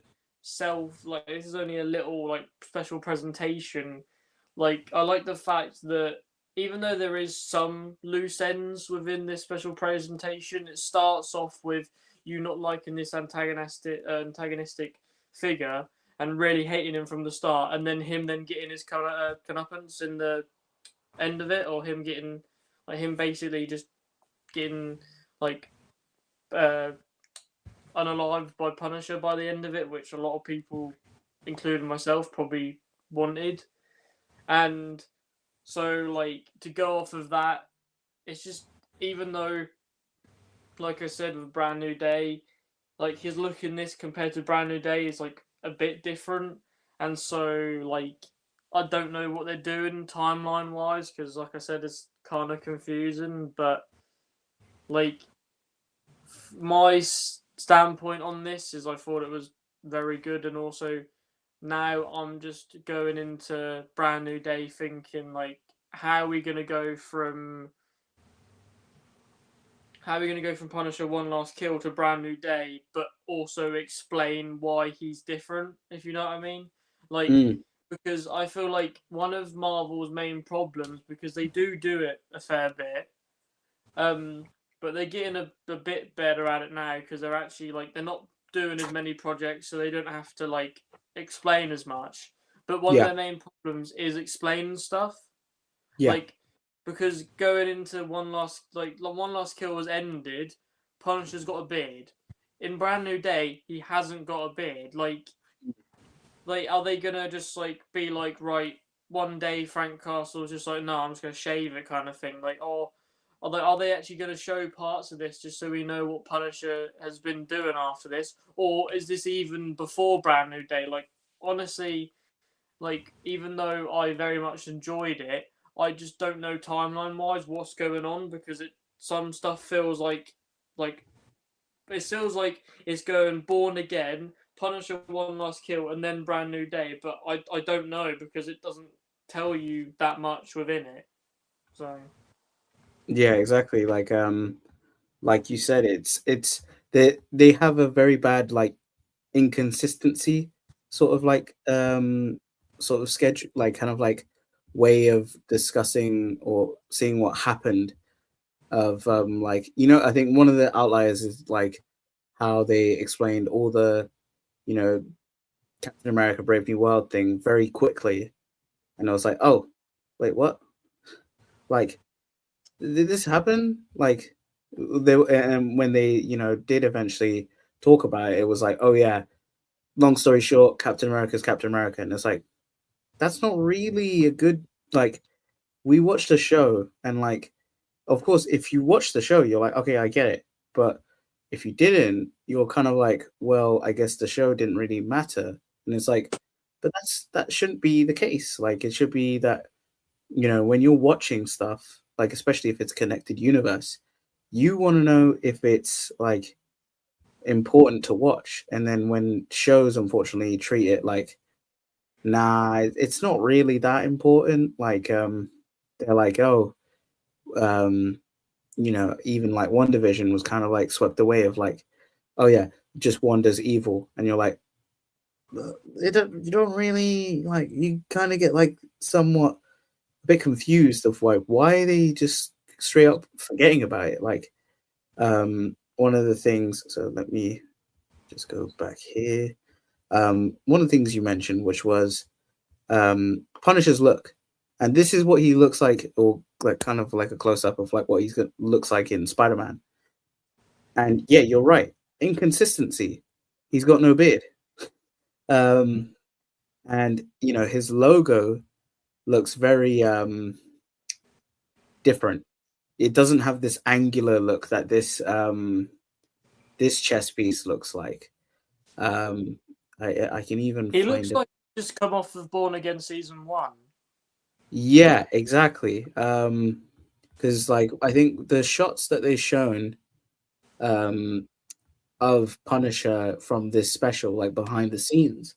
like this is only a little like special presentation, like I like the fact that even though there is some loose ends within this special presentation, it starts off with you not liking this antagonistic figure and really hating him from the start, and then him then getting his comeuppance in the end of it, or him getting like him basically just getting like uh unalived by Punisher by the end of it, which a lot of people, including myself, probably wanted. And so like to go off of that, it's just even though like I said with Brand New Day, like his look in this compared to Brand New Day is like a bit different, and so like I don't know what they're doing timeline wise because like I said it's kind of confusing, but like my standpoint on this is I thought it was very good, and also now I'm just going into Brand New Day thinking like how are we gonna go from Punisher One Last Kill to Brand New Day, but also explain why he's different, if you know what I mean? Like, because I feel like one of Marvel's main problems, because they do it a fair bit, but they're getting a bit better at it now because they're actually like they're not doing as many projects, so they don't have to like explain as much. But one of their main problems is explaining stuff. Yeah. Like because going into One Last Kill was ended, Punisher's got a beard. In Brand New Day, he hasn't got a beard. Like are they gonna just like be like right one day Frank Castle's just like no, I'm just gonna shave it kind of thing. Like or are they actually going to show parts of this just so we know what Punisher has been doing after this, or is this even before Brand New Day? Like honestly, like even though I very much enjoyed it, I just don't know timeline wise what's going on because some stuff feels like it feels like it's going Born Again, Punisher One Last Kill, and then Brand New Day, but I don't know because it doesn't tell you that much within it. So Yeah, exactly. Like you said, it's they have a very bad like inconsistency sort of like sort of schedule, like kind of like way of discussing or seeing what happened of like I think one of the outliers is like how they explained all the you know Captain America Brave New World thing very quickly, and I was like, oh, wait, what? Like, did this happen? Like, and when they did eventually talk about it, it was like, oh yeah. Long story short, Captain America's Captain America, and it's like that's not really a good like. We watched a show, and like, of course, if you watch the show, you're like, okay, I get it. But if you didn't, you're kind of like, well, I guess the show didn't really matter. And it's like, but that shouldn't be the case. Like, it should be that when you're watching stuff, like especially if it's connected universe, you want to know if it's like important to watch. And then when shows unfortunately treat it like, nah, it's not really that important. Like, they're like, oh, um, even like One Division was kind of like swept away of like, oh yeah, just Wanda's evil, and you're like, you don't really like, you kind of get like somewhat a bit confused of like why are they just straight up forgetting about it. Like, one of the things. So let me just go back here. One of the things you mentioned, which was Punisher's look, and this is what he looks like, or like kind of like a close up of like what he looks like in Spider-Man. And yeah, you're right. Inconsistency. He's got no beard. And his logo looks very different. It doesn't have this angular look that this chess piece looks like. I can even He find looks it. like he's just come off of Born Again season 1. Yeah, exactly. Because like I think the shots that they've shown of Punisher from this special, like behind the scenes,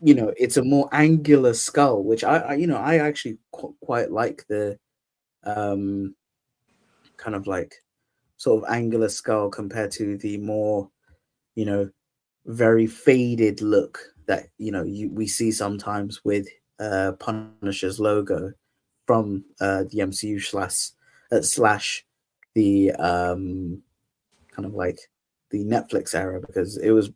it's a more angular skull, which I actually quite like the kind of like sort of angular skull compared to the more very faded look that we see sometimes with Punisher's logo from the MCU slash the kind of like the Netflix era, because it was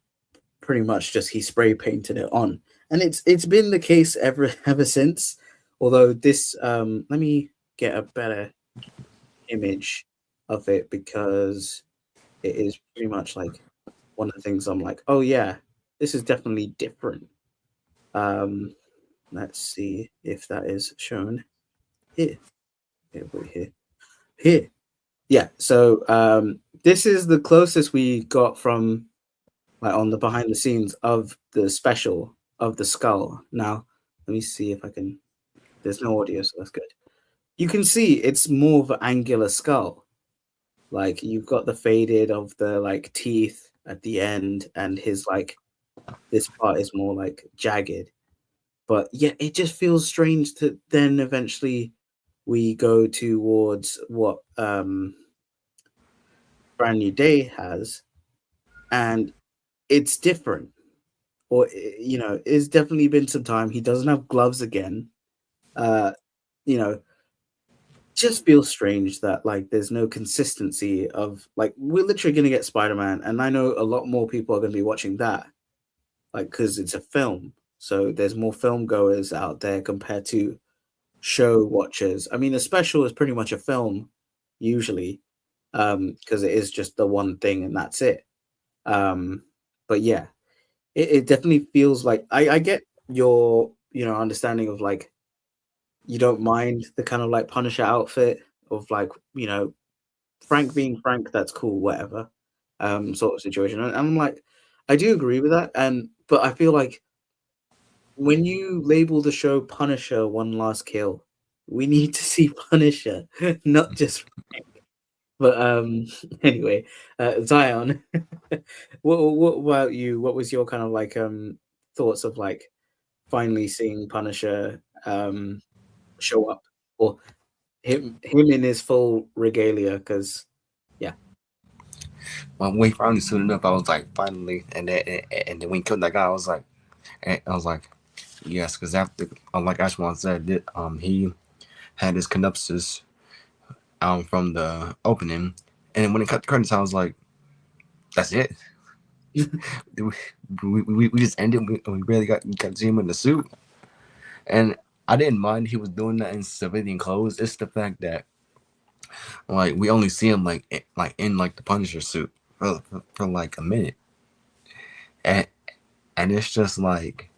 pretty much just he spray painted it on, and it's been the case ever since. Although this, let me get a better image of it, because it is pretty much like one of the things I'm like, oh yeah, this is definitely different. Let's see if that is shown here. Here. Yeah. So this is the closest we got from like on the behind the scenes of the special of the skull. Now, let me see if I can. There's no audio, so that's good. You can see it's more of an angular skull. Like you've got the faded of the like teeth at the end, and his like this part is more like jagged. But yeah, it just feels strange to then eventually we go towards what Brand New Day has, and it's different. Or it's definitely been some time. He doesn't have gloves again. You know, just feels strange that like there's no consistency of like we're literally gonna get Spider-Man, and I know a lot more people are gonna be watching that, like because it's a film. So there's more film goers out there compared to show watchers. I mean, the special is pretty much a film usually, because it is just the one thing and that's it. But yeah, it definitely feels like I get your understanding of like you don't mind the kind of like Punisher outfit of like Frank being Frank, that's cool, whatever, sort of situation. And I'm like, I do agree with that, but I feel like when you label the show Punisher One Last Kill, we need to see Punisher, not just Frank. But anyway, Zion, what about you? What was your kind of like thoughts of like finally seeing Punisher show up, or him in his full regalia? Because yeah, When we finally suited up, I was like, finally, and then when he killed that guy, I was like, yes, because after, like Ashwan said, he had his synopsis from the opening, and when it cut the curtains, I was like, that's it. we just ended. We really got to see him in the suit, and I didn't mind he was doing that in civilian clothes. It's the fact that like we only see him like in like the Punisher suit for like a minute, and it's just like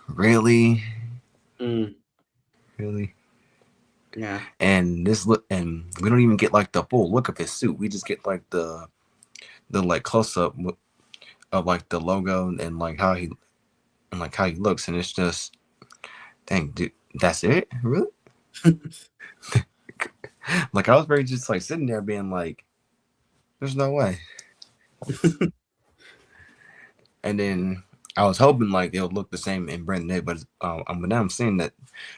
really, Mm, really. yeah. And this look, and we don't even get like the full look of his suit. We just get like the like close up of like the logo and like how he looks, and it's just dang, dude, that's it, really? Like I was very just like sitting there being like, there's no way. And then I was hoping like it'll look the same in Brandon Day, but now I'm seeing that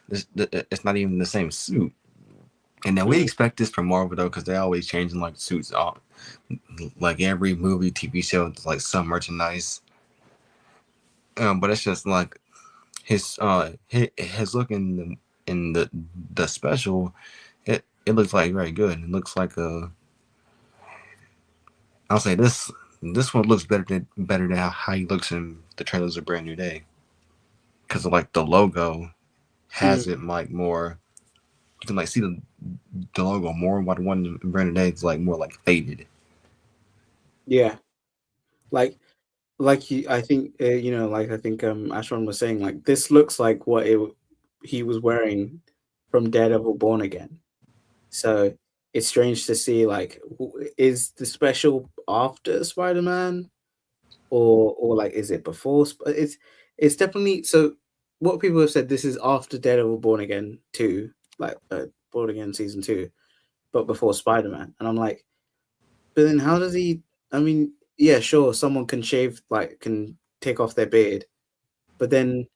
it's not even the same suit. And then we Mm, expect this from Marvel though, because they're always changing like suits. Like every movie, TV show, like some merchandise. But it's just like his look in the special. It looks like very good. It looks like I'll say this one looks better than how he looks in the trailers of Brand New Day, because like the logo has mm, it like more. You can like see the logo more, while the one in Brand New Day is like more like faded. yeah. Like I think like I think Ashwan was saying, like this looks like what he was wearing from Daredevil Born Again. So it's strange to see like is the special after Spider-Man or like is it before it's definitely so what people have said this is after Daredevil Born Again 2, like Born Again season 2, but before Spider-Man. And I'm like, but then how does he I mean, yeah, sure, someone can shave like can take off their beard, but then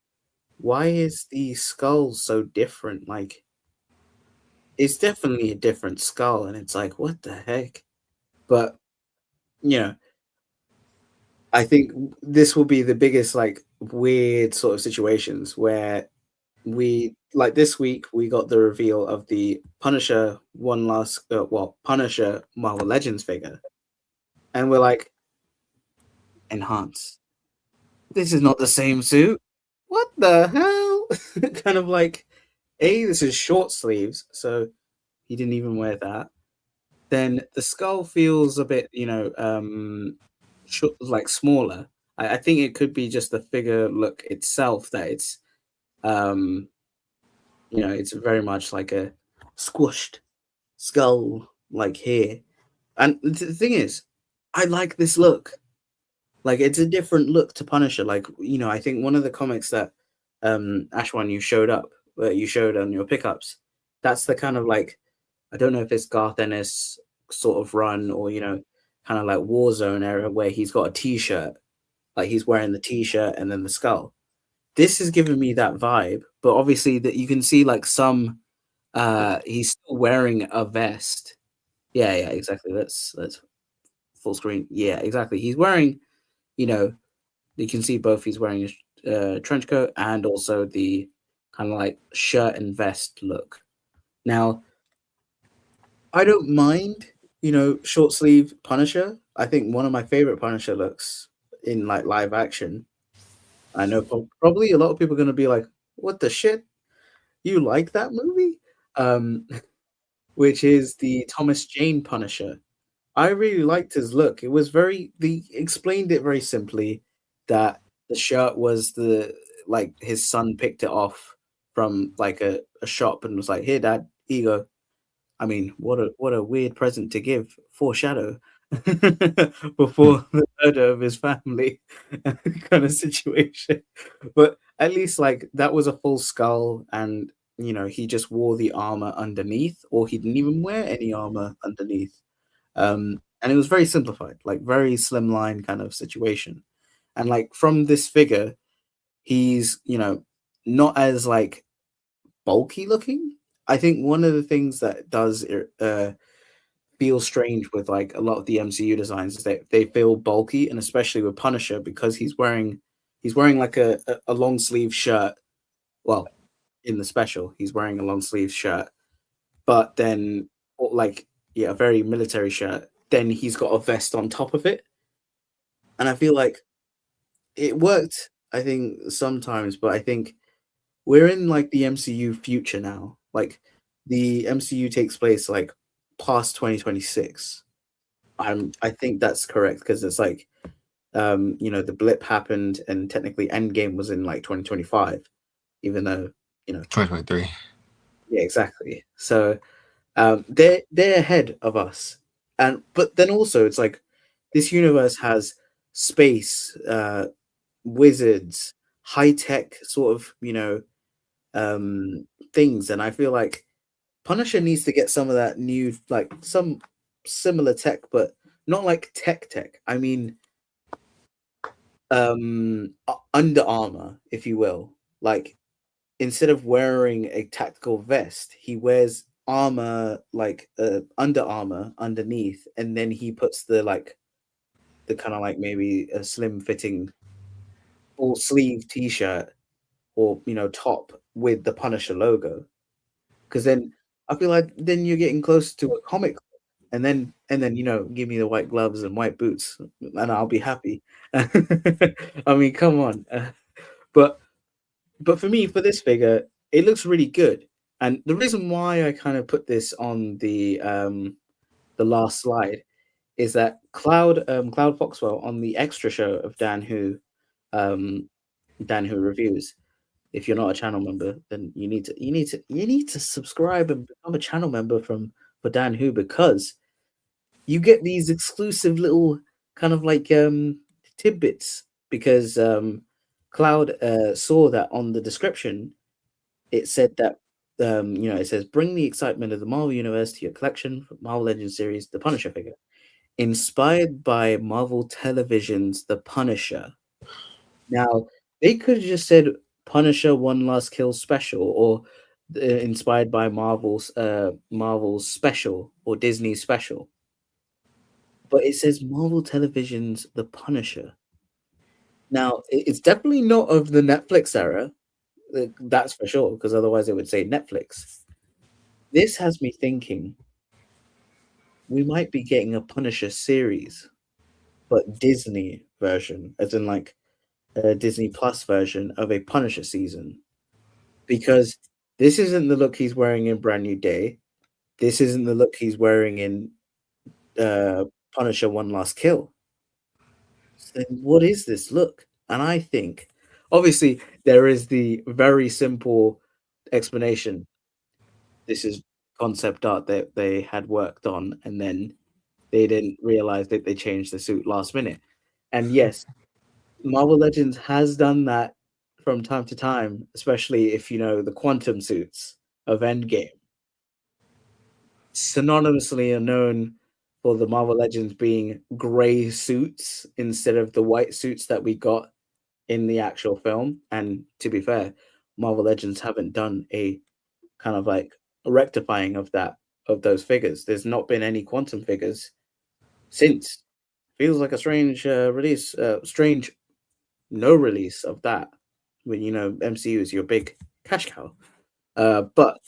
why is the skull so different? Like it's definitely a different skull and it's like what the heck? But you know, I think this will be the biggest like weird sort of situations where we like this week we got the reveal of the Punisher Punisher Marvel Legends figure, and we're like, enhance. This is not the same suit. What the hell? Kind of like, this is short sleeves, so he didn't even wear that. Then the skull feels a bit, like smaller. I think it could be just the figure look itself that um, it's very much like a squished skull, like here. And the thing is, I like this look. Like it's a different look to Punisher. Like I think one of the comics that Ashwan you showed on your pickups. That's the kind of like I don't know if it's Garth Ennis sort of run or kind of like Warzone era where he's got a T-shirt, like he's wearing the T-shirt and then the skull. This is giving me that vibe, but obviously that you can see like some he's still wearing a vest. Yeah, exactly. That's full screen. Yeah, exactly. He's wearing, you know, you can see both he's wearing a trench coat and also the kind of like shirt and vest look. Now, I don't mind, short sleeve Punisher. I think one of my favorite Punisher looks in like live action. I know probably a lot of people are going to be like, "What the shit? You like that movie?" Um, which is the Thomas Jane Punisher. I really liked his look. It was they explained it very simply that the shirt was like his son picked it off from like a shop and was like, "Here, Dad, here you go." I mean, what a weird present to give foreshadow before the murder of his family kind of situation. But at least like that was a full skull and he just wore the armor underneath, or he didn't even wear any armor underneath. And it was very simplified, like very slimline kind of situation. And like from this figure, he's, not as like bulky looking. I think one of the things that does feel strange with like a lot of the MCU designs is that they feel bulky, and especially with Punisher because he's wearing like a long sleeve shirt. Well, in the special, he's wearing a long sleeve shirt, but then like yeah, a very military shirt. Then he's got a vest on top of it, and I feel like it worked. I think sometimes, but I think we're in like the MCU future now. Like the MCU takes place like past 2026. I think that's correct because it's like the blip happened and technically Endgame was in like 2025, even though 2023. yeah, exactly. So they're ahead of us, and but then also it's like this universe has space, wizards, high tech sort of things, and I feel like Punisher needs to get some of that new, like some similar tech, but not like tech. I mean, Under Armor, if you will. Like instead of wearing a tactical vest, he wears armor like Under Armor underneath, and then he puts the kind of like maybe a slim fitting full sleeve t-shirt or top with the Punisher logo. Because then I feel like then you're getting close to a comic, and then give me the white gloves and white boots, and I'll be happy. I mean, come on. But for me, for this figure, it looks really good. And the reason why I kind of put this on the last slide is that Cloud Foxwell on the extra show of um, Dan Who reviews. If you're not a channel member, then you need to subscribe and become a channel member for Dan Who, because you get these exclusive little kind of like tidbits, because Cloud saw that on the description it said that it says bring the excitement of the Marvel universe to your collection, Marvel Legends series, the Punisher figure, inspired by Marvel Television's The Punisher. Now, they could have just said Punisher One Last Kill special, or inspired by Marvel's special or Disney's special. But it says Marvel Television's The Punisher. Now, it's definitely not of the Netflix era. That's for sure, because otherwise it would say Netflix. This has me thinking we might be getting a Punisher series, but Disney version, as in like a Disney Plus version of a Punisher season. Because this isn't the look he's wearing in Brand New Day. This isn't the look he's wearing in Punisher One Last Kill. So then what is this look? And I think, obviously, there is the very simple explanation. This is concept art that they had worked on, and then they didn't realize that they changed the suit last minute. And yes, Marvel Legends has done that from time to time, especially if you know the quantum suits of Endgame. Synonymously are known for the Marvel Legends being gray suits instead of the white suits that we got in the actual film. And to be fair, Marvel Legends haven't done a kind of like rectifying of those figures. There's not been any quantum figures since. Feels like a strange release, strange no release of that when MCU is your big cash cow. But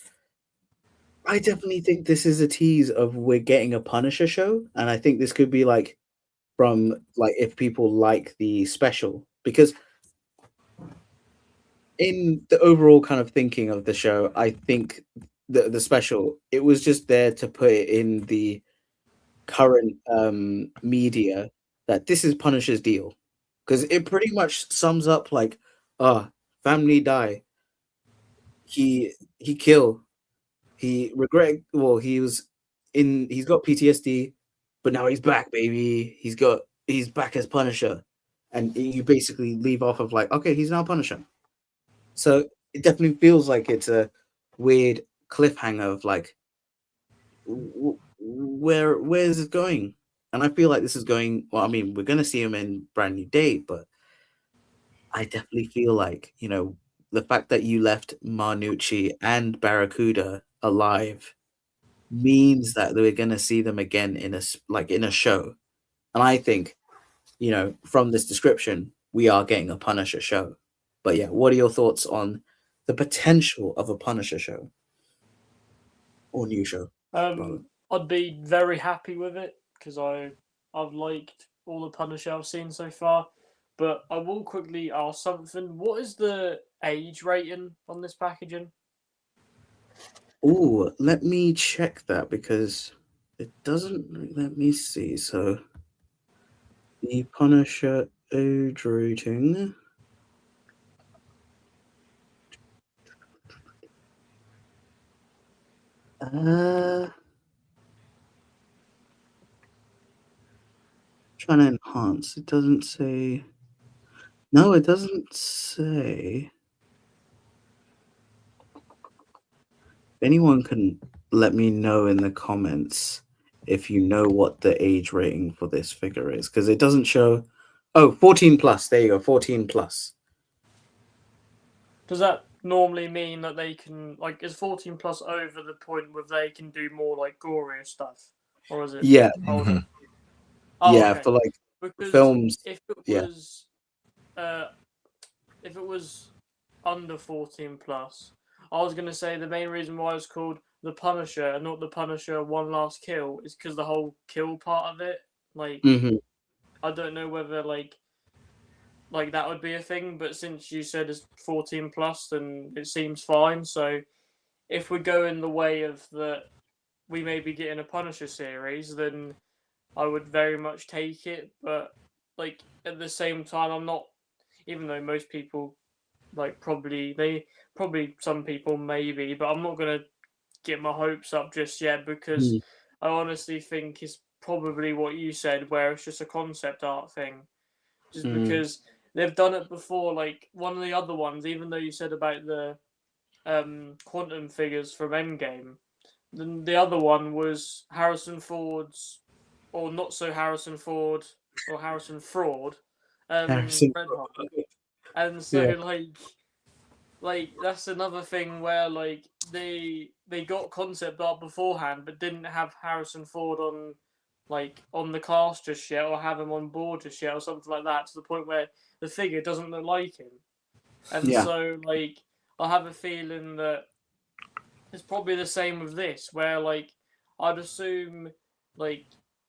I definitely think this is a tease of we're getting a Punisher show, and I think this could be like from like if people like the special, because in the overall kind of thinking of the show, I think the special, it was just there to put it in the current media that this is Punisher's deal, because it pretty much sums up like, family die, he kill, he regret, well, he's got PTSD, but now he's back, baby. He's back as Punisher, and you basically leave off of like, okay, he's now Punisher. So it definitely feels like it's a weird cliffhanger of like, where is it going? And I feel like this is going. Well, I mean, we're gonna see him in Brand New Day, but I definitely feel like the fact that you left Marnucci and Barracuda alive means that we're gonna see them again in a show. And I think from this description, we are getting a Punisher show. But yeah, what are your thoughts on the potential of a Punisher show or new show? Rather. I'd be very happy with it because I've liked all the Punisher I've seen so far. But I will quickly ask something. What is the age rating on this packaging? Oh, let me check that because it doesn't. Let me see. So the Punisher age rating. Trying to enhance. It doesn't say. No, it doesn't say. Anyone can let me know in the comments if you know what the age rating for this figure is, because it doesn't show. Oh, 14 plus. There you go, 14 plus. Does that normally mean that they can, like, is 14 plus over the point where they can do more, like, gorier stuff? Or is it Yeah, older? Oh, yeah, okay. for like Because films. if it Yeah. was, if it was under 14 plus, I was gonna say the main reason why it's called the Punisher and not the Punisher One Last Kill is because the whole kill part of it. Like, Hmm. I don't know whether like that would be a thing, but since you said it's 14 plus, then it seems fine. So if we go in the way of that, we may be getting a Punisher series, then I would very much take it. But like at the same time, I'm not. Even though most people like probably some people maybe, but I'm not gonna get my hopes up just yet because I honestly think it's probably what you said, where it's just a concept art thing. Just because they've done it before, like one of the other ones, even though you said about the quantum figures from Endgame, then the other one was Harrison Ford's, or not so Harrison Ford, or Harrison Fraud, Harrison. Red Hulk. And so Yeah. like that's another thing where like they got concept art beforehand but didn't have Harrison Ford on like on the cast just yet or have him on board just yet or something like that, to the point where the figure doesn't look like him. And Yeah. so like I have a feeling that it's probably the same with this, where like I'd assume like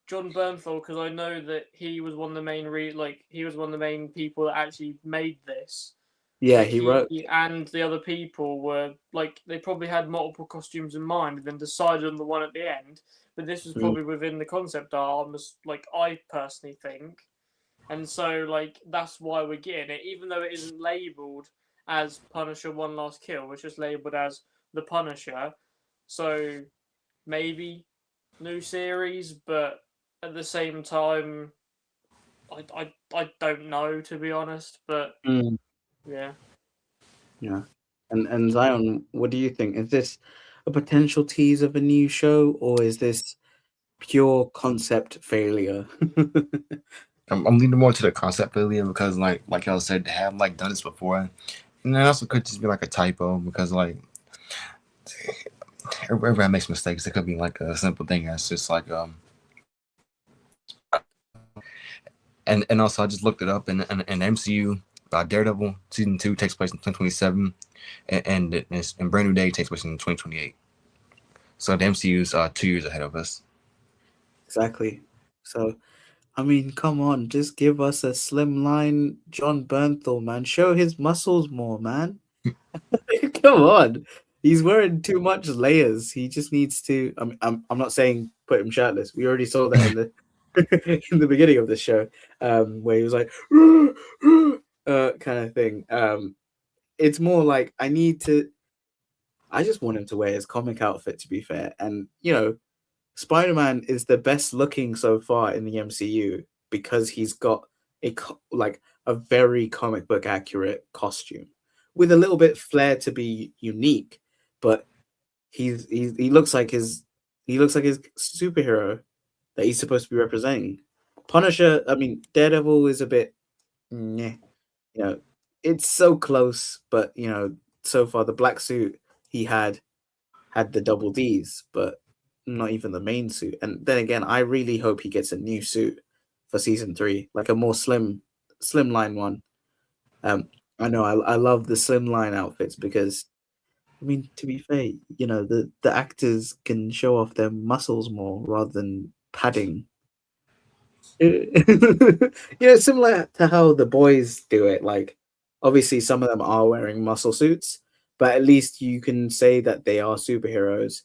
John Bernthal, because I know that he was one of the main he was one of the main people that actually made this. Yeah, That he wrote. he and the other people were like they probably had multiple costumes in mind and then decided on the one at the end. But this was probably within the concept art, like I personally think. And so like that's why we're getting it, even though it isn't labelled as Punisher One Last Kill, it's just labelled as the Punisher. So maybe new series, but at the same time I don't know, to be honest. But Mm, yeah. yeah. And Zion, what do you think? Is this a potential tease of a new show, or is this pure concept failure? I'm leaning more to the concept failure because, like y'all said, they have like done this before, and it also could just be like a typo because like everybody makes mistakes. It could be like a simple thing as just like and also I just looked it up and MCU Daredevil season 2 takes place in 2027, and Brand New Day takes place in 2028. So the MCU's 2 years ahead of us. Exactly. So, I mean, come on, just give us a slimline John Bernthal, man. Show his muscles more, man. Come on. He's wearing too much layers. He just needs to. I'm not saying put him shirtless. We already saw that in the in the beginning of the show, where he was like, kind of thing. It's more like I need to. I just want him to wear his comic outfit, to be fair. And Spider-Man is the best looking so far in the MCU because he's got like a very comic book accurate costume with a little bit flair to be unique, but he looks like his superhero that he's supposed to be representing. Punisher, I mean, Daredevil is a bit, yeah, it's so close, but so far the black suit he had the double D's, but not even the main suit. And then again, I really hope he gets a new suit for season 3, like a more slimline one. I know I love the slimline outfits because, I mean, to be fair, the actors can show off their muscles more rather than padding. Similar to how the boys do it. Like, obviously, some of them are wearing muscle suits, but at least you can say that they are superheroes,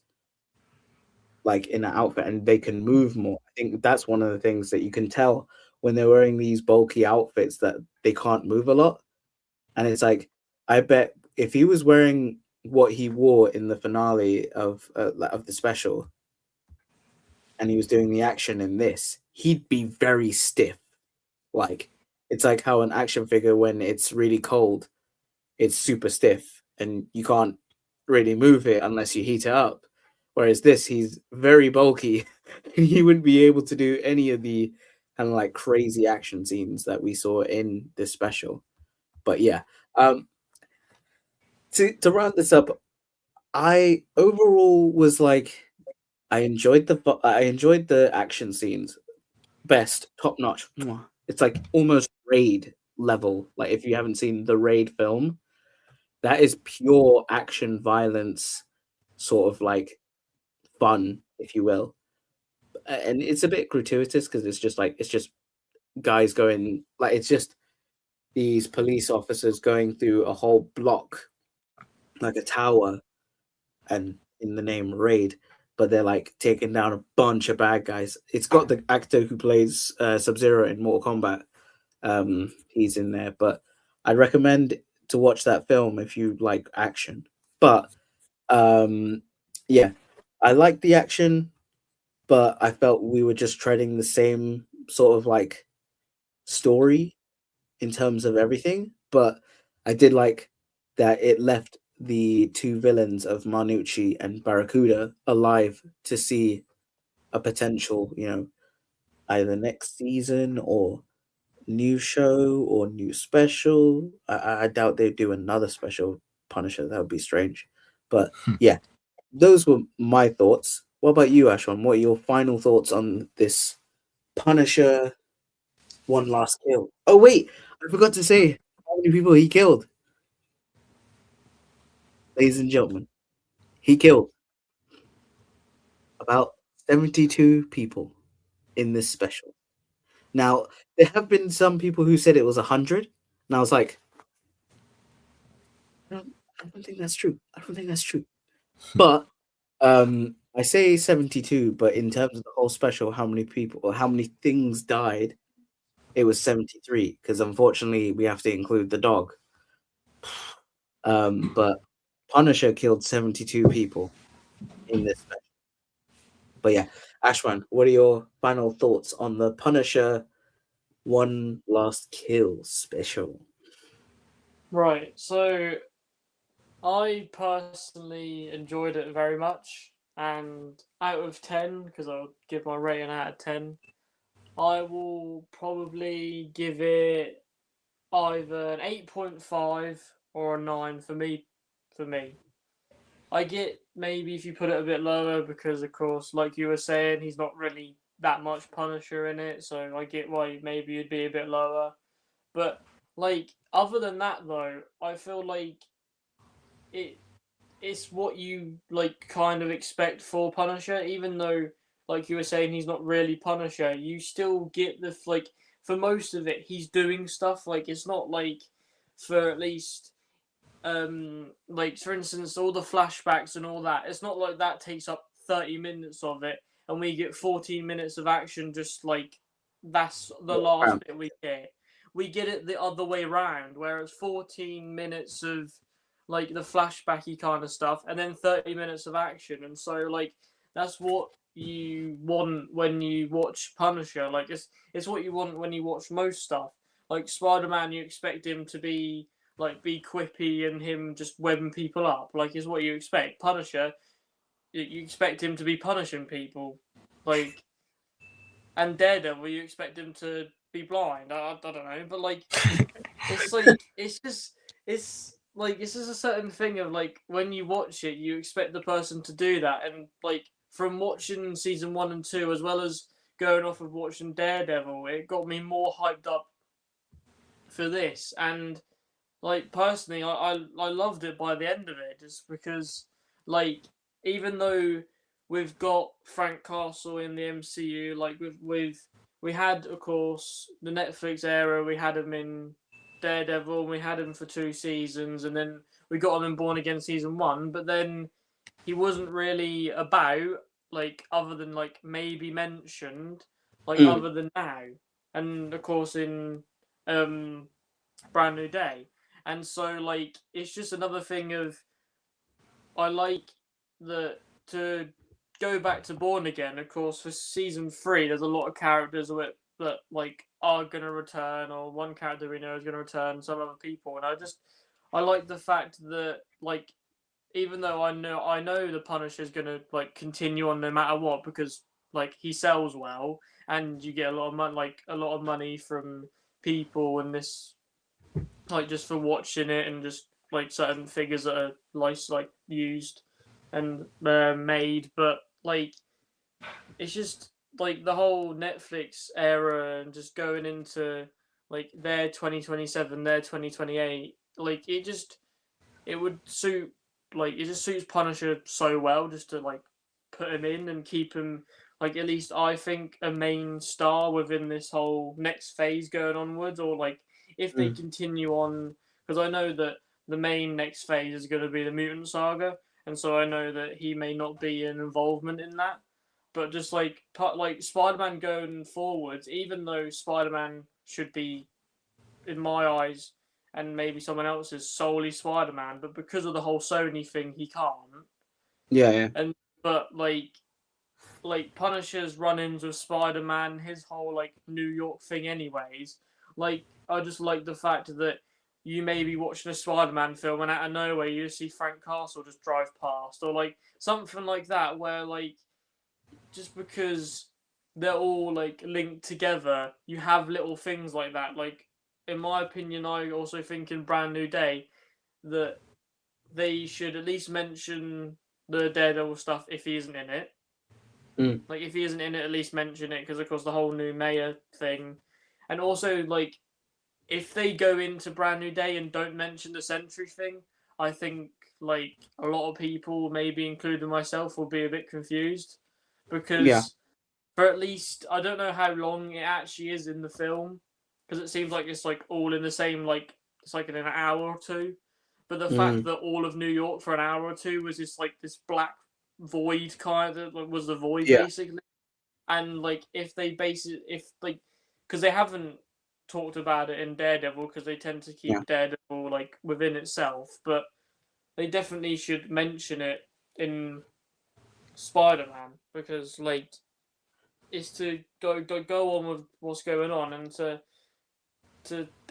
like in an outfit, and they can move more. I think that's one of the things that you can tell when they're wearing these bulky outfits that they can't move a lot. And it's like, I bet if he was wearing what he wore in the finale of the special, and he was doing the action in this, he'd be very stiff. Like, it's like how an action figure, when it's really cold, it's super stiff and you can't really move it unless you heat it up. Whereas this, he's very bulky. He wouldn't be able to do any of the kind of like crazy action scenes that we saw in this special. But yeah, um, to round this up, I overall was like, I enjoyed the action scenes, best, top notch. Mwah. It's like almost Raid level. Like, if you haven't seen the Raid film, that is pure action violence, sort of like fun, if you will. And it's a bit gratuitous because it's just guys going, like, it's just these police officers going through a whole block, like a tower, and in the name Raid, but they're like taking down a bunch of bad guys. It's got the actor who plays Sub-Zero in Mortal Kombat. He's in there, but I'd recommend to watch that film if you like action. But yeah, I like the action, but I felt we were just treading the same sort of like story in terms of everything. But I did like that it left the two villains of Marnucci and Barracuda alive to see a potential, either next season or new show or new special. I doubt they'd do another special Punisher. That would be strange. But yeah, those were my thoughts. What about you, Ashwan? What are your final thoughts on this Punisher One Last Kill? Oh wait, I forgot to say how many people he killed. Ladies and gentlemen, he killed about 72 people in this special. Now, there have been some people who said it was 100, and I was like, I don't think that's true. I don't think that's true. But I say 72, but in terms of the whole special, how many people or how many things died, it was 73, because unfortunately we have to include the dog. But Punisher killed 72 people in this special. But yeah, Ashwan, what are your final thoughts on the Punisher One Last Kill special? Right, so I personally enjoyed it very much, and out of 10, because I'll give my rating out of 10, I will probably give it either an 8.5 or a 9 for me. I get maybe if you put it a bit lower because, of course, like you were saying, he's not really that much Punisher in it, so I get why maybe you'd be a bit lower. But, like, other than that, though, I feel like it's what you, like, kind of expect for Punisher, even though, like you were saying, he's not really Punisher. You still get like, for most of it, he's doing stuff. Like, it's not like, for at least like, for instance, all the flashbacks and all that, it's not like that takes up 30 minutes of it and we get 14 minutes of action, just like that's the last bit we get it the other way around, where it's 14 minutes of like the flashbacky kind of stuff and then 30 minutes of action. And so, like, that's what you want when you watch Punisher. Like, it's what you want when you watch most stuff. Like Spider-Man, you expect him to be quippy and him just webbing people up, like, is what you expect. Punisher, you expect him to be punishing people, like, and Daredevil, you expect him to be blind. I don't know, but like, it's like it's just a certain thing of like when you watch it, you expect the person to do that, and like from watching season 1 and 2 as well as going off of watching Daredevil, it got me more hyped up for this. And like, personally, I loved it by the end of it, just because, like, even though we've got Frank Castle in the MCU, like with we had, of course, the Netflix era. We had him in Daredevil, and we had him for 2 seasons, and then we got him in Born Again season 1. But then he wasn't really about, like, other than like maybe mentioned, like other than now, and of course in Brand New Day. And so, like, it's just another thing of, I like the to go back to Born Again. Of course, for season 3, there's a lot of characters that like are gonna return, or one character we know is gonna return, some other people, and I like the fact that, like, even though I know the Punisher's gonna like continue on no matter what, because like he sells well and you get a lot of money from people, and this, like, just for watching it, and just like certain figures that are like used and made. But like, it's just like the whole Netflix era, and just going into like their 2027, their 2028, like it would suit, like, it just suits Punisher so well, just to like put him in and keep him, like, at least I think, a main star within this whole next phase going onwards. Or like, if they continue on, because I know that the main next phase is going to be the Mutant Saga, and so I know that he may not be an involvement in that. But just like Spider-Man going forwards, even though Spider-Man should be, in my eyes, and maybe someone else's, solely Spider-Man, but because of the whole Sony thing, he can't. Yeah. And but like Punisher's run-ins with Spider-Man, his whole like New York thing, anyways. Like, I just like the fact that you may be watching a Spider-Man film, and out of nowhere you just see Frank Castle just drive past, or like something like that, where like, just because they're all like linked together, you have little things like that. Like, in my opinion, I also think in Brand New Day that they should at least mention the Daredevil stuff if he isn't in it. Like, if he isn't in it, at least mention it, because of course the whole new mayor thing. And also, like, if they go into Brand New Day and don't mention the Sentry thing, I think like a lot of people, maybe including myself, will be a bit confused, because for at least, I don't know how long it actually is in the film, because it seems like it's like all in the same, like, it's like in an hour or two. But the fact that all of New York for an hour or two was just like this black void, kind of like, was the void basically. And like, if they base it, if like, because they haven't talked about it in Daredevil, because they tend to keep Daredevil like within itself, but they definitely should mention it in Spider-Man, because like, it's to go on with what's going on, and to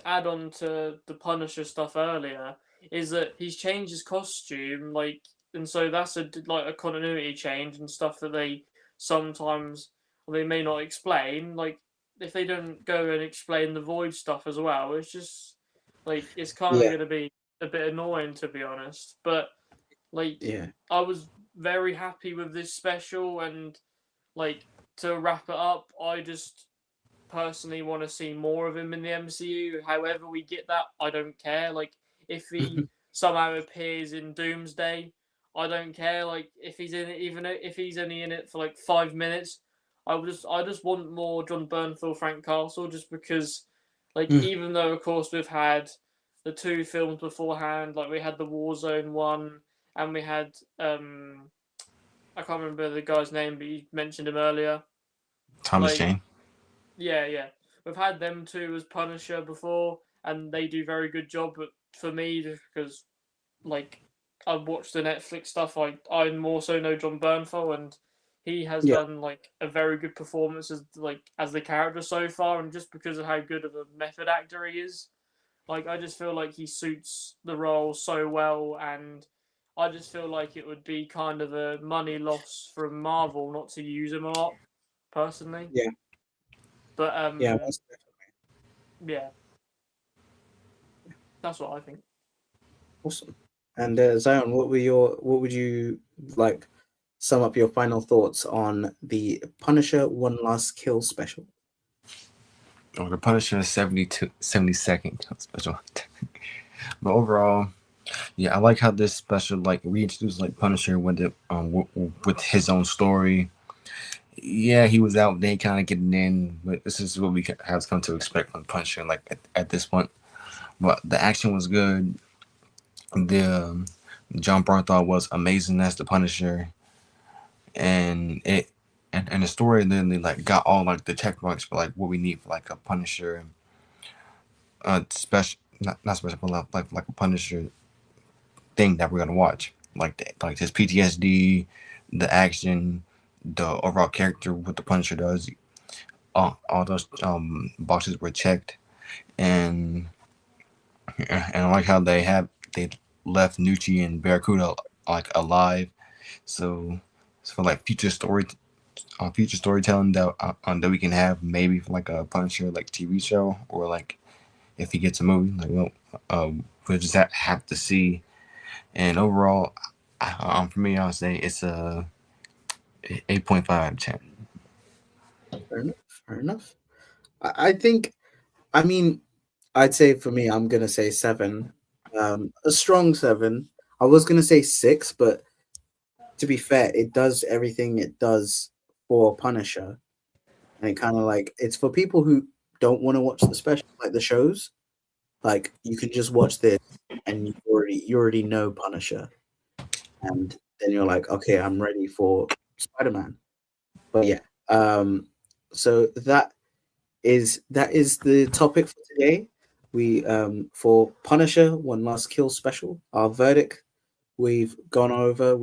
add on to the Punisher stuff earlier, is that he's changed his costume, like, and so that's a continuity change and stuff that they sometimes, they may not explain. Like, if they don't go and explain the Void stuff as well, it's just like, it's kind of going to be a bit annoying, to be honest. But like, I was very happy with this special, and like, to wrap it up, I just personally want to see more of him in the MCU. However we get that, I don't care. Like, if he somehow appears in Doomsday, I don't care. Like, if he's in it, even if he's only in it for like 5 minutes, I just want more John Bernthal, Frank Castle, just because, like, even though of course we've had the 2 films beforehand, like we had the Warzone one, and we had I can't remember the guy's name, but you mentioned him earlier. Thomas Jane. Yeah. We've had them 2 as Punisher before, and they do very good job. But for me, just because like I've watched the Netflix stuff, I more so know John Bernthal, and he has done like a very good performance as the character so far, and just because of how good of a method actor he is, like, I just feel like he suits the role so well, and I just feel like it would be kind of a money loss from Marvel not to use him a lot, personally. Yeah. But Most definitely. yeah, that's what I think. Awesome. And Zion, what would you like sum up your final thoughts on the Punisher One Last Kill special? Or the Punisher 72nd special. But overall, I like how this special like reintroduced like Punisher with it with his own story, Yeah, he was out. They kind of getting in, but this is what we have come to expect from Punisher. Like at this point, but the action was good. The John Bernthal was amazing as the Punisher, and and the story then they like got all like the check marks for like what we need for like a Punisher, special not special, but like a Punisher thing that we're gonna watch, like his PTSD, the action, the overall character, what the Punisher does. All those boxes were checked, and I like how they left Nucci and Barracuda like alive. So for like future storytelling that we can have maybe for like a Punisher like TV show, or like if he gets a movie, like we'll just have to see. And overall, for me, I'll say it's a 8.5 out of 10. Fair enough. Fair enough. I think. I mean, I'd say for me, I'm gonna say 7. A strong 7. I was gonna say 6, but to be fair, it does everything it does for Punisher, and it kind of like it's for people who don't want to watch the special, like the shows. Like you can just watch this, and you already know Punisher, and then you're like, okay, I'm ready for Spider-Man. But yeah, so that is the topic for today. We for Punisher One Last Kill special. Our verdict we've gone over.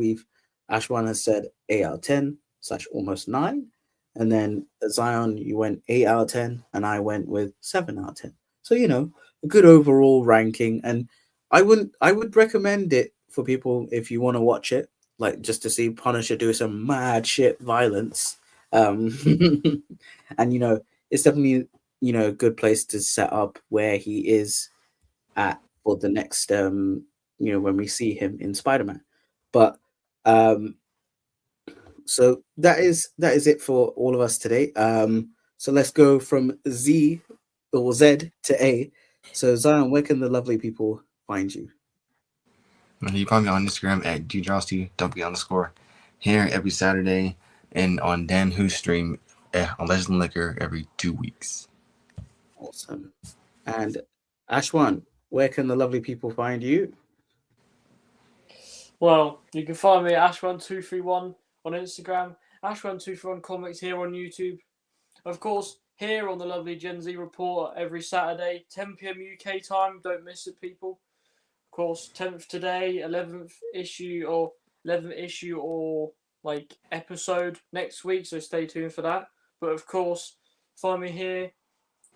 Ashwan has said 8 out of 10 / almost 9, and then Zion you went 8 out of 10, and I went with 7 out of 10. So a good overall ranking, and I would recommend it for people if you want to watch it, like just to see Punisher do some mad shit violence. Um, and it's definitely a good place to set up where he is at for the next when we see him in Spider-Man. But um so that is it for all of us today. So let's go from Z or Z to A. So Zion, where can the lovely people find you? You can find me on Instagram at djosty_. Here every Saturday, and on Dan Who's stream on Legend Liquor every 2 weeks. Awesome. And Ashwan, where can the lovely people find you? Well, you can find me at Ashwan231 on Instagram, Ashwan231 Comics here on YouTube. Of course, here on the lovely Gen Z Report every Saturday, 10 p.m. UK time. Don't miss it, people. Of course, 10th today, 11th issue or like episode next week, so stay tuned for that. But of course, find me here.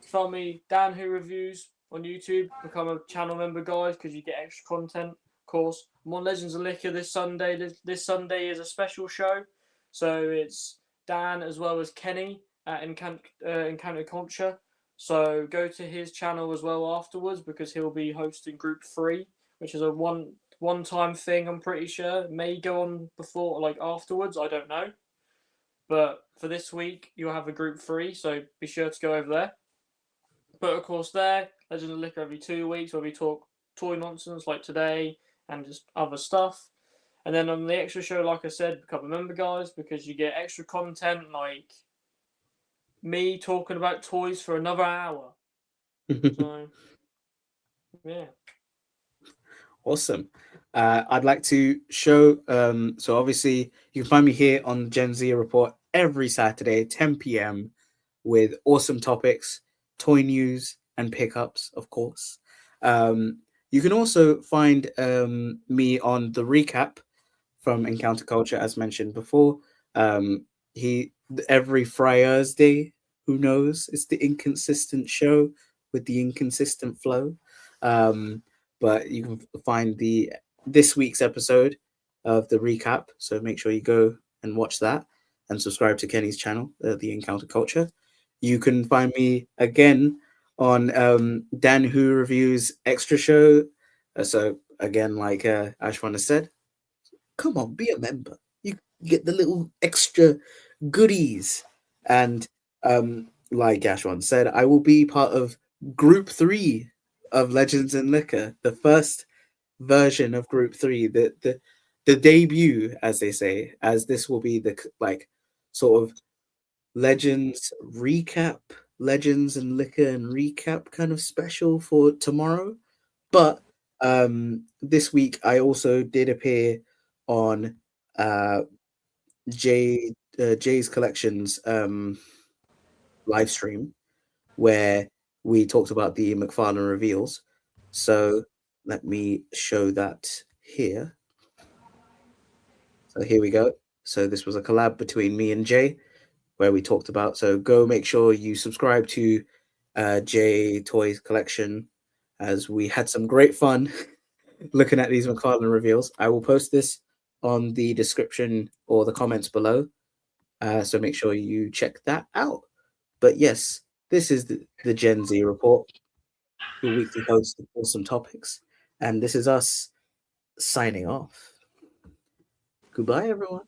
Find me Dan Who Reviews on YouTube. Become a channel member, guys, because you get extra content. Of course, I'm on Legends of Liquor this Sunday. This Sunday is a special show, so it's Dan as well as Kenny at Encounter Culture. So go to his channel as well afterwards, because he'll be hosting Group 3, which is a one-time thing. I'm pretty sure it may go on before, like afterwards. I don't know, but for this week you'll have a Group 3, so be sure to go over there. But of course, there, Legend of Liquor every 2 weeks, where we talk toy nonsense like today and just other stuff. And then on the extra show, like I said, become a member, guys, because you get extra content like me talking about toys for another hour. So, yeah. Awesome. I'd like to show. So obviously, you can find me here on Gen Z Report every Saturday, 10 p.m., with awesome topics, toy news, and pickups, of course. You can also find me on the recap from Encounter Culture, as mentioned before. He every Thursday. Who knows? It's the inconsistent show with the inconsistent flow. But you can find this week's episode of the recap. So make sure you go and watch that and subscribe to Kenny's channel, the Encounter Culture. You can find me again on Dan Who Reviews Extra Show. So again, like Ashwan has said, come on, be a member. You get the little extra goodies. And like Ashwan said, I will be part of Group 3 of Legends and Liquor, the first version of Group 3, the debut, as they say, as this will be the like sort of Legends recap, Legends and Liquor and recap kind of special for tomorrow. But this week I also did appear on Jay's Collections live stream where we talked about the McFarlane reveals. So let me show that here. So here we go. So this was a collab between me and Jay where we talked about. So go make sure you subscribe to Jay Toys Collection as we had some great fun looking at these McFarlane reveals. I will post this on the description or the comments below. So make sure you check that out. But yes, this is the Gen Z Report, your weekly host of awesome topics. And this is us signing off. Goodbye, everyone.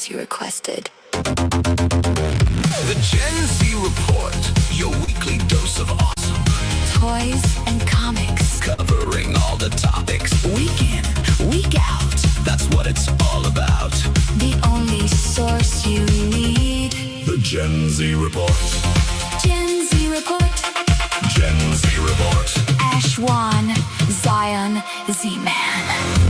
You requested. The Gen Z Report, your weekly dose of awesome. Toys and comics. Covering all the topics. Week in, week out. That's what it's all about. The only source you need. The Gen Z Report. Gen Z Report. Gen Z Report. Ashwan, Zion, Z-Man.